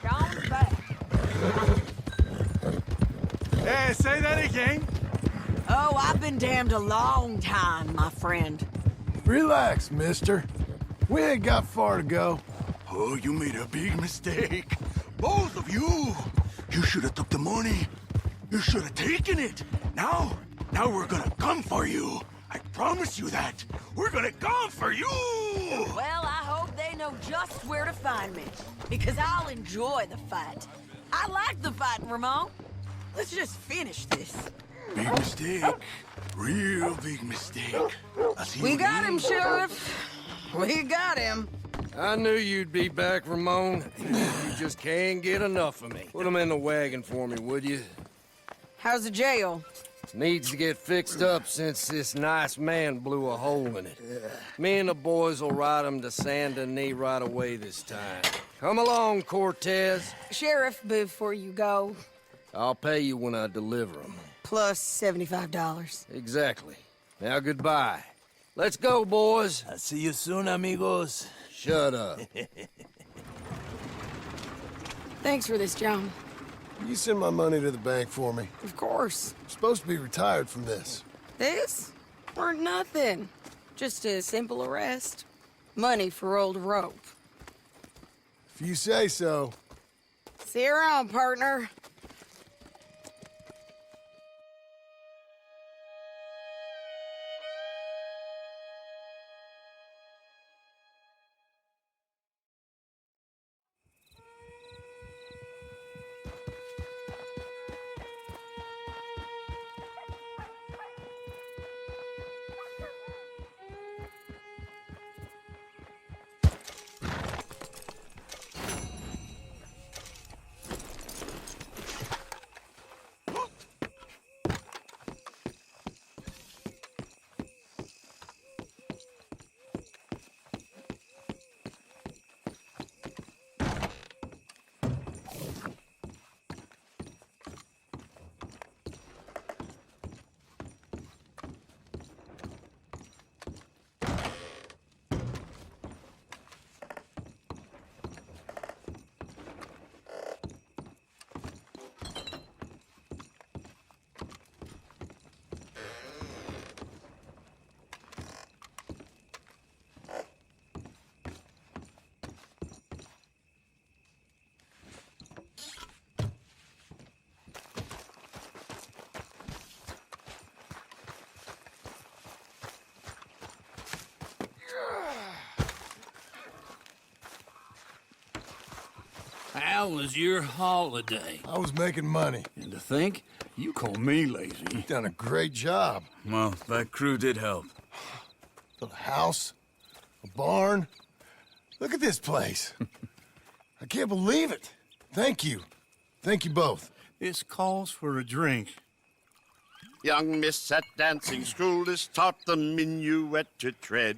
John's back. Hey, say that again. Oh, I've been damned a long time, my friend. Relax, mister. We ain't got far to go. Oh, you made a big mistake. Both of you. You should have took the money. You should have taken it. Now we're gonna come for you. I promise you that. We're gonna come for you. Well, I hope they know just where to find me. Because I'll enjoy the fight. I like the fighting, Ramon. Let's just finish this. Big mistake. Real big mistake. I'll see We you got him, later. Sheriff. We got him. I knew you'd be back, Ramon. You just can't get enough of me. Put him in the wagon for me, would you? How's the jail? Needs to get fixed up since this nice man blew a hole in it. Me and the boys will ride him to Saint Denis right away this time. Come along, Cortez. Sheriff, before you go, I'll pay you when I deliver him. plus $75. Exactly. Now goodbye. Let's go, boys. I'll see you soon, amigos. Shut up. Thanks for this, John. You send my money to the bank for me. Of course. I'm supposed to be retired from this. This? Weren't nothing. Just a simple arrest. Money for old rope. If you say so. See you around, partner. How was your holiday? I was making money. And to think, you call me lazy. You've done a great job. Well, that crew did help. Built a house, a barn. Look at this place. I can't believe it. Thank you. Thank you both. This calls for a drink. Young miss at dancing school is taught the minuet to tread.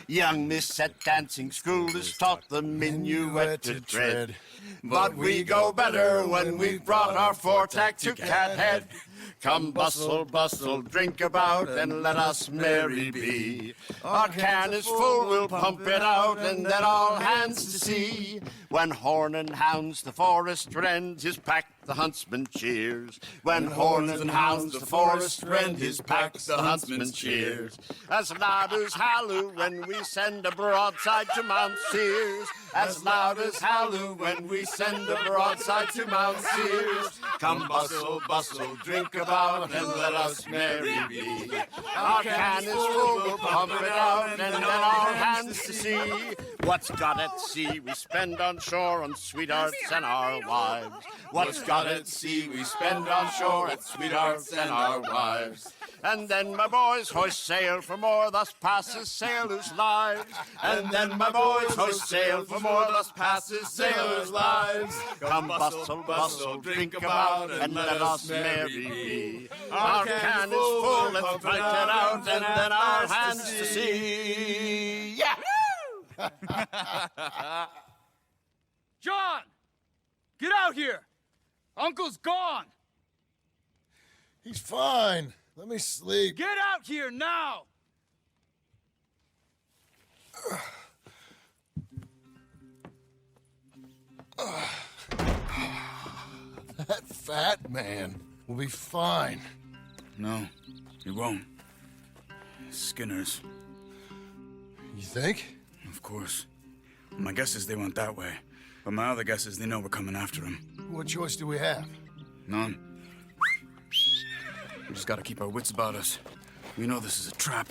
Young miss at dancing school is taught the minuet to tread. But we go better when we've brought our four-tack to Cathead. Come bustle, bustle, drink about, and let us merry be. Our can is full, we'll pump it out, and let all hands to see. When horn and hounds the forest rend his pack, the huntsman cheers. When horns and hounds the forest rend his pack, the huntsman cheers. As loud as halloo when we send a broadside to Mount Sears. As loud as halloo when we send a broadside to Mount Sears. Come bustle, bustle, drink about, and let us merry be. Our can is full, we'll pump it out, and let all hands to see. What's got at sea we spend on shore on sweethearts and our wives. What's got at sea we spend on shore at sweethearts and our wives. And then my boys hoist sail for more, thus passes sailors' lives. And then my boys hoist sail for more, thus passes sailors' lives. Come bustle, bustle, drink about, and let us merry be. Our can is full, let's drink it out, and then our hands to see. Yeah! John! Get out here! Uncle's gone! He's fine. Let me sleep. Get out here now! That fat man will be fine. No, he won't. Skinner's. You think? Of course. My guess is they went that way. But my other guess is they know we're coming after him. What choice do we have? None. We just gotta keep our wits about us. We know this is a trap.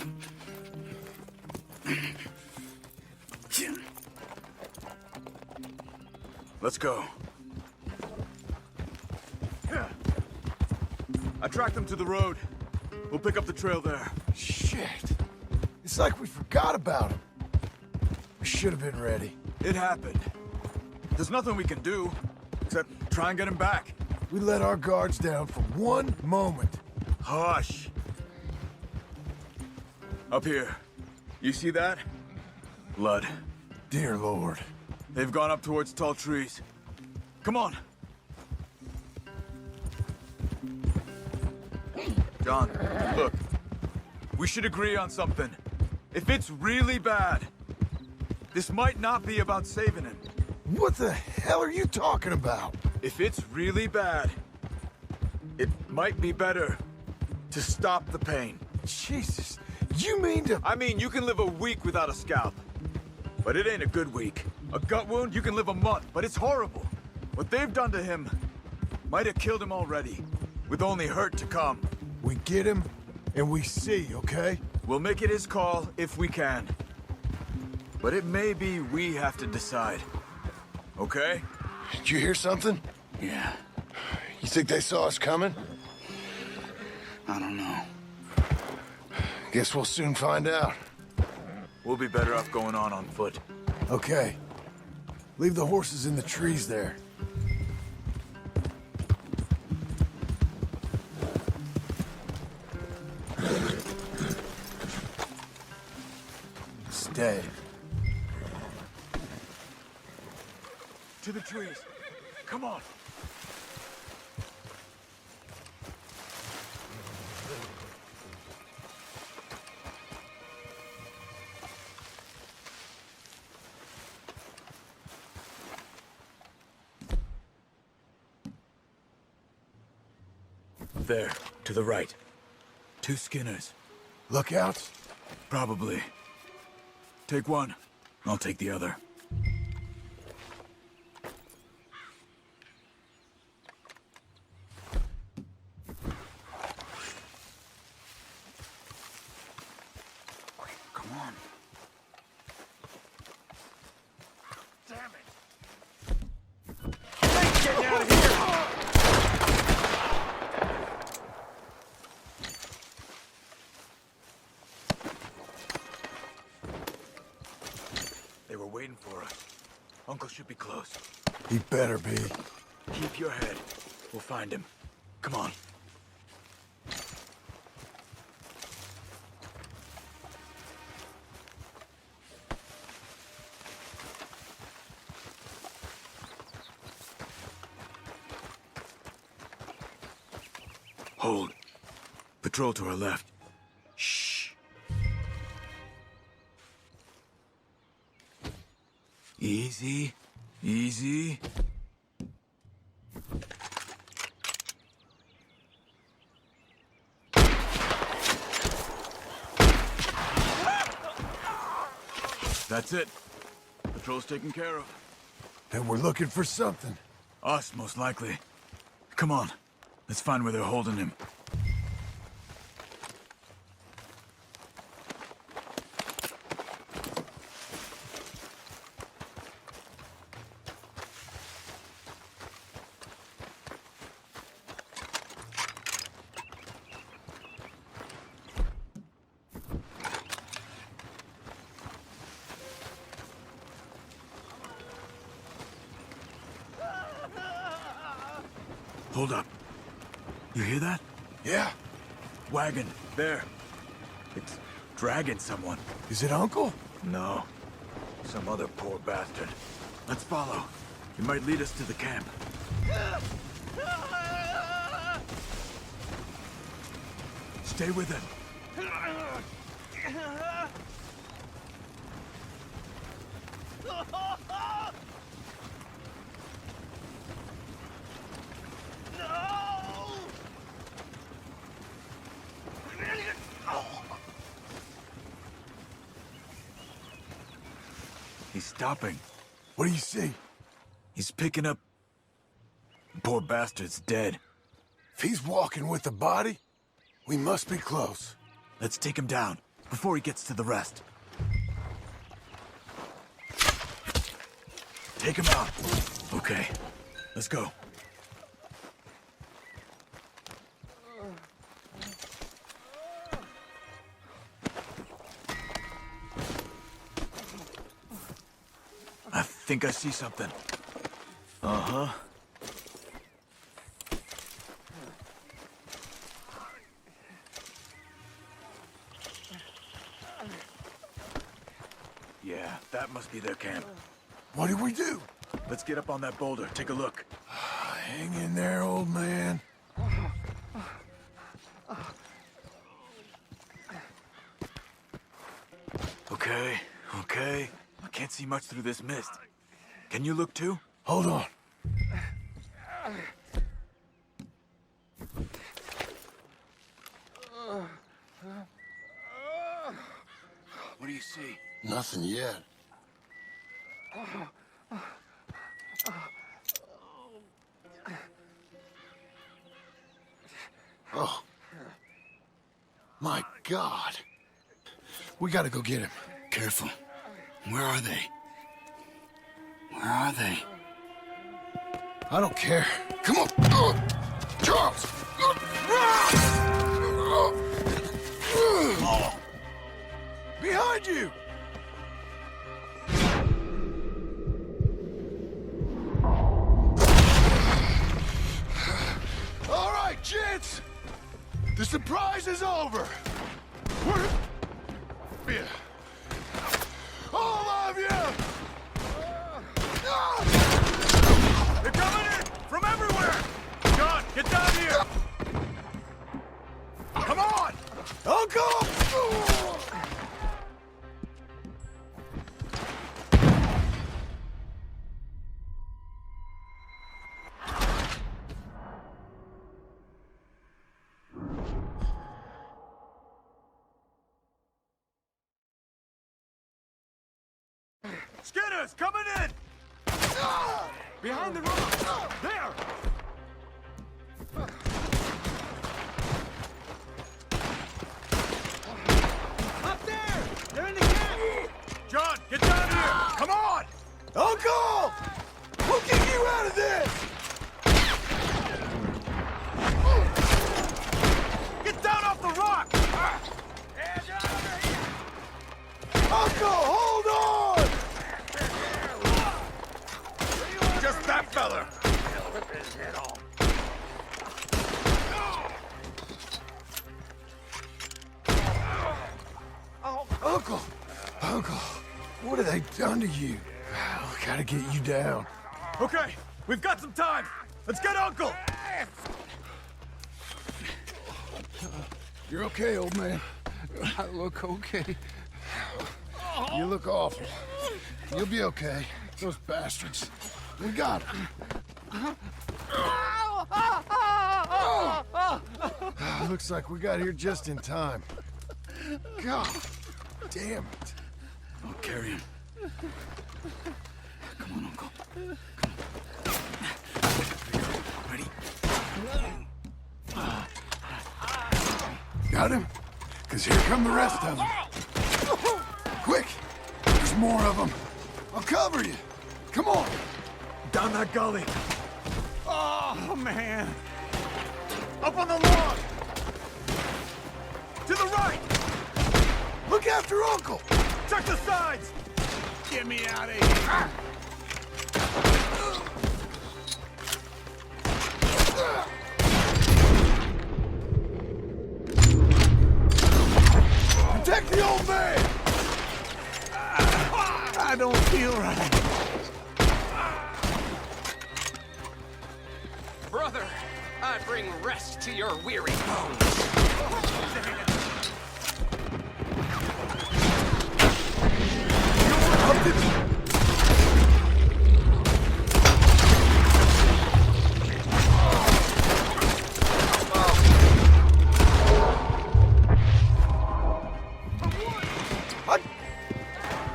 Let's go. I tracked them to the road. We'll pick up the trail there. Shit. It's like we forgot about him. We should have been ready. It happened. There's nothing we can do, except try and get him back. We let our guards down for one moment. Hush. Up here. You see that? Blood. Dear Lord. They've gone up towards tall trees. Come on. John, look. We should agree on something. If it's really bad, this might not be about saving him. What the hell are you talking about? If it's really bad, it might be better to stop the pain. Jesus, you mean to... I mean, you can live a week without a scalp, but it ain't a good week. A gut wound, you can live a month, but it's horrible. What they've done to him might have killed him already, with only hurt to come. We get him, and we see, okay? We'll make it his call if we can. But it may be we have to decide. Okay? Did you hear something? Yeah. You think they saw us coming? I don't know. Guess we'll soon find out. We'll be better off going on foot. Okay. Leave the horses in the trees there. Stay. To the trees. Come on. There, to the right. 2 Skinners. Lookouts? Probably. Take one. I'll take the other. Come on. Damn it! They were waiting for us. Uncle should be close. He better be. Keep your head. We'll find him. Come on. Hold. Patrol to our left. Shh. Easy. Easy. That's it. Patrol's taken care of. And we're looking for something. Us, most likely. Come on. Let's find where they're holding him. Hold up. You hear that? Yeah. Wagon, there. It's dragging someone. Is it Uncle? No. Some other poor bastard. Let's follow. It might lead us to the camp. Stay with him. He's stopping. What do you see? He's picking up... Poor bastard's dead. If he's walking with the body, we must be close. Let's take him down, before he gets to the rest. Take him out. Okay, let's go. I think I see something. Uh-huh. Yeah, that must be their camp. What do we do? Let's get up on that boulder, take a look. Hang in there, old man. Okay, okay. I can't see much through this mist. Can you look too? Hold on. What do you see? Nothing yet. Oh. My God. We gotta go get him. Careful. Where are they? Where are they? I don't care. Come on. Charles! Behind you! All right, gents. The surprise is over. We're... Yeah. All of you! They're coming in from everywhere! John, get down here! Come on! Uncle! Skinners, coming in! Behind the rock! There! Up there! They're in the camp! John, get down here! Come on! Uncle! We'll get you out of this! Get down off the rock! Uncle, hold on! to you? Oh, gotta get you down. Okay, we've got some time. Let's get Uncle! You're okay, old man. I look okay. You look awful. You'll be okay. Those bastards. We got them. Looks like we got here just in time. God damn it. I'll carry him. Come on, Uncle. Ready? Got him? Because here come the rest of them. Quick! There's more of them. I'll cover you. Come on. Down that gully. Oh, man. Up on the log! To the right! Look after Uncle! Check the sides! Get me out of here. Protect the old man! I don't feel right. Brother, I bring rest to your weary bones.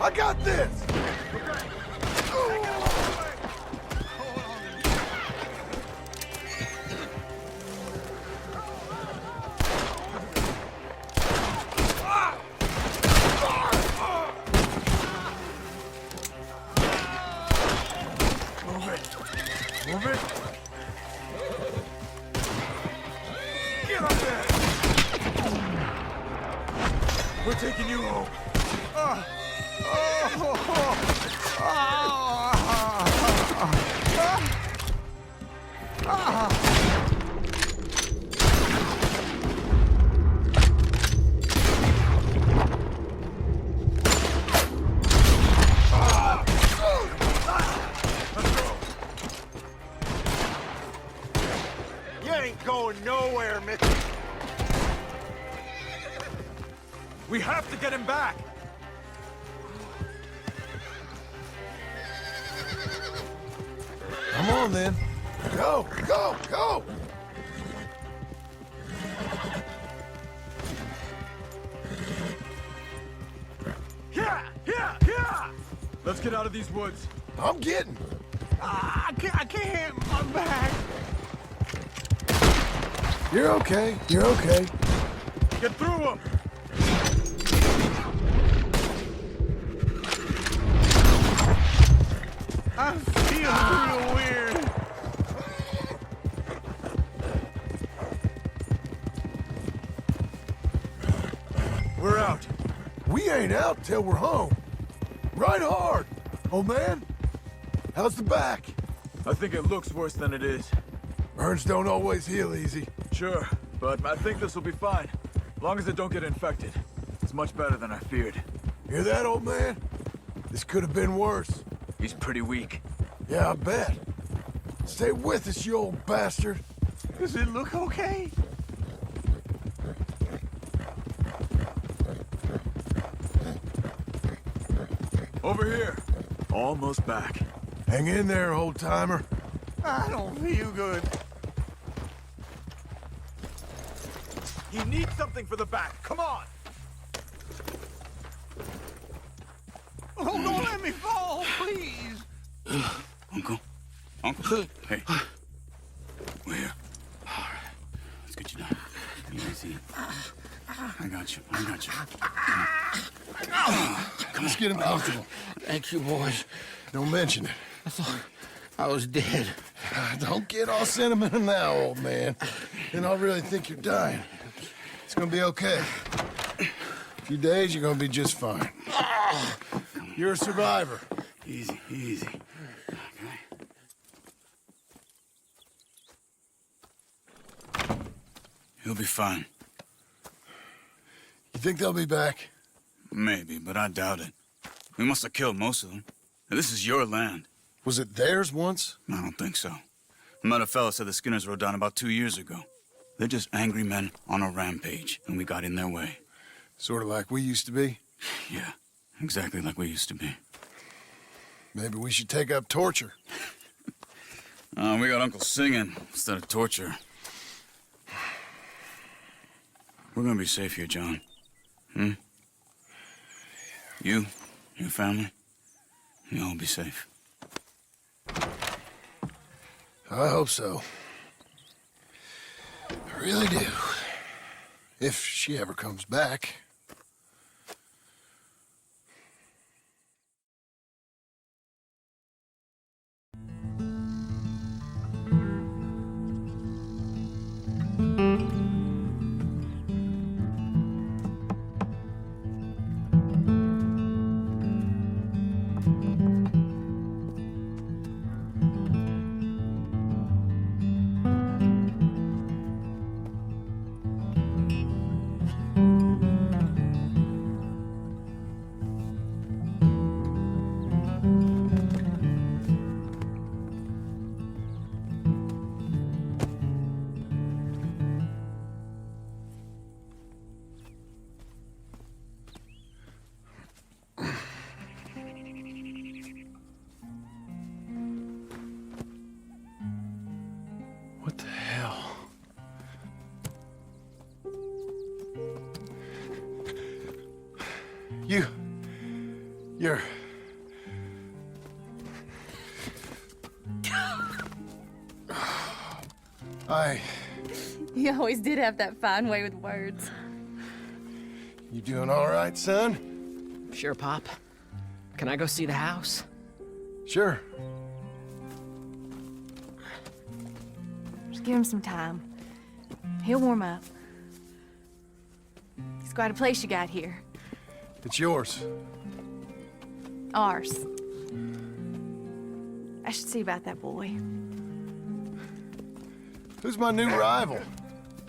I got this! Move it! Get up there! We're taking you home. You ain't going nowhere, Mickey. We have to get him back. Come on, then. Go, go, go! Here! Let's get out of these woods. I'm getting. I can't. I'm back. You're okay. You're okay. Get through them! I feel real weird. We're out. We ain't out till we're home. Ride hard, old man. How's the back? I think it looks worse than it is. Burns don't always heal easy. Sure, but I think this will be fine. As long as it don't get infected. It's much better than I feared. Hear that, old man? This could have been worse. He's pretty weak. Yeah, I bet. Stay with us, you old bastard. Does it look okay? Over here. Almost back. Hang in there, old-timer. I don't feel good. He needs something for the back. Come on! Oh, don't let me fall, please. Uncle? Hey. We're here. All right. Let's get you down. Easy. I got you. Let's get him comfortable. Thank you, boys. Don't mention it. I thought I was dead. Don't get all sentimental now, old man. Then I'll really think you're dying. It's gonna be okay. A few days, you're gonna be just fine. You're a survivor. Easy. Okay. He'll be fine. You think they'll be back? Maybe, but I doubt it. We must have killed most of them. Now, this is your land. Was it theirs once? I don't think so. I met a fella said the Skinners rode down about 2 years ago. They're just angry men on a rampage, and we got in their way. Sort of like we used to be? Yeah, exactly like we used to be. Maybe we should take up torture. We got Uncle singing instead of torture. We're gonna be safe here, John. Hmm? You, your family, you'll all be safe. I hope so. I really do. If she ever comes back. What the hell? You're... You always did have that fine way with words. You doing all right, son? Sure, Pop. Can I go see the house? Sure. Just give him some time. He'll warm up. It's quite a place you got here. It's yours. Ours. I should see about that boy. Who's my new rival?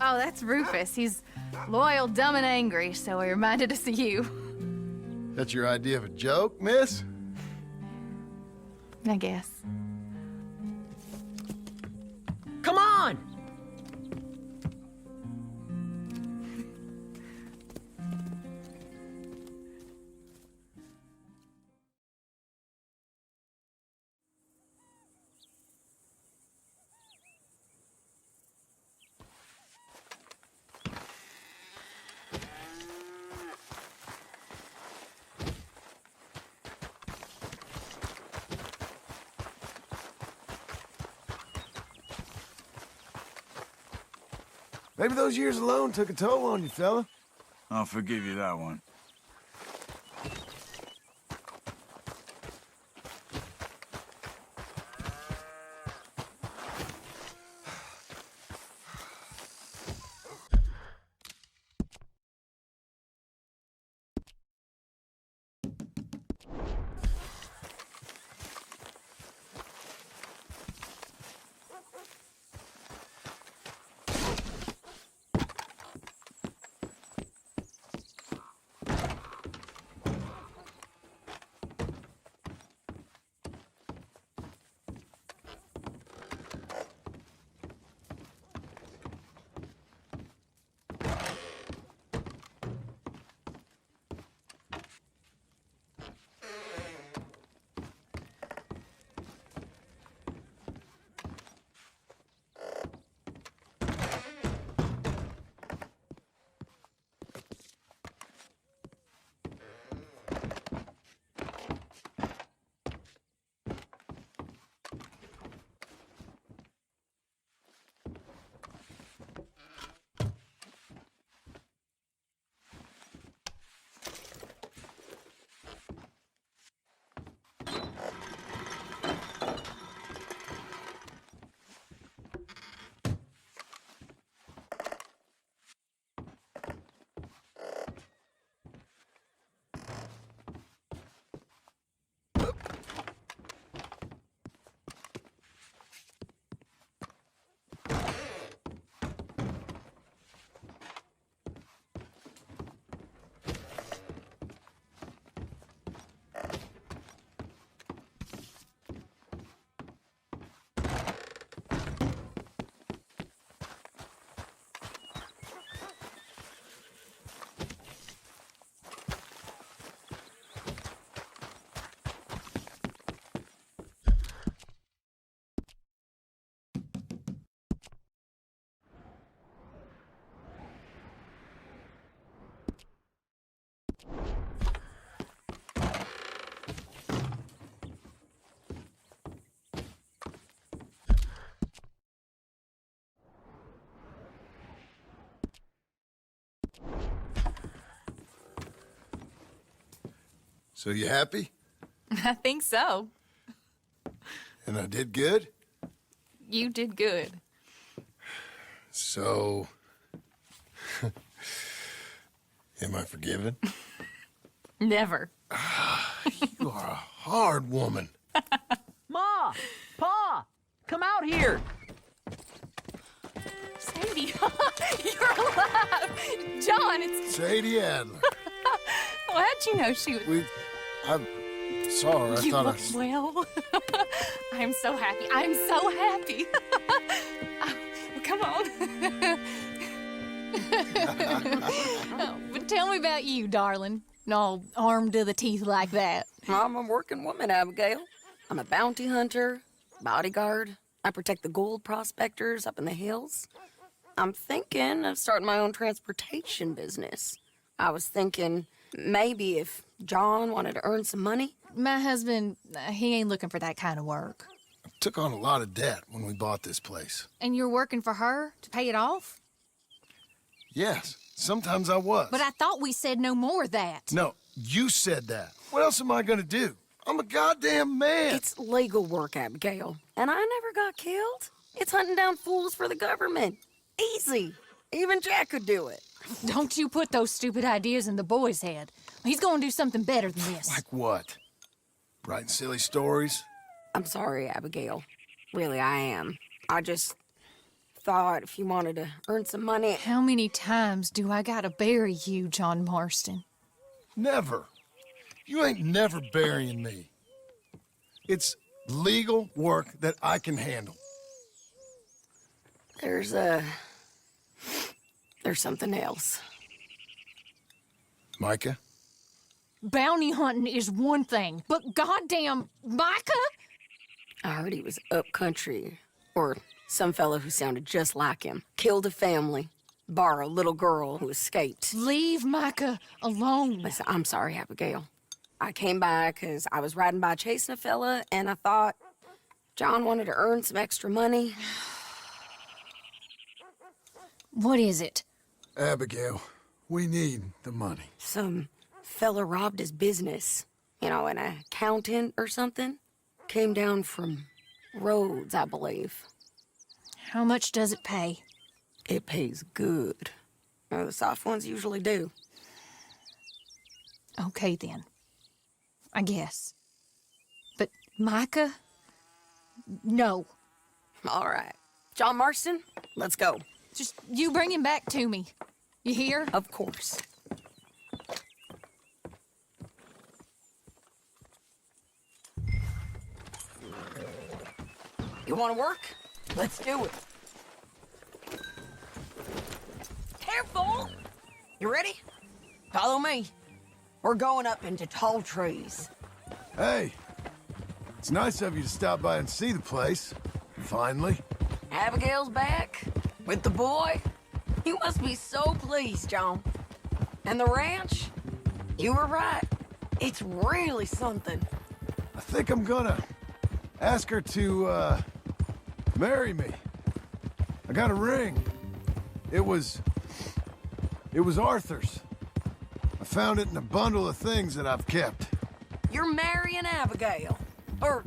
Oh, that's Rufus. He's loyal, dumb, and angry, so he reminded us of you. That's your idea of a joke, miss? I guess. Come on! Maybe those years alone took a toll on you, fella. I'll forgive you that one. So you happy? I think so. And I did good? You did good. So... am I forgiven? Never. You are a hard woman. Ma! Pa! Come out here! Sadie, you're alive! John, it's... Sadie Adler. Well, how'd you know she was... I saw her. I You thought look well. I'm so happy. I'm so happy. Well, come on. Oh, but tell me about you, darling. All armed to the teeth like that. I'm a working woman, Abigail. I'm a bounty hunter, bodyguard. I protect the gold prospectors up in the hills. I'm thinking of starting my own transportation business. I was thinking maybe if John wanted to earn some money. My husband, he ain't looking for that kind of work. I took on a lot of debt when we bought this place. And you're working for her to pay it off? Yes, sometimes I was. But I thought we said no more of that. No, you said that. What else am I gonna do? I'm a goddamn man. It's legal work, Abigail. And I never got killed. It's hunting down fools for the government. Easy. Even Jack could do it. Don't you put those stupid ideas in the boy's head. He's gonna do something better than this. Like what? Writing silly stories? I'm sorry, Abigail. Really, I am. I just thought if you wanted to earn some money... How many times do I gotta bury you, John Marston? Never. You ain't never burying me. It's legal work that I can handle. There's something else. Micah? Bounty hunting is one thing, but goddamn Micah? I heard he was up country, or some fellow who sounded just like him. Killed a family, bar a little girl who escaped. Leave Micah alone. Listen, I'm sorry, Abigail. I came by because I was riding by chasing a fella, and I thought John wanted to earn some extra money. What is it? Abigail, we need the money. Some fella robbed his business. You know, an accountant or something. Came down from Rhodes, I believe. How much does it pay? It pays good. Well, the soft ones usually do. Okay, then. I guess. But Micah? No. All right. John Marston, let's go. Just you bring him back to me. You hear? Of course. You want to work? Let's do it. Careful! You ready? Follow me. We're going up into tall trees. Hey, it's nice of you to stop by and see the place. Finally. Abigail's back with the boy. You must be so pleased, John. And the ranch? You were right. It's really something. I think I'm gonna ask her to, marry me. I got a ring. It was Arthur's. I found it in a bundle of things that I've kept. You're marrying Abigail. Or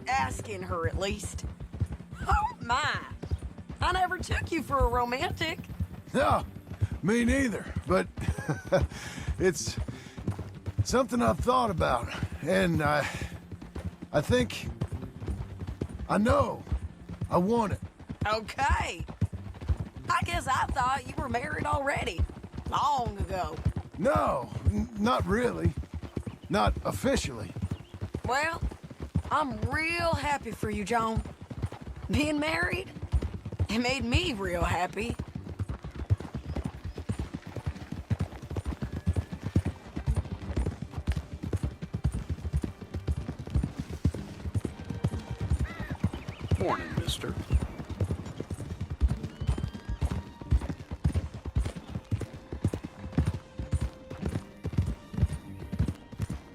asking her, at least. Oh, my. I never took you for a romantic. No, me neither. But it's something I've thought about. And I think... I know. I want it. Okay. I guess I thought you were married already. Long ago. No, not really. Not officially. Well, I'm real happy for you, John. Being married, it made me real happy. Morning, mister.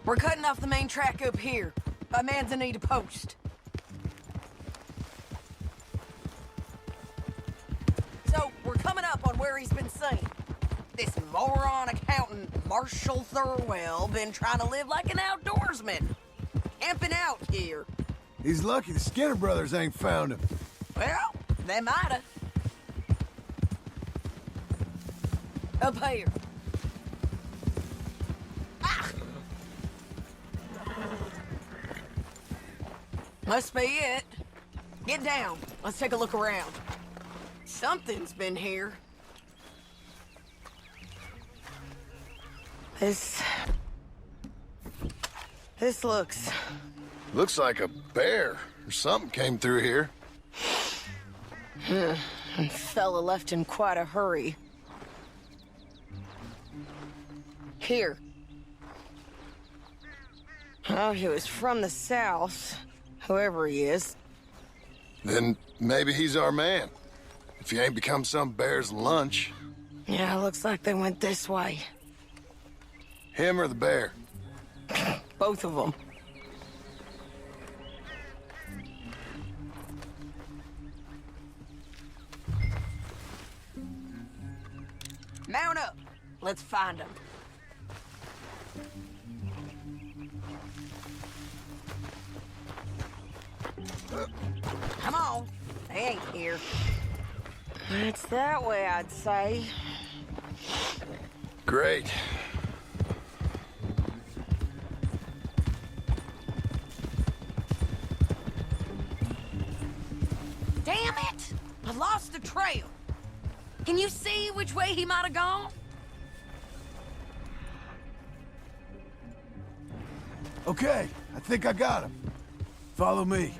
We're cutting off the main track up here, by Manzanita Post. So, we're coming up on where he's been seen. This moron accountant, Marshall Thurwell, been trying to live like an outdoorsman. Camping out here. He's lucky the Skinner brothers ain't found him. Well, they mighta. Up here. Ah! Must be it. Get down. Let's take a look around. Something's been here. This looks... Looks like a bear or something came through here. Fella left in quite a hurry. Here. Oh, he was from the south, whoever he is. Then maybe he's our man. If he ain't become some bear's lunch. Yeah, looks like they went this way. Him or the bear? Both of them. Mount up. Let's find them. Come on. They ain't here. It's that way, I'd say. Great. Damn it! I lost the trail. Can you see which way he might have gone? Okay, I think I got him. Follow me.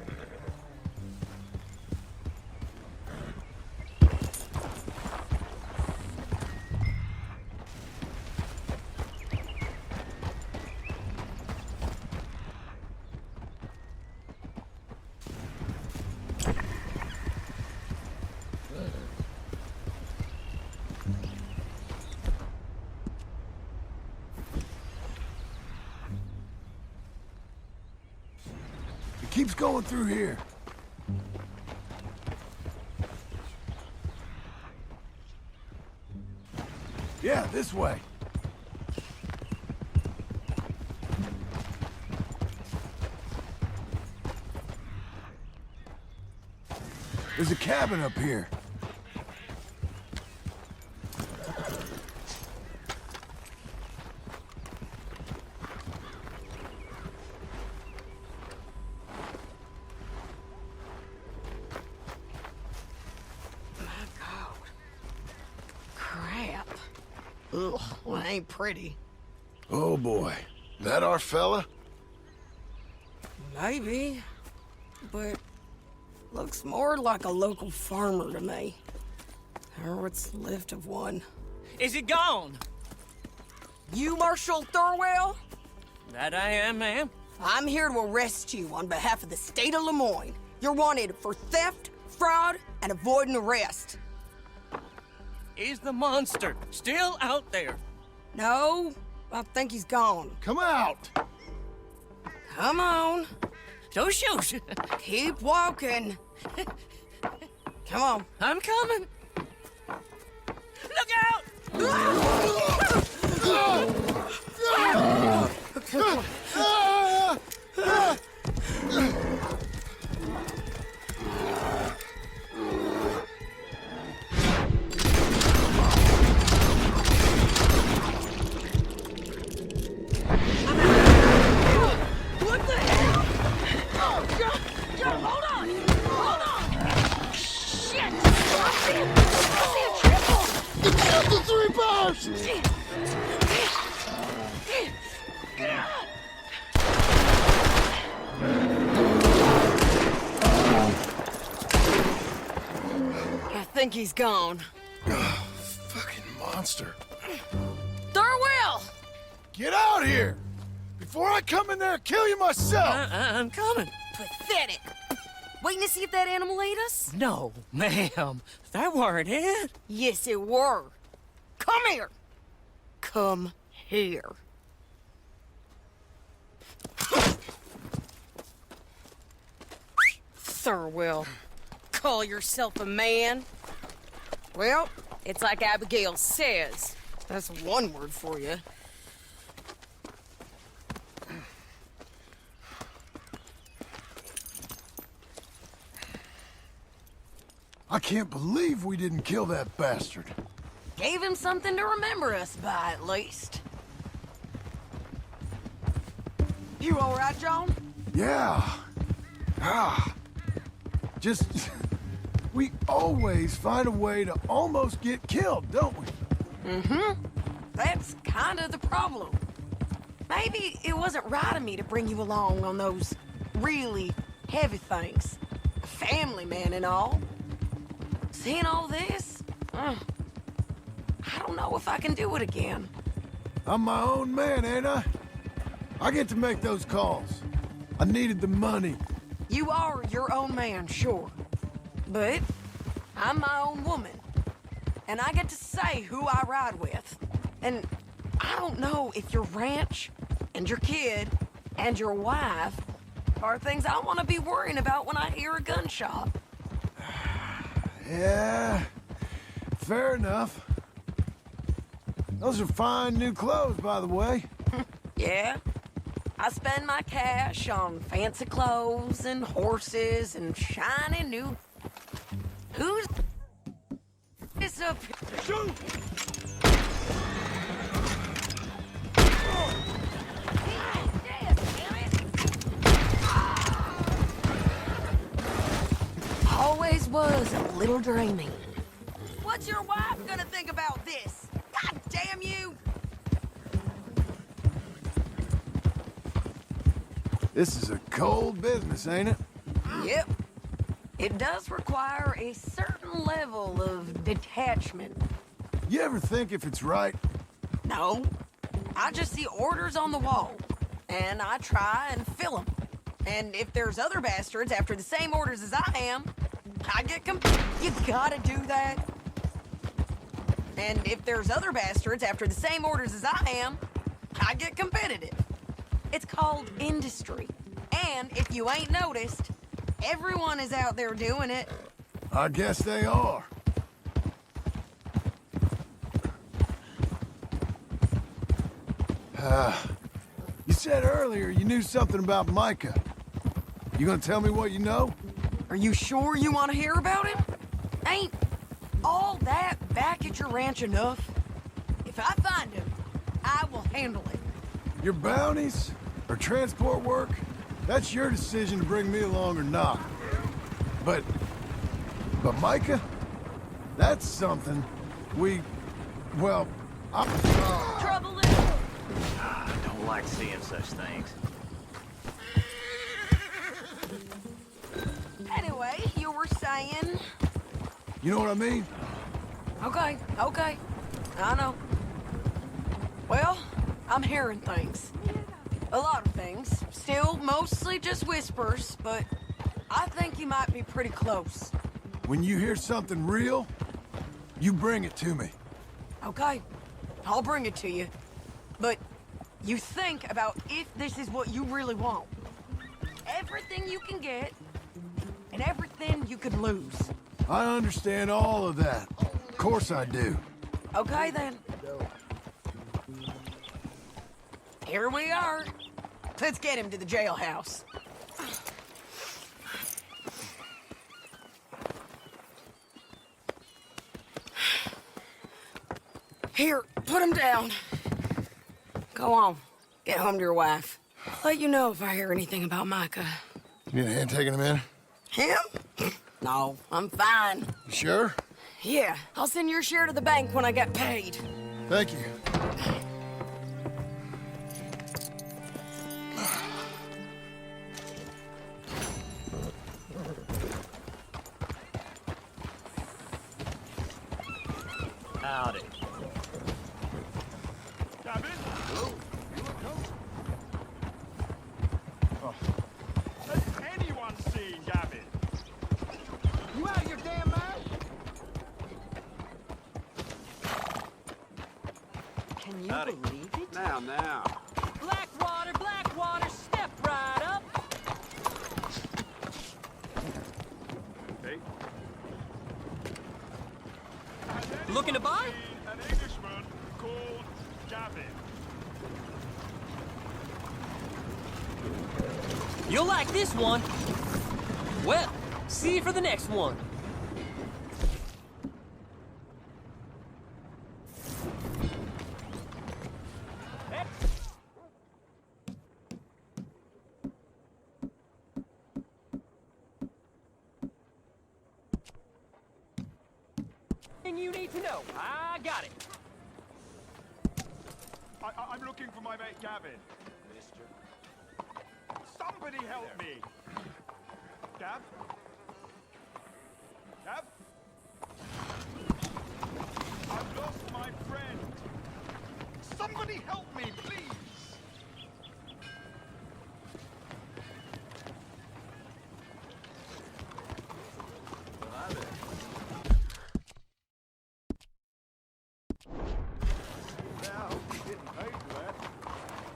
Keeps going through here. Yeah, this way. There's a cabin up here. Ugh, well, it ain't pretty. Oh boy. That our fella? Maybe, but looks more like a local farmer to me. Or what's left of one. Is he gone? You Marshall Thurwell? That I am, ma'am. I'm here to arrest you on behalf of the state of Lemoyne. You're wanted for theft, fraud, and avoiding arrest. Is the monster still out there? No, I think he's gone. Come out! Come on. Don't shoot. Keep walking. Come on. I'm coming. Look out! What the hell? Oh, God, hold on! Hold on! Shit! I see a triple! Get the 3 bars! I think he's gone. Fucking monster. Thurwell! Get out here! Before I come in there and kill you myself! I'm coming. Pathetic. Waiting to see if that animal ate us? No, ma'am. That weren't it. Yes, it were. Come here. Come here. Thurwell, call yourself a man? Well, it's like Abigail says. That's one word for you. I can't believe we didn't kill that bastard. Gave him something to remember us by, at least. You all right, John? Yeah. Just... we always find a way to almost get killed, don't we? Mm-hmm. That's kind of the problem. Maybe it wasn't right of me to bring you along on those really heavy things. A family man and all. Seeing all this, I don't know if I can do it again. I'm my own man, ain't I? I get to make those calls. I needed the money. You are your own man, sure. But I'm my own woman. And I get to say who I ride with. And I don't know if your ranch and your kid and your wife are things I want to be worrying about when I hear a gunshot. Yeah, fair enough. Those are fine new clothes, by the way. Yeah, I spend my cash on fancy clothes and horses and shiny new... Who's this up here? Shoot! Always was a little dreamy. What's your wife gonna think about this? God damn you! This is a cold business, ain't it? Yep. It does require a certain level of detachment. You ever think if it's right? No. I just see orders on the wall, and I try and fill them. And if there's other bastards after the same orders as I am, I get You gotta do that. And if there's other bastards after the same orders as I am, I get competitive. It's called industry. And if you ain't noticed, everyone is out there doing it. I guess they are. You said earlier you knew something about Micah. You gonna tell me what you know? Are you sure you want to hear about him? Ain't all that back at your ranch enough? If I find him, I will handle it. Your bounties or transport work, that's your decision to bring me along or not. But Micah, that's something well, Trouble is... I don't like seeing such things. Anyway, you were saying... You know what I mean? Okay. I know. Well, I'm hearing things. A lot of things. Still mostly just whispers, but I think you might be pretty close. When you hear something real, you bring it to me. Okay, I'll bring it to you. But you think about if this is what you really want. Everything you can get, and everything you could lose. I understand all of that. Of course I do. Okay, then. Here we are. Let's get him to the jailhouse. Here, put him down. Go on. Get home to your wife. I'll let you know if I hear anything about Micah. You need a hand taking him in? Him? No, I'm fine. You sure? Yeah, I'll send your share to the bank when I get paid. Thank you. Howdy. Has anyone seen Gavin? You out of your damn mind? Can you Howdy. believe it? Now. Blackwater, step right up. Hey. Looking to buy? An Englishman called You'll like this one. Well, see you for the next one. You need to know. I got it. I'm looking for my mate Gavin. Mister. Somebody help me. Gav? Gav? I've lost my friend. Somebody help me, please.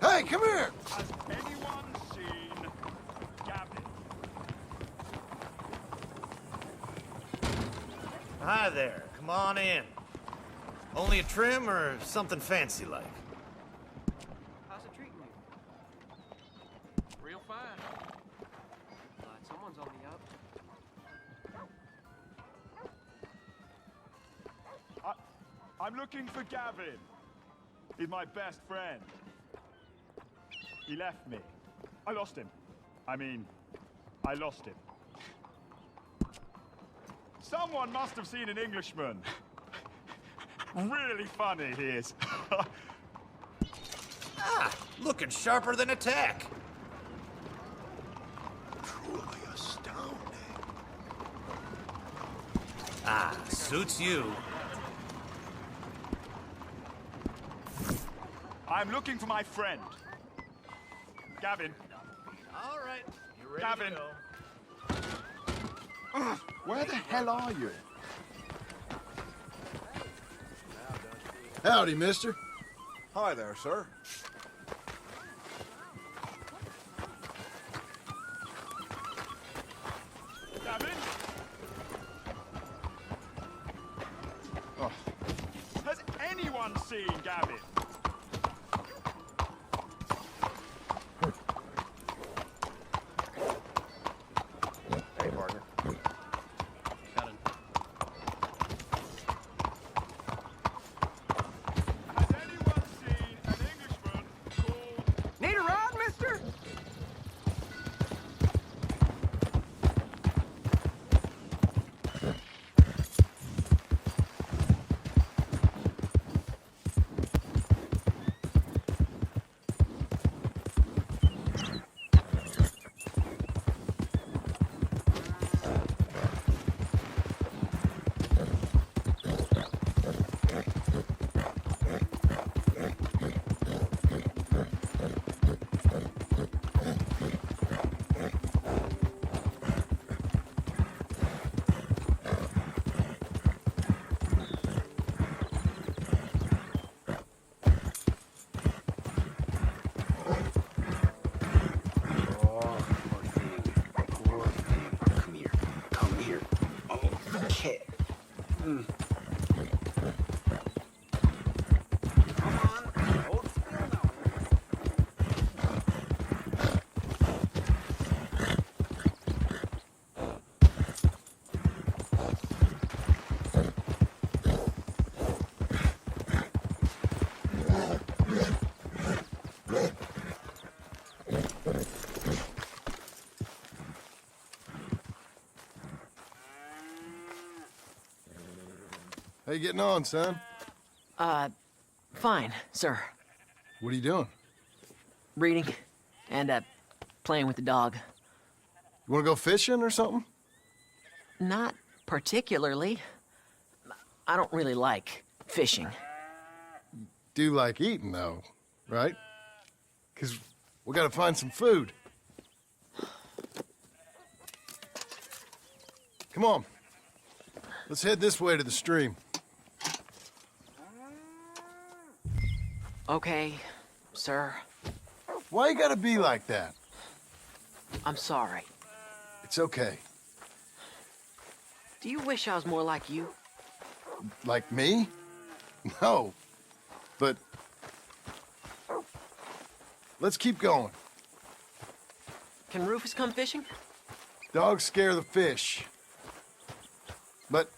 Hey, come here! Has anyone seen Gavin? Hi there. Come on in. Only a trim or something fancy like? How's it treating you? Real fine. Glad someone's on the up. I'm looking for Gavin. He's my best friend. He left me. I lost him. I lost him. Someone must have seen an Englishman. Really funny he is. Looking sharper than a tack. Truly astounding. Suits you. I'm looking for my friend. Gavin. All right. You ready Gavin. to go? Where the hell are you? Howdy, mister. Hi there, sir. Gavin? Oh. Has anyone seen Gavin? Hey, partner. Need a ride, mister? How you getting on, son? Fine, sir. What are you doing? Reading and, playing with the dog. You wanna go fishing or something? Not particularly. I don't really like fishing. Do like eating, though, right? 'Cause we gotta find some food. Come on. Let's head this way to the stream. Okay, sir. Why you gotta be like that? I'm sorry. It's okay. Do you wish I was more like you? Like me? No. But let's keep going. Can Rufus come fishing? Dogs scare the fish. But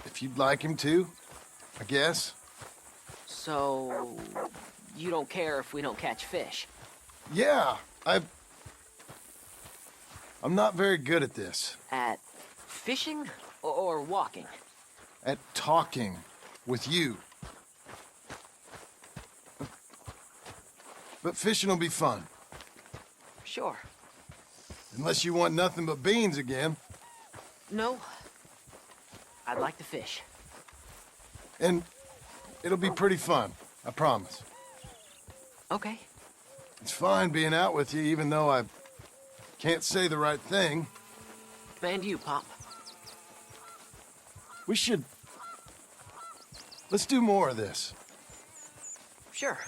if you'd like him to, I guess. So, you don't care if we don't catch fish? Yeah, I'm not very good at this. At fishing or walking? At talking with you. But fishing will be fun. Sure. Unless you want nothing but beans again. No. I'd like to fish. And it'll be pretty fun, I promise. Okay. It's fine being out with you, even though I can't say the right thing. And you, Pop. We should... Let's do more of this. Sure.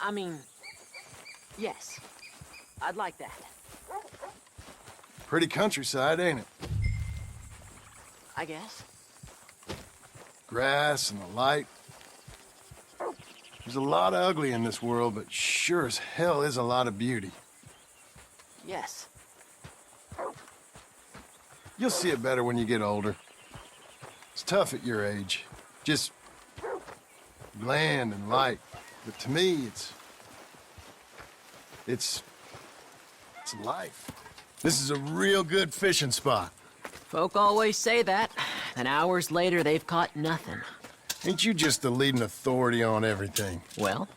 I mean, yes. I'd like that. Pretty countryside, ain't it? I guess. Grass and the light. There's a lot of ugly in this world, but sure as hell is a lot of beauty. Yes. You'll see it better when you get older. It's tough at your age. Just bland and light. But to me, it's life. This is a real good fishing spot. Folk always say that, and hours later they've caught nothing. Ain't you just the leading authority on everything? Well,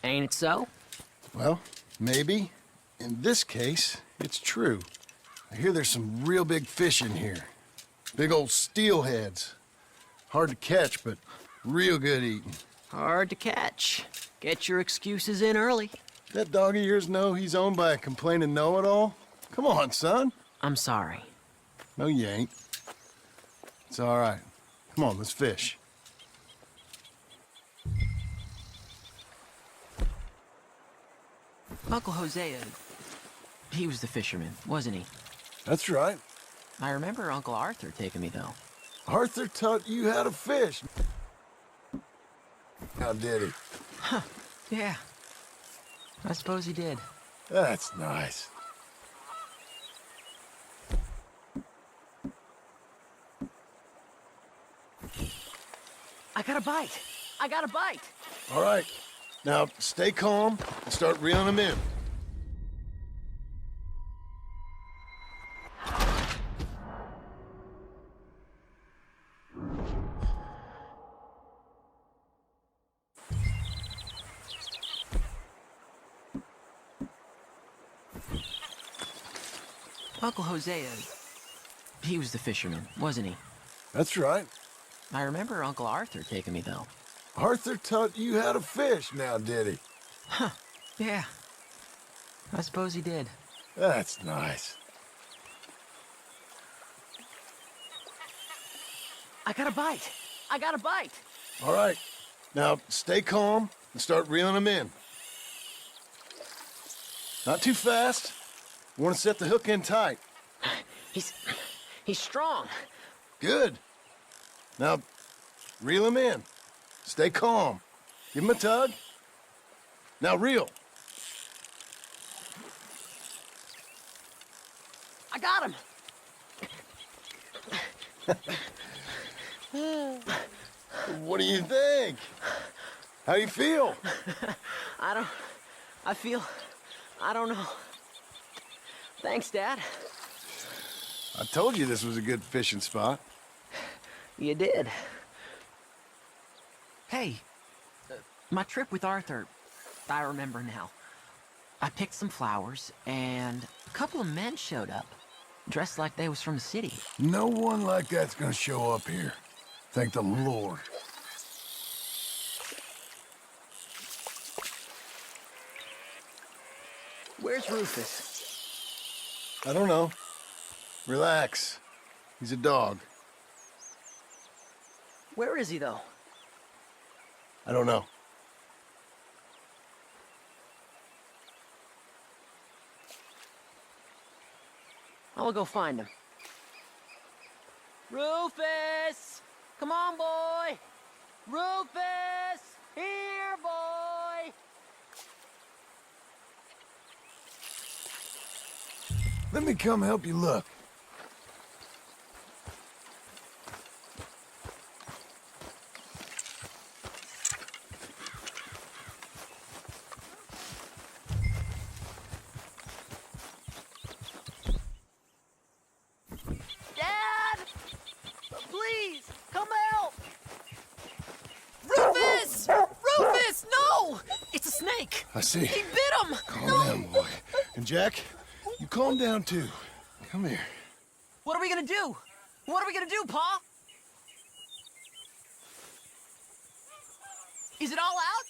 ain't it so? Well, maybe. In this case, it's true. I hear there's some real big fish in here. Big old steelheads. Hard to catch, but real good eating. Hard to catch. Get your excuses in early. That dog of yours know he's owned by a complaining know-it-all? Come on, son. I'm sorry. No, you ain't. It's all right. Come on, let's fish. Uncle Hosea, he was the fisherman, wasn't he? That's right. I remember Uncle Arthur taking me, though. Arthur taught you how to fish. How did he? Huh. Yeah. I suppose he did. That's nice. I got a bite. I got a bite. All right. Now, stay calm and start reeling them in. Uncle Hosea, he was the fisherman, wasn't he? That's right. I remember Uncle Arthur taking me, though. Arthur taught you how to fish now, did he? Huh. Yeah. I suppose he did. That's nice. I got a bite. I got a bite. All right. Now, stay calm and start reeling them in. Not too fast. You want to set the hook in tight. He's strong. Good. Now, reel him in. Stay calm. Give him a tug. Now reel. I got him. What do you think? How you feel? I don't know. Thanks, Dad. I told you this was a good fishing spot. You did. Hey, my trip with Arthur, I remember now. I picked some flowers, and a couple of men showed up, dressed like they was from the city. No one like that's gonna show up here. Thank the Lord. Where's Rufus? I don't know. Relax. He's a dog. Where is he, though? I don't know. I will go find him. Rufus! Come on, boy! Rufus! Here, boy! Let me come help you look. Dad! Please, come help! Rufus! Rufus, no! It's a snake. I see. He bit him! Calm down, boy. And Jack, you calm down too. Come here. What are we gonna do? What are we gonna do, Pa? Is it all out?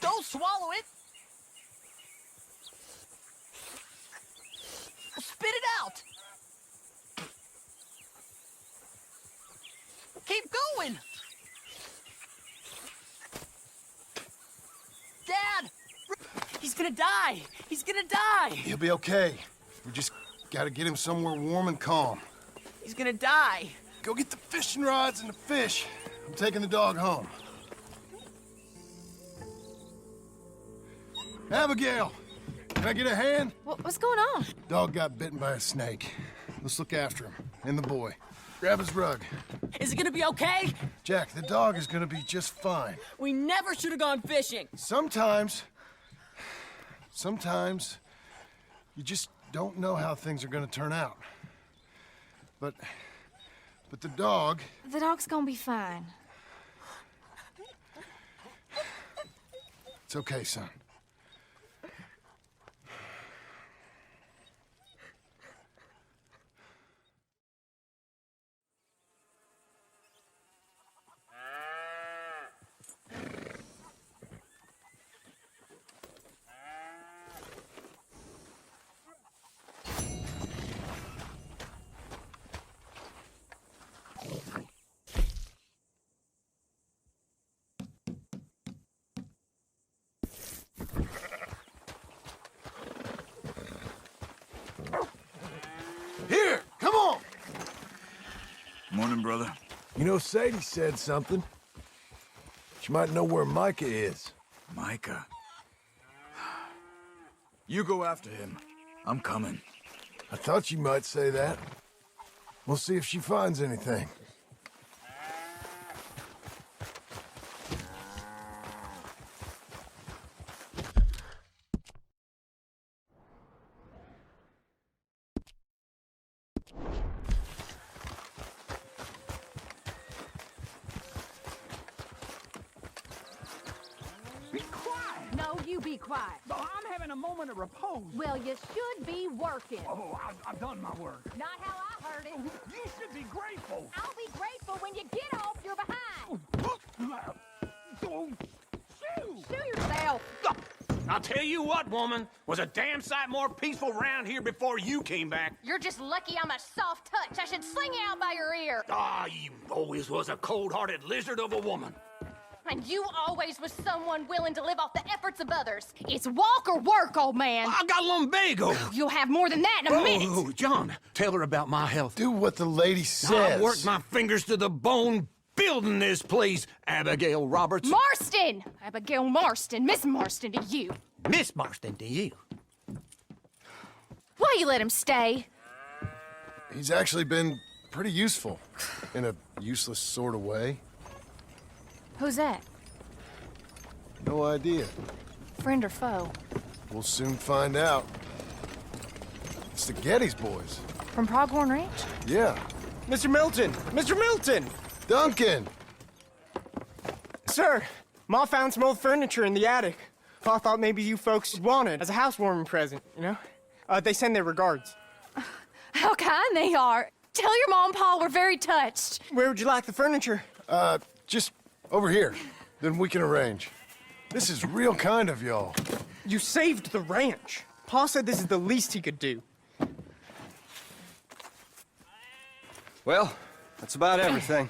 Don't swallow it! Spit it out! Keep going! Dad! He's gonna die! He's gonna die! He'll be okay. We just gotta get him somewhere warm and calm. He's gonna die! Go get the fishing rods and the fish. I'm taking the dog home. Abigail! Can I get a hand? What's going on? Dog got bitten by a snake. Let's look after him. And the boy. Grab his rug. Is it gonna be okay? Jack, the dog is gonna be just fine. We never should have gone fishing. Sometimes you just don't know how things are gonna turn out. But the dog... The dog's gonna be fine. It's okay, son. Here, come on! Morning, brother. You know, Sadie said something. She might know where Micah is. Micah? You go after him. I'm coming. I thought you might say that. We'll see if she finds anything. Be quiet! No, you be quiet. Oh, I'm having a moment of repose. Well, you should be working. Oh, I've done my work. Not how I heard it. You should be grateful. I'll be grateful when you get off your behind. Shoot yourself. I'll tell you what, woman, was a damn sight more peaceful round here before you came back. You're just lucky I'm a soft touch. I should sling you out by your ear. Ah, you always was a cold-hearted lizard of a woman. And you always was someone willing to live off the efforts of others. It's walk or work, old man. I got lumbago. You'll have more than that in a minute. Oh, John, tell her about my health. Do what the lady says. I worked my fingers to the bone building this place, Abigail Roberts. Marston! Abigail Marston. Miss Marston to you. Miss Marston to you. Why you let him stay? He's actually been pretty useful. In a useless sort of way. Who's that? No idea. Friend or foe? We'll soon find out. It's the Geddes boys. From Pronghorn Ranch? Yeah. Mr. Milton! Mr. Milton! Duncan! Sir, Ma found some old furniture in the attic. Pa thought maybe you folks would want it as a housewarming present, you know? They send their regards. How kind they are. Tell your mom and pa we're very touched. Where would you like the furniture? Just over here. Then we can arrange. This is real kind of y'all. You saved the ranch. Pa said this is the least he could do. Well, that's about everything.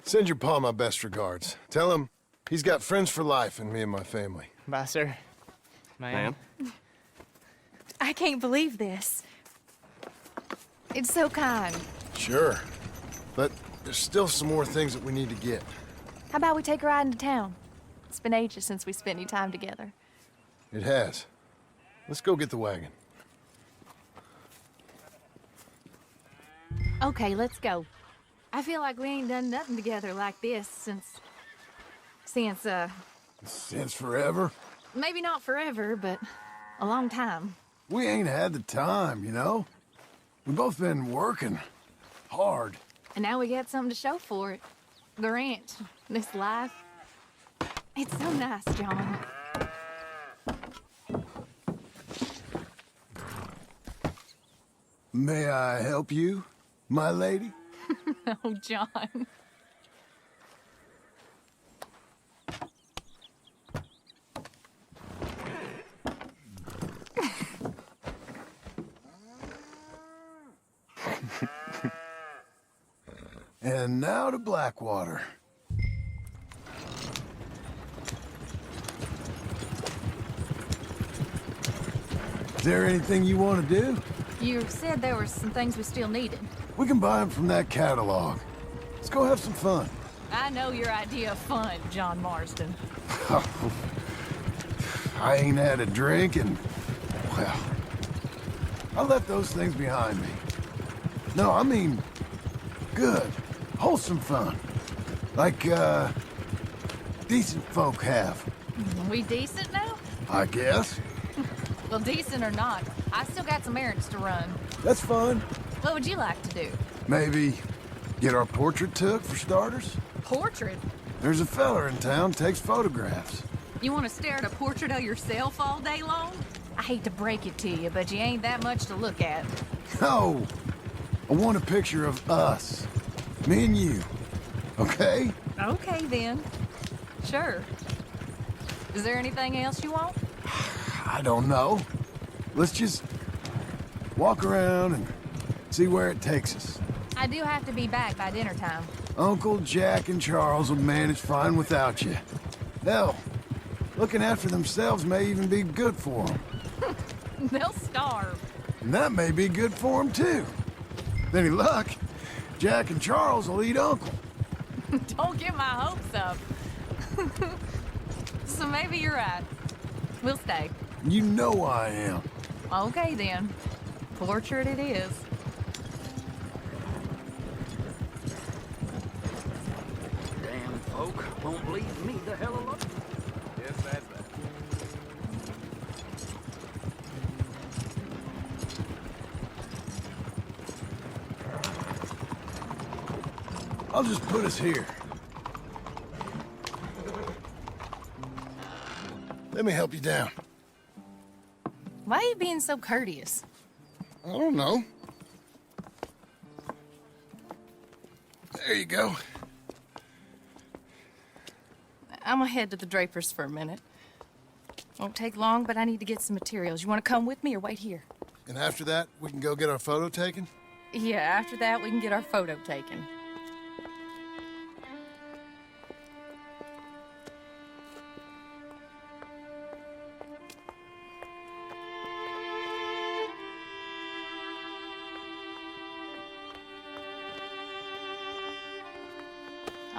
Send your pa my best regards. Tell him he's got friends for life in me and my family. Bye, sir. Ma'am? I can't believe this. It's so kind. Sure. But there's still some more things that we need to get. How about we take a ride into town? It's been ages since we spent any time together. It has. Let's go get the wagon. Okay, let's go. I feel like we ain't done nothing together like this since Since forever? maybe not forever, but a long time. We ain't had the time, you know? We've both been working hard. And now we got something to show for it. The ranch, this life. It's so nice, John. May I help you, my lady? Oh, John. And now to Blackwater. Is there anything you want to do? You said there were some things we still needed. We can buy them from that catalog. Let's go have some fun. I know your idea of fun, John Marsden. I ain't had a drink and, well, I left those things behind me. No, I mean, good, wholesome fun. Like, decent folk have. We decent now? I guess. Well, decent or not, I still got some errands to run. That's fun. What would you like to do? Maybe get our portrait took, for starters? Portrait? There's a feller in town takes photographs. You want to stare at a portrait of yourself all day long? I hate to break it to you, but you ain't that much to look at. No! I want a picture of us. Me and you. Okay? Okay, then. Sure. Is there anything else you want? I don't know. Let's just walk around and see where it takes us. I do have to be back by dinner time. Uncle Jack and Charles will manage fine without you. Hell, looking after themselves may even be good for them. They'll starve. And that may be good for them, too. With any luck, Jack and Charles will eat Uncle. Don't get my hopes up. So maybe you're right. We'll stay. You know I am. Okay, then. Portrait it is. Damn folk won't leave me the hell alone. Yes, that's that. I'll just put us here. Let me help you down. Why are you being so courteous? I don't know. There you go. I'm gonna head to the Drapers for a minute. Won't take long, but I need to get some materials. You want to come with me or wait here? And after that, we can go get our photo taken? Yeah, after that, we can get our photo taken.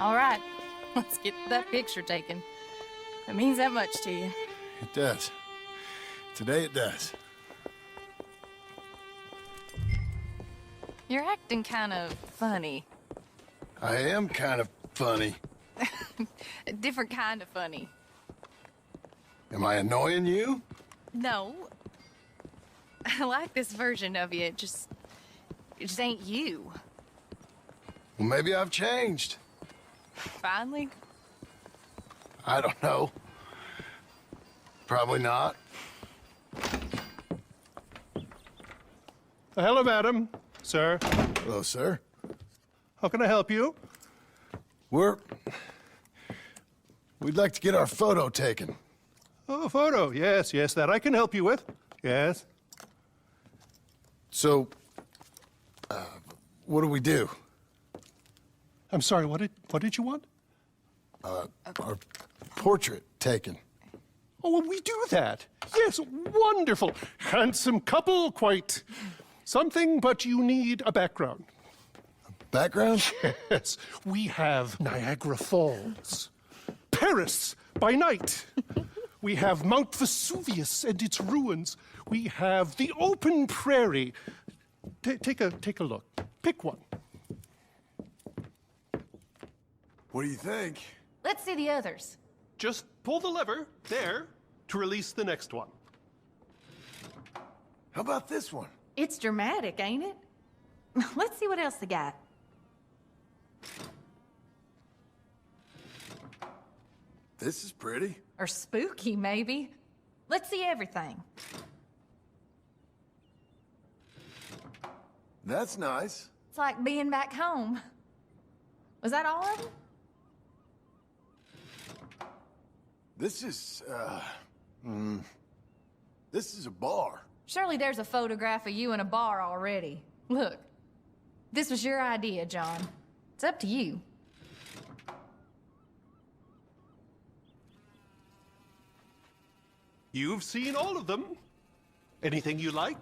All right, let's get that picture taken. It means that much to you. It does. Today it does. You're acting kind of funny. I am kind of funny. A different kind of funny. Am I annoying you? No. I like this version of you. It just ain't you. Well, maybe I've changed. Finally? I don't know. Probably not. Hello, madam. Sir. Hello, sir. How can I help you? We'd like to get our photo taken. Oh, a photo. Yes, yes, that I can help you with. Yes. So, what do we do? I'm sorry, what did you want? Our portrait taken. Oh, well, we do that. Yes, wonderful. Handsome couple, quite something, but you need a background. Background? Yes, we have Niagara Falls, Paris by night, We have Mount Vesuvius and its ruins. We have the open prairie. Take a look. Pick one. What do you think? Let's see the others. Just pull the lever there to release the next one. How about this one? It's dramatic, ain't it? Let's see what else they got. This is pretty. Or spooky, maybe. Let's see everything. That's nice. It's like being back home. Was that all of them? This is, this is a bar. Surely there's a photograph of you in a bar already. Look, this was your idea, John. It's up to you. You've seen all of them. Anything you like?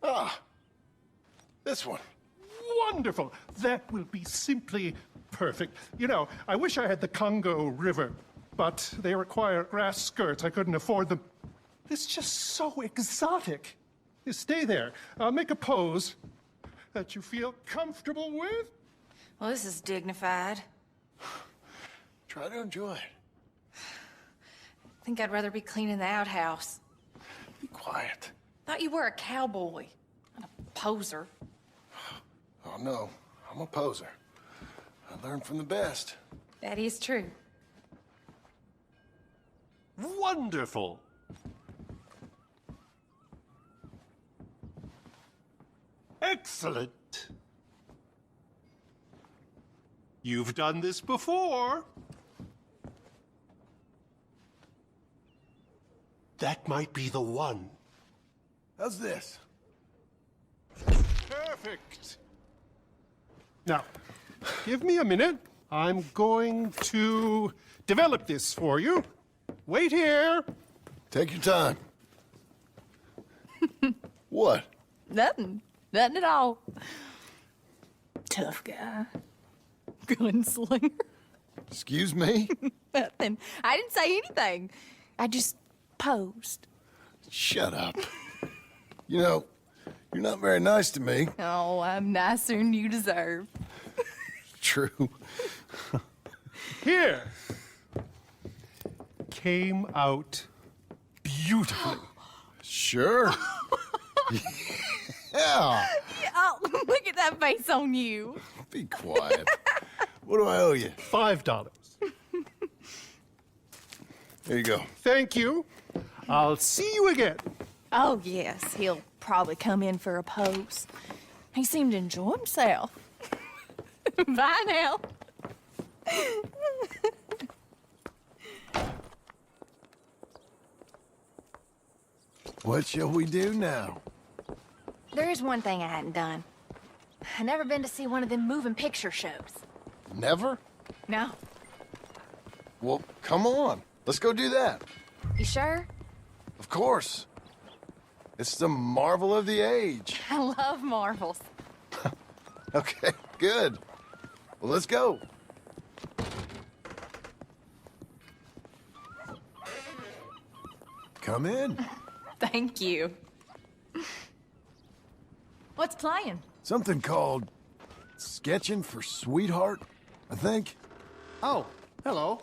Ah, this one. Wonderful. That will be simply perfect. You know, I wish I had the Congo River, but they require grass skirts. I couldn't afford them. It's just so exotic. You stay there. I'll make a pose that you feel comfortable with. Well, this is dignified. Try to enjoy it. I think I'd rather be cleaning the outhouse. Be quiet. Thought you were a cowboy, not a poser. Oh, no. I'm a poser. I learned from the best. That is true. Wonderful. Excellent. You've done this before. That might be the one. How's this? Perfect. Now, give me a minute. I'm going to develop this for you. Wait here. Take your time. What? Nothing. Nothing at all. Tough guy. Gunslinger. Excuse me? Nothing. I didn't say anything. I just posed. Shut up. You know, you're not very nice to me. Oh, I'm nicer than you deserve. True. Here. Came out beautifully. Sure. Yeah. Oh, look at that face on you. Be quiet. What do I owe you? $5. There you go. Thank you. I'll see you again. Oh, yes. He'll probably come in for a pose. He seemed to enjoy himself. Bye now. What shall we do now? There is one thing I hadn't done. I never been to see one of them moving picture shows. Never? No. Well, come on. Let's go do that. You sure? Of course. It's the marvel of the age. I love marvels. Okay, good. Well, let's go. Come in. Thank you. What's playing? Something called Sketching for Sweetheart, I think. Oh, hello.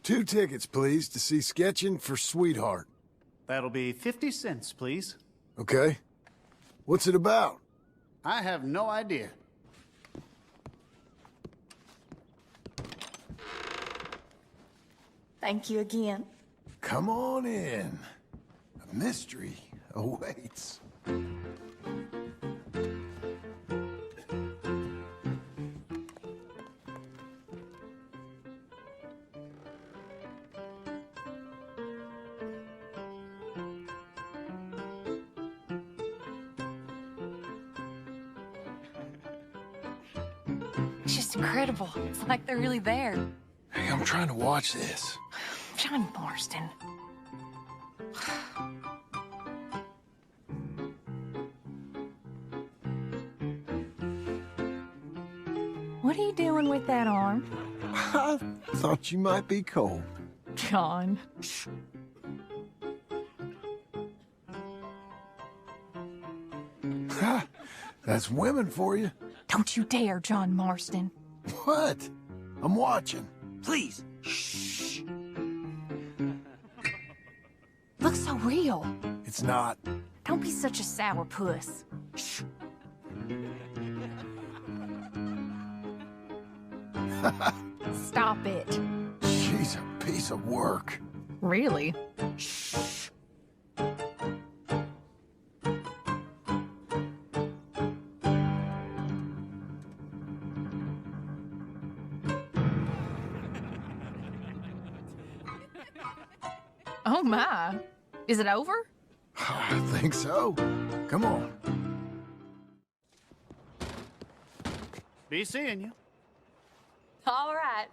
2 tickets, please, to see Sketching for Sweetheart. That'll be 50 cents, please. Okay. What's it about? I have no idea. Thank you again. Come on in. A mystery awaits. It's just incredible. It's like they're really there. Hey, I'm trying to watch this. John Marston. What are you doing with that arm? I thought you might be cold. John. Ha! That's women for you. Don't you dare, John Marston. What? I'm watching. Please. Shh. Looks so real. It's not. Don't be such a sourpuss. Shh. Stop it. She's a piece of work. Really? Shh. Oh my. Is it over? I think so. Come on. Be seeing you. All right.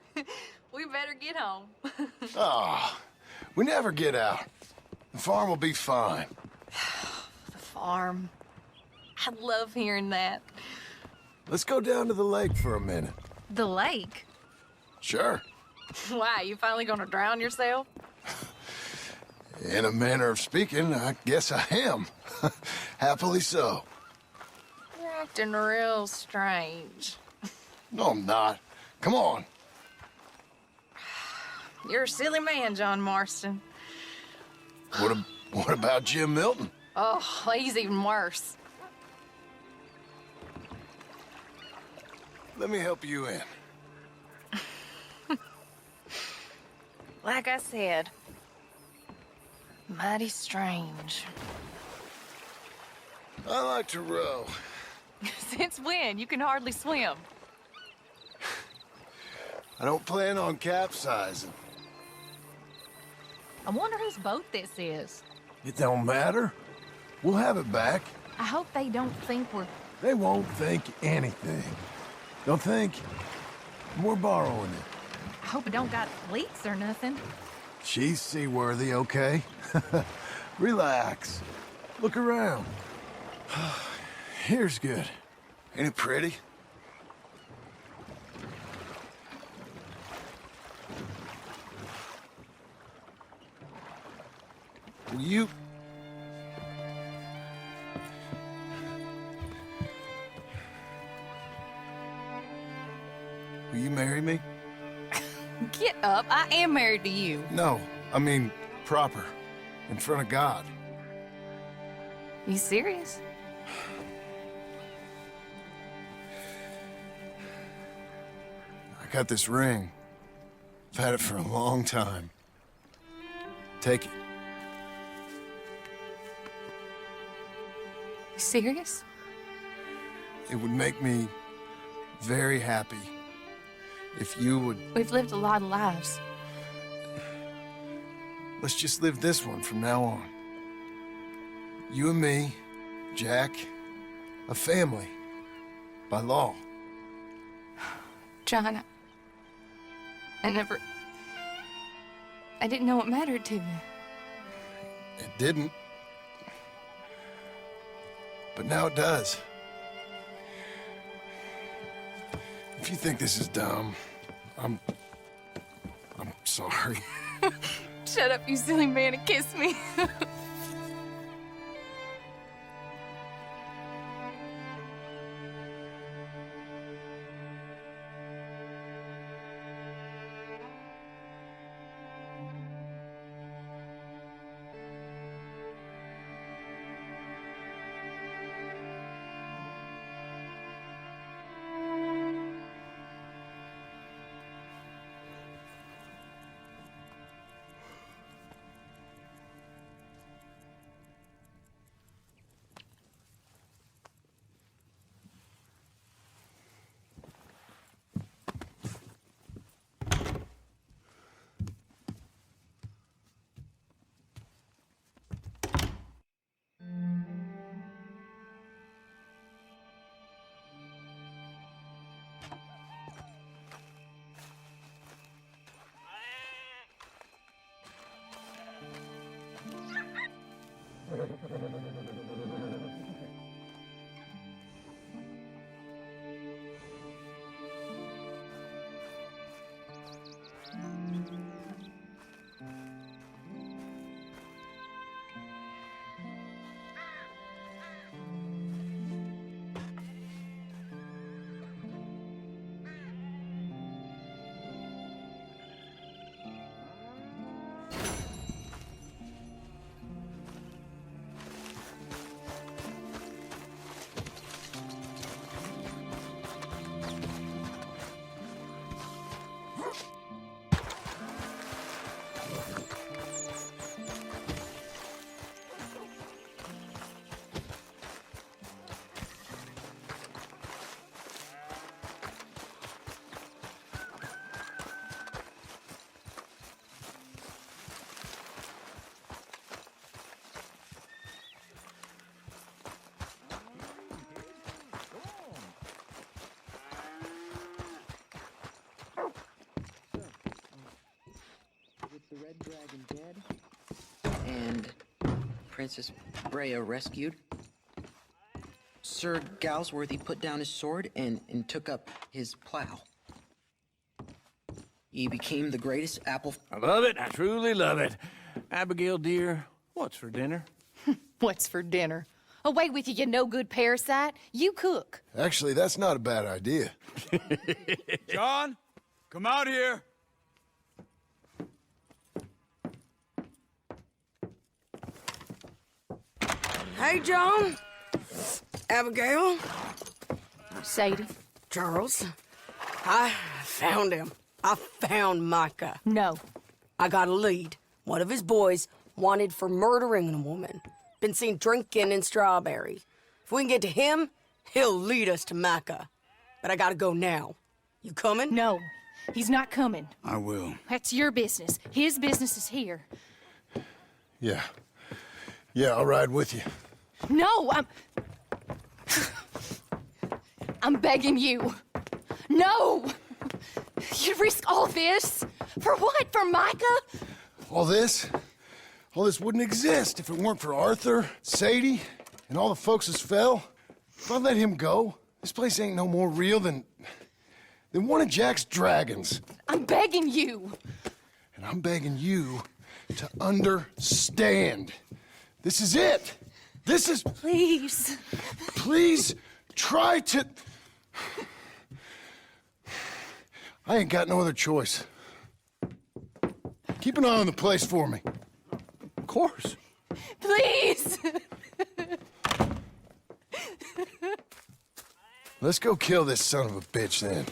We better get home. Oh, we never get out. The farm will be fine. The farm. I love hearing that. Let's go down to the lake for a minute. The lake? Sure. Why, you finally gonna drown yourself? In a manner of speaking, I guess I am. Happily so. You're acting real strange. No, I'm not. Come on. You're a silly man, John Marston. What about Jim Milton? Oh, he's even worse. Let me help you in. Like I said, mighty strange. I like to row. Since when? You can hardly swim. I don't plan on capsizing. I wonder whose boat this is. It don't matter. We'll have it back. I hope they don't think we're... They won't think anything. Don't think we're borrowing it. I hope it don't got leaks or nothing. She's seaworthy, okay? Relax. Look around. Here's good. Ain't it pretty? Will you... Will you marry me? Get up. I am married to you. No, I mean proper. In front of God. You serious? I got this ring. I've had it for a long time. Take it. You serious? It would make me very happy if you would... We've lived a lot of lives. Let's just live this one from now on. You and me, Jack, a family, by law. John, I didn't know it mattered to you. It didn't. But now it does. If you think this is dumb, I'm sorry. Shut up, you silly man, and kiss me. The Red Dragon dead, and Princess Brea rescued. Sir Galsworthy put down his sword and took up his plow. He became the greatest apple... I love it. I truly love it. Abigail, dear, what's for dinner? What's for dinner? Away with you, you no-good parasite. You cook. Actually, that's not a bad idea. John, come out here. Hey, John. Abigail. Sadie. Charles. I found him. I found Micah. No. I got a lead. One of his boys wanted for murdering a woman. Been seen drinking in Strawberry. If we can get to him, he'll lead us to Micah. But I gotta go now. You coming? No. He's not coming. I will. That's your business. His business is here. Yeah. Yeah, I'll ride with you. No, I'm begging you. No! You risk all this? For what? For Micah? All this wouldn't exist if it weren't for Arthur, Sadie, and all the folks as fell. If I let him go, this place ain't no more real than one of Jack's dragons. I'm begging you. And I'm begging you to understand. This is it. This is... Please. Please try to... I ain't got no other choice. Keep an eye on the place for me. Of course. Please. Let's go kill this son of a bitch then.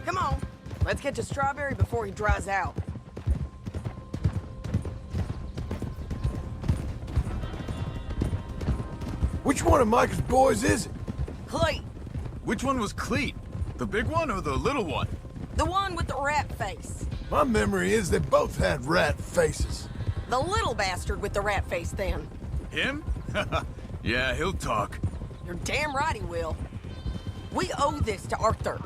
Come on. Let's get to Strawberry before he dries out. Which one of Micah's boys is it? Cleet. Which one was Cleet? The big one or the little one? The one with the rat face. My memory is they both had rat faces. The little bastard with the rat face then. Him? Yeah, he'll talk. You're damn right he will. We owe this to Arthur.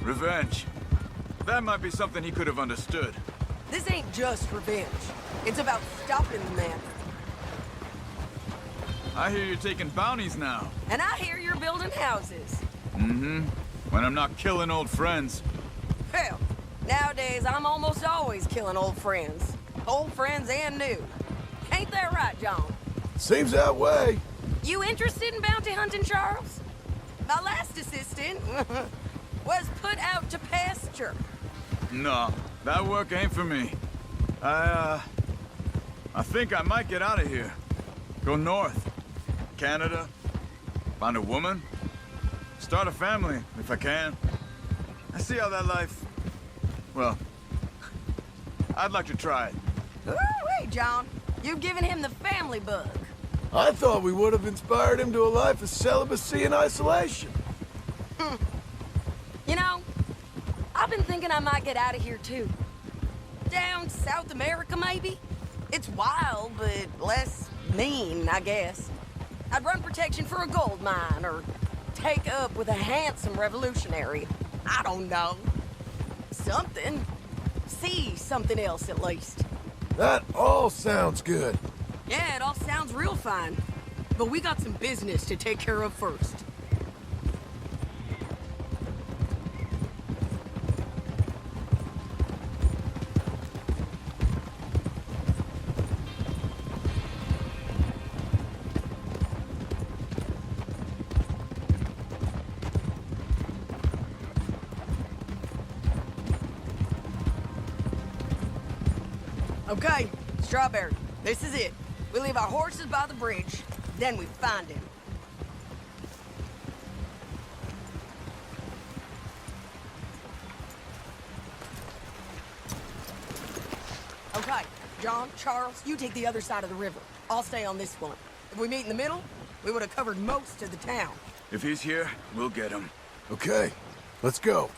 Revenge. That might be something he could have understood. This ain't just revenge. It's about stopping the man. I hear you're taking bounties now. And I hear you're building houses. Mm-hmm. When I'm not killing old friends. Hell, nowadays I'm almost always killing old friends. Old friends and new. Ain't that right, John? Seems that way. You interested in bounty hunting, Charles? My last assistant was put out to pasture. No, that work ain't for me. I think I might get out of here. Go north. Canada. Find a woman. Start a family, if I can. I see how that life... Well, I'd like to try it. Ooh-wee, John. You've given him the family bug. I thought we would have inspired him to a life of celibacy and isolation. You know, I've been thinking I might get out of here, too. Down South America, maybe? It's wild, but less mean, I guess. I'd run protection for a gold mine, or take up with a handsome revolutionary. I don't know. Something. see something else at least. That all sounds good. Yeah, it all sounds real fine. But we got some business to take care of first. Okay, Strawberry, this is it. We leave our horses by the bridge, then we find him. Okay, John, Charles, you take the other side of the river. I'll stay on this one. If we meet in the middle, we would have covered most of the town. If he's here, we'll get him. Okay, let's go.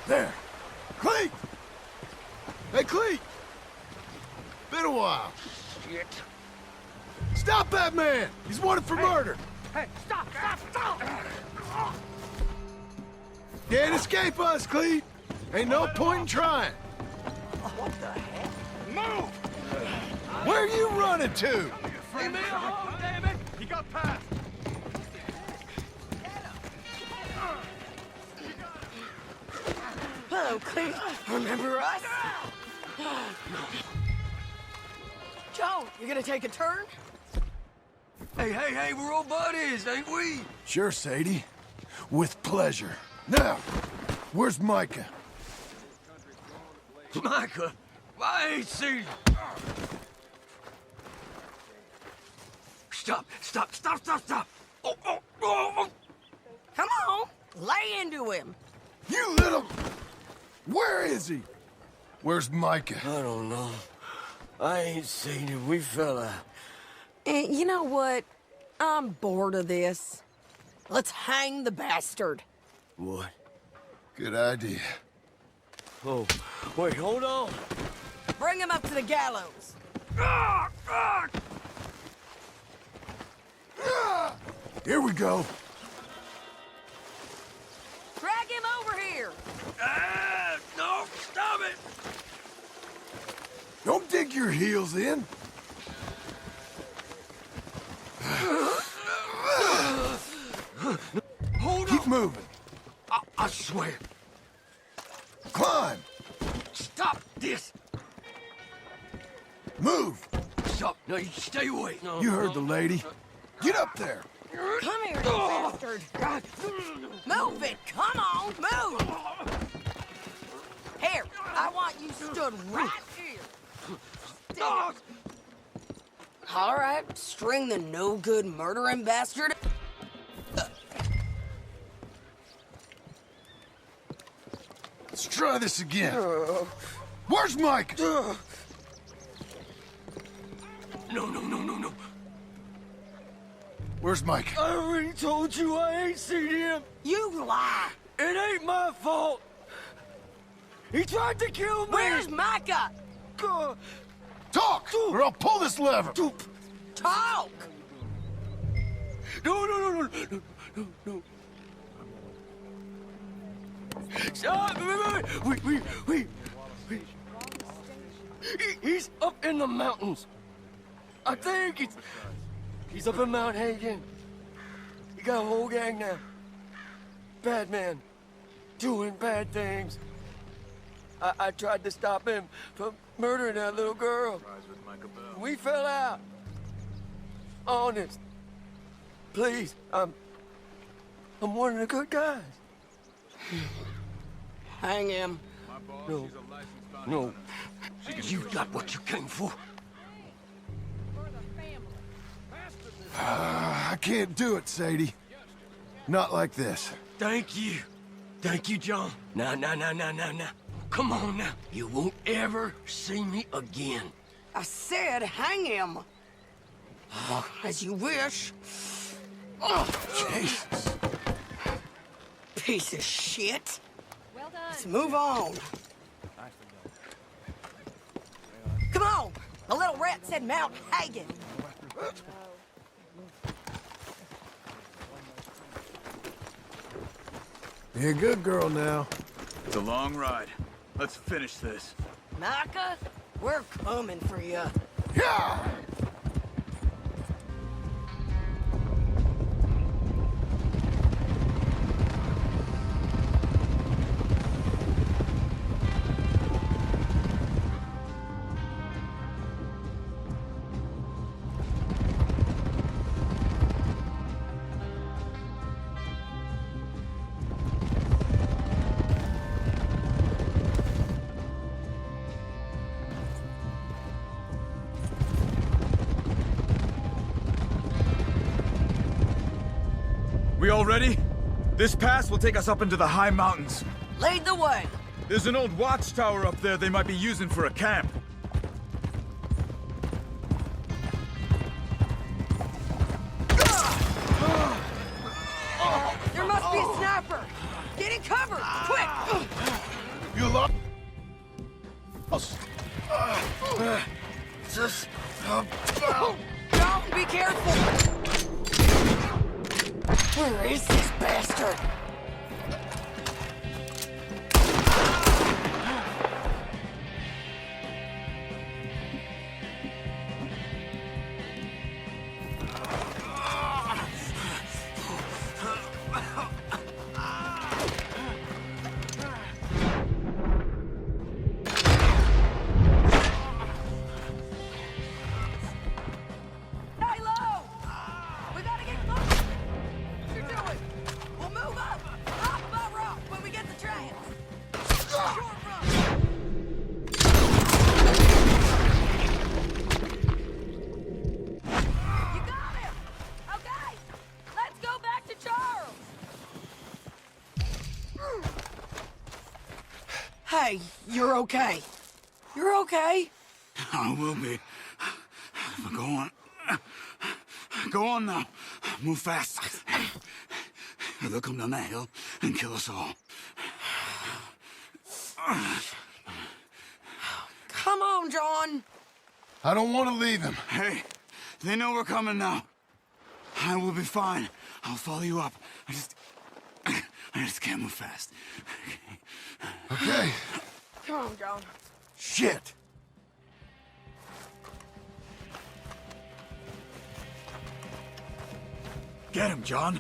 There. Cleet! Hey, Cleet! Been a while. Shit. Stop that man! He's wanted for murder! Hey, stop! Can't escape us, Cleet! Ain't no point in trying. What the heck? Move! Where are you running to? Leave me alone, damn it! He got past. Hello, Cleve. Remember us? Joe, you gonna take a turn? Hey, we're all buddies, ain't we? Sure, Sadie. With pleasure. Now, where's Micah? Micah, I ain't seen you. Stop. Oh. Come on, lay into him. You little... Where is he? Where's Micah? I don't know. I ain't seen him. We fell out. You know what? I'm bored of this. Let's hang the bastard. What? Good idea. Oh, wait, hold on. Bring him up to the gallows. Here we go. Drag him over here. No, stop it! Don't dig your heels in. Keep moving. I swear. Climb. Stop this. Move. Stop. No, you stay away. No, You heard the lady. Get up there. Come here, you bastard. Move it. Come on, move. Here, I want you stood right here. All right, string the no-good murdering bastard. Let's try this again. Where's Mike? No. Where's Mike? I already told you I ain't seen him. You lie. It ain't my fault. He tried to kill me. Where's Micah? Talk, or I'll pull this lever. Talk. No. Stop! Wait. He's up in the mountains. I think he's up in Mount Hagen. He got a whole gang now. Bad man, doing bad things. I tried to stop him from murdering that little girl. We fell out. Honest. Please, I'm one of the good guys. Hang him. No. You got what you came for. I can't do it, Sadie. Not like this. Thank you, John. Now. Come on now. You won't ever see me again. I said hang him. As you wish. Oh, Jesus. Piece of shit. Well done. Let's move on. Come on. A little threat said Mount Hagen. Be a good girl now. It's a long ride. Let's finish this. Micah, we're coming for you. Yeah! We all ready? This pass will take us up into the high mountains. Lead the way. There's an old watchtower up there they might be using for a camp. There must be a sniper. Get in cover, quick! You lost. Just Don't be careful. Where is this bastard? Stay low! We gotta get close! What you doing? We'll move up! Off my rock when we get the trans! Short run! You got him! Okay! Let's go back to Charles! Hey, you're okay. You're okay. I will be. But go on. Go on now. Move fast. They'll come down that hill and kill us all. Come on, John. I don't want to leave him. Hey, they know we're coming now. I will be fine. I'll follow you up. I just can't move fast. Okay. Come on, John. Shit. Get him, John.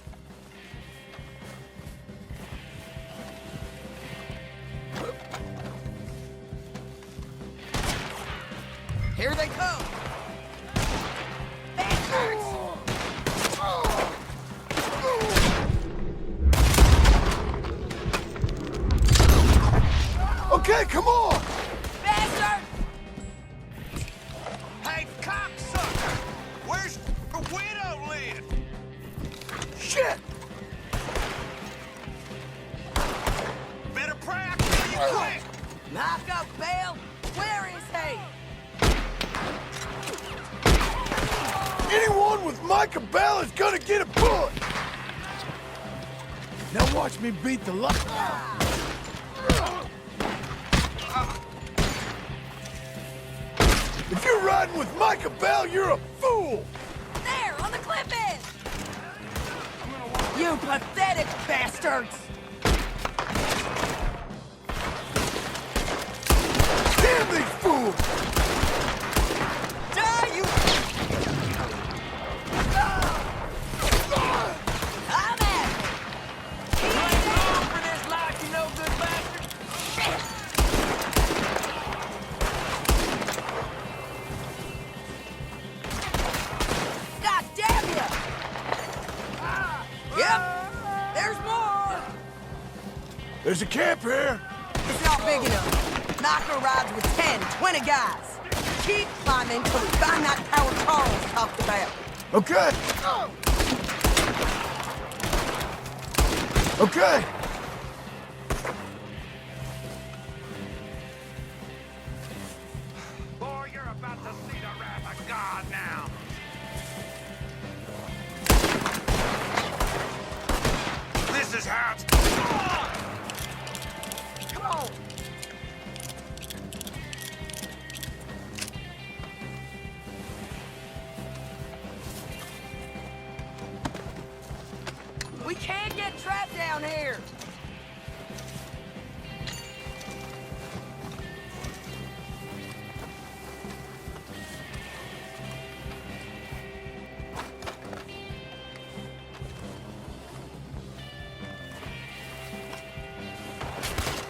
Here they come. Bastards! Okay, come on. Bastard! Hey, cocksucker! Where's the widow live? Shit. Better pray I kill you quick! Knock up, Bale! Where is he? Anyone with Micah Bell is gonna get a bullet. Now watch me beat the luck. If you're riding with Micah Bell, you're a fool. There, on the cliff edge! You pathetic bastards! Damn these fools! Die, you... I'm at it! He ain't down for this life, you no-good bastard! God damn you! Yep, there's more! There's a camp here. It's not big enough. Micah rides with 10, 20 guys. Keep climbing till we find that tower Charles talked about. Okay. Okay. Boy, you're about to see the wrath of God now. This is how it's... Come on! down here.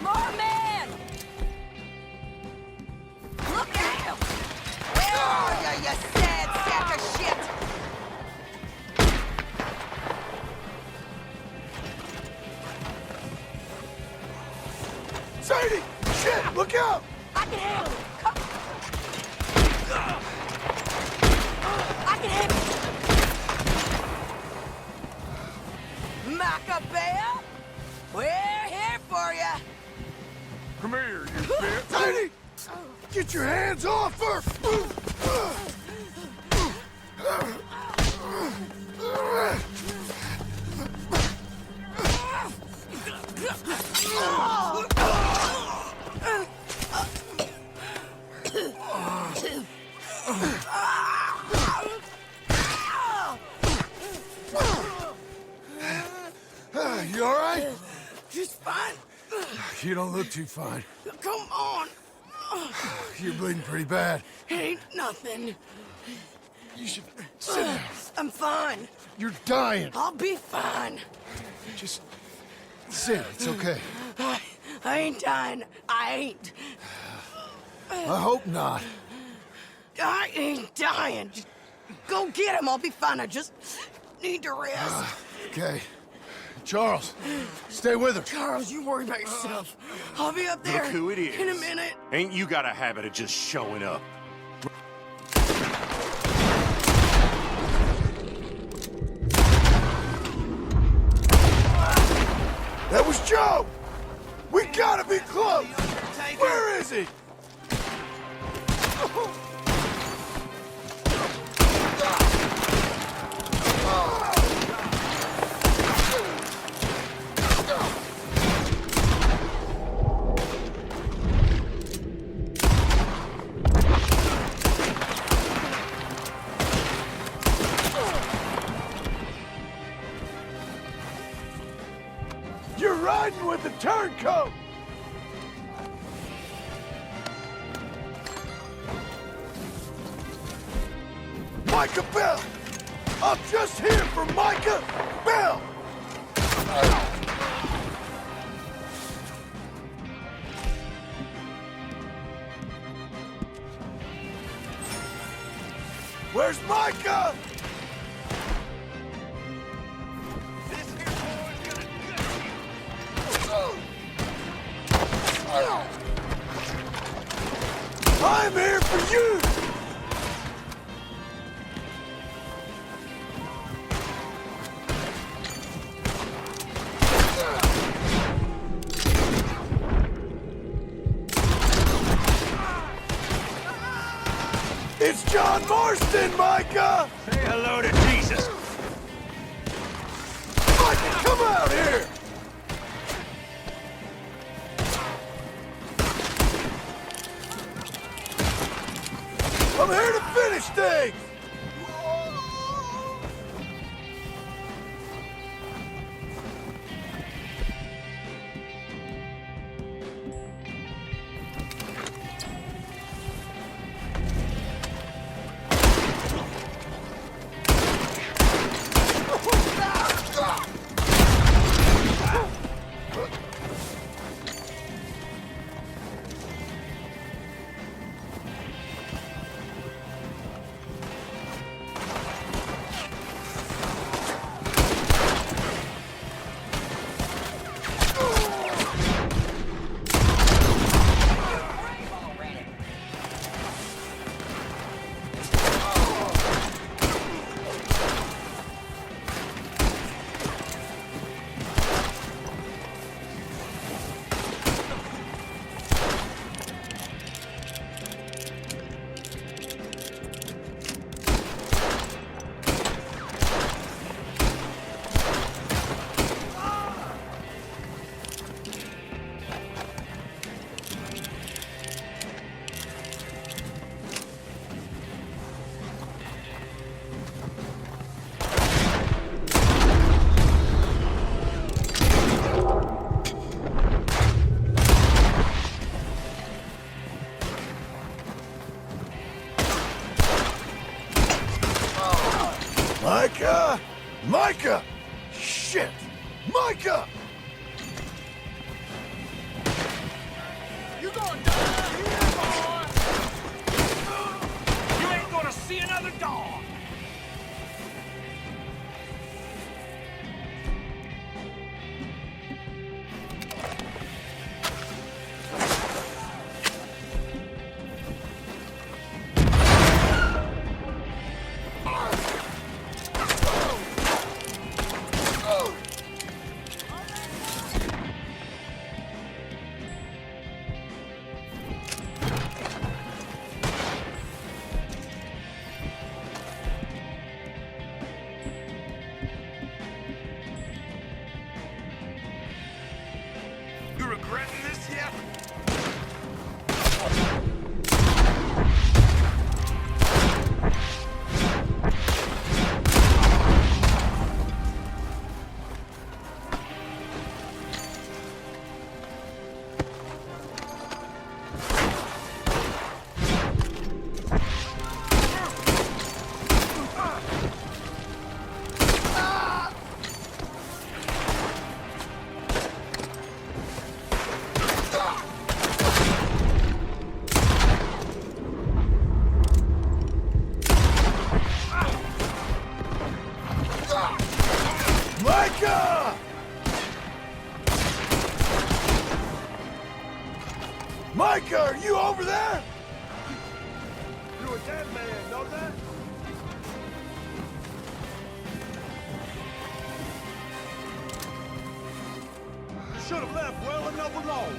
More men! Look at him! Where are you, you sad sack of shit? Sadie! Shit! Look out! I can handle it. I can handle it. Macabea, we're here for you. Come here, you bitch! Sadie! Get your hands off her! You all right? Just fine. You don't look too fine. Come on. You're bleeding pretty bad. Ain't nothing. You should sit down. I'm fine. You're dying. I'll be fine. Just sit. It's okay. I ain't dying. I ain't. I hope not. I ain't dying. Just go get him. I'll be fine. I just need to rest. Okay. Charles, stay with her. Charles, you worry about yourself. I'll be up there Look who it is. in a minute. Ain't you got a habit of just showing up? That was Joe! We gotta be close! Where is he? You're riding with the turncoat! Micah Bell! I'm just here for Micah Bell! Where's Micah? I'm here for you! It's John Marston, Micah! Say hello to Jesus. Micah, come out here! I'm here to finish things! Micah! Micah! Shit! Micah! You gonna die here, boy! You ain't gonna see another dog! You regretting this yet? Micah! Micah, are you over there? You're a dead man, know that? You should have left well enough alone.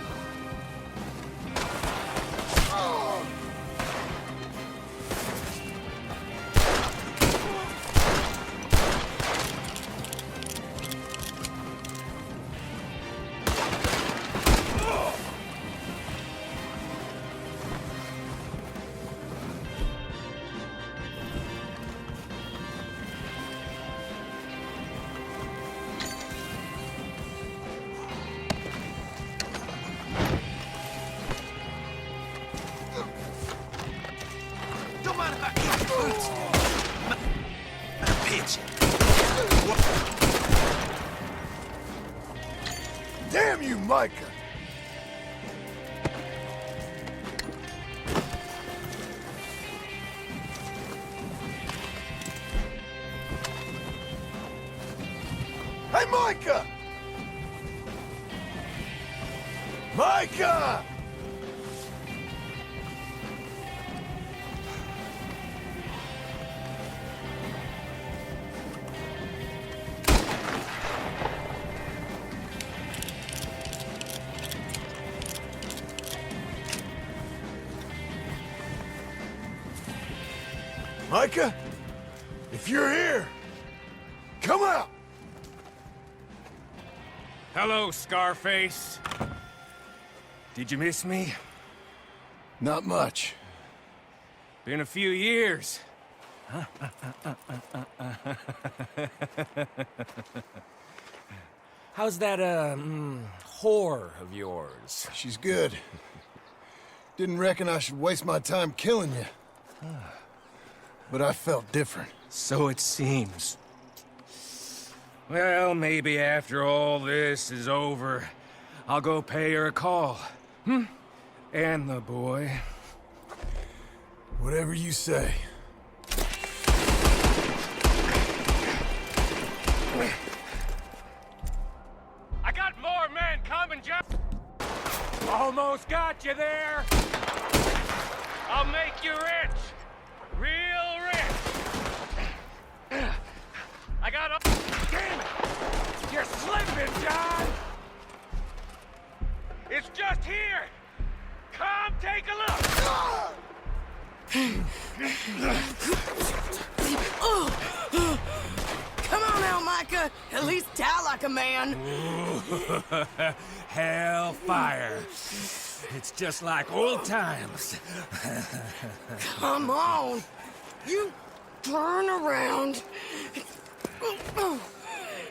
Don't mind if I eat your boots. Pitch. Damn you, Micah! Hey, Micah! Micah! Micah, if you're here, come out! Hello, Scarface. Did you miss me? Not much. Been a few years. How's that, whore of yours? She's good. Didn't reckon I should waste my time killing you. But I felt different. So it seems. Well, maybe after all this is over, I'll go pay her a call. And the boy. Whatever you say. I got more men coming, Jeff. Almost got you there. I'll make you rich. Real rich. I got a... Damn it! You're slipping, John! It's just here! Come take a look! Come on now, Micah. At least die like a man. Hellfire. It's just like old times. Come on. You turn around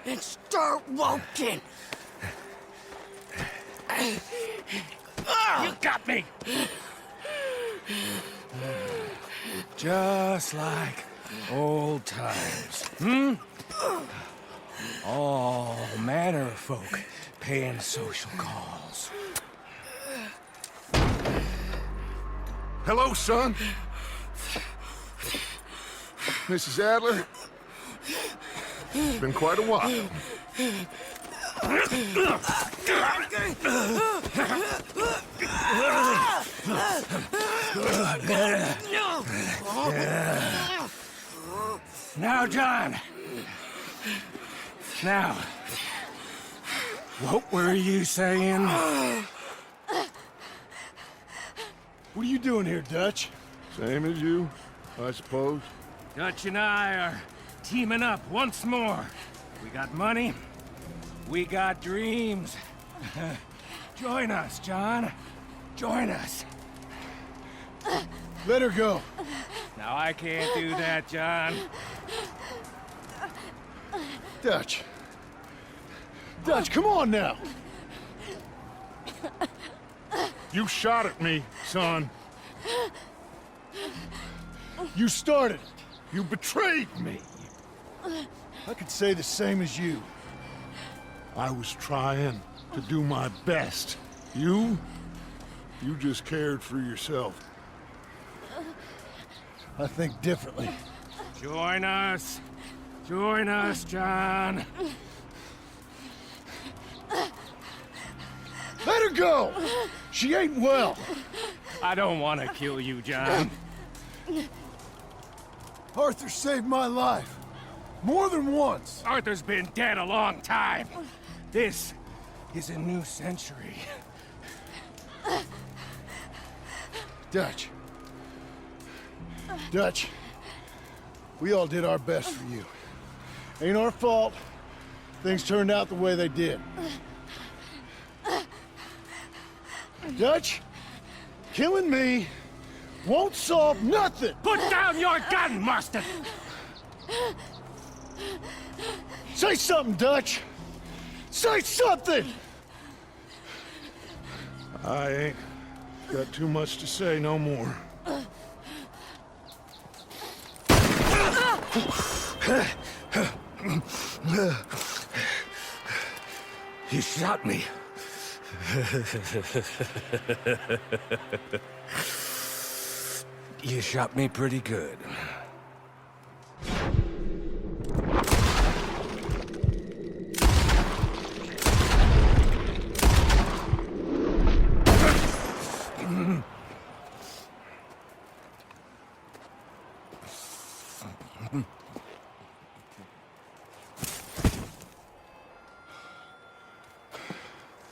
and start walking. You got me! Just like Old times, All manner of folk paying social calls. Hello, son. Mrs. Adler. It's been quite a while. Now, John. Now, what were you saying? What are you doing here, Dutch? Same as you, I suppose. Dutch and I are teaming up once more. We got money. We got dreams. Join us, John. Join us. Let her go. Now, I can't do that, John. Dutch. Dutch, come on now. You shot at me, son. You started it. You betrayed me. I could say the same as you. I was trying to do my best. You just cared for yourself. I think differently. Join us. Join us, John. Let her go! She ain't well. I don't want to kill you, John. Arthur saved my life. More than once. Arthur's been dead a long time. This is a new century. Dutch. Dutch. We all did our best for you. Ain't our fault. Things turned out the way they did. Dutch, killing me won't solve nothing! Put down your gun, Marston! Say something, Dutch! Say something! I ain't got too much to say no more. You shot me. You shot me pretty good.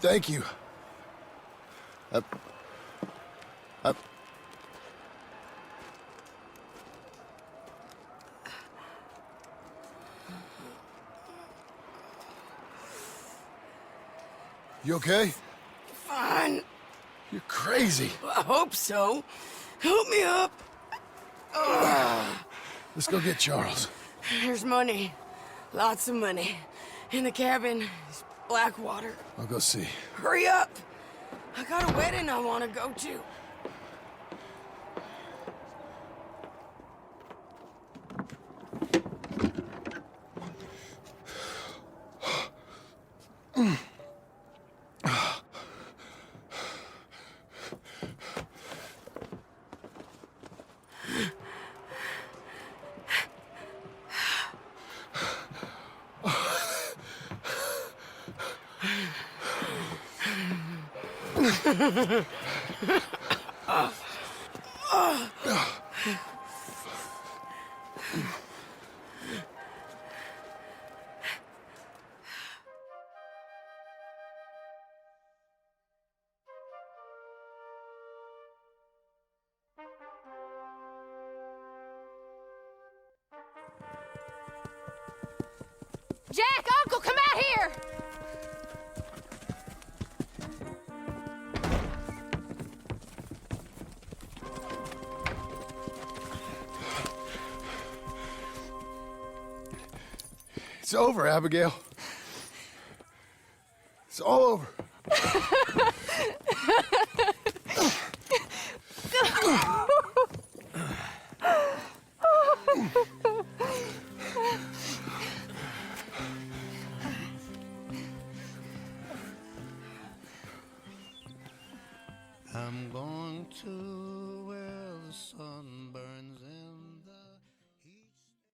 Thank you. You okay? Fine. You're crazy. I hope so. Help me up. Let's go get Charles. There's money. Lots of money. In the cabin is Blackwater. I'll go see. Hurry up. I got a wedding I want to go to. Jack, Uncle, come out here! It's over, Abigail. It's all over. I'm going to where the sun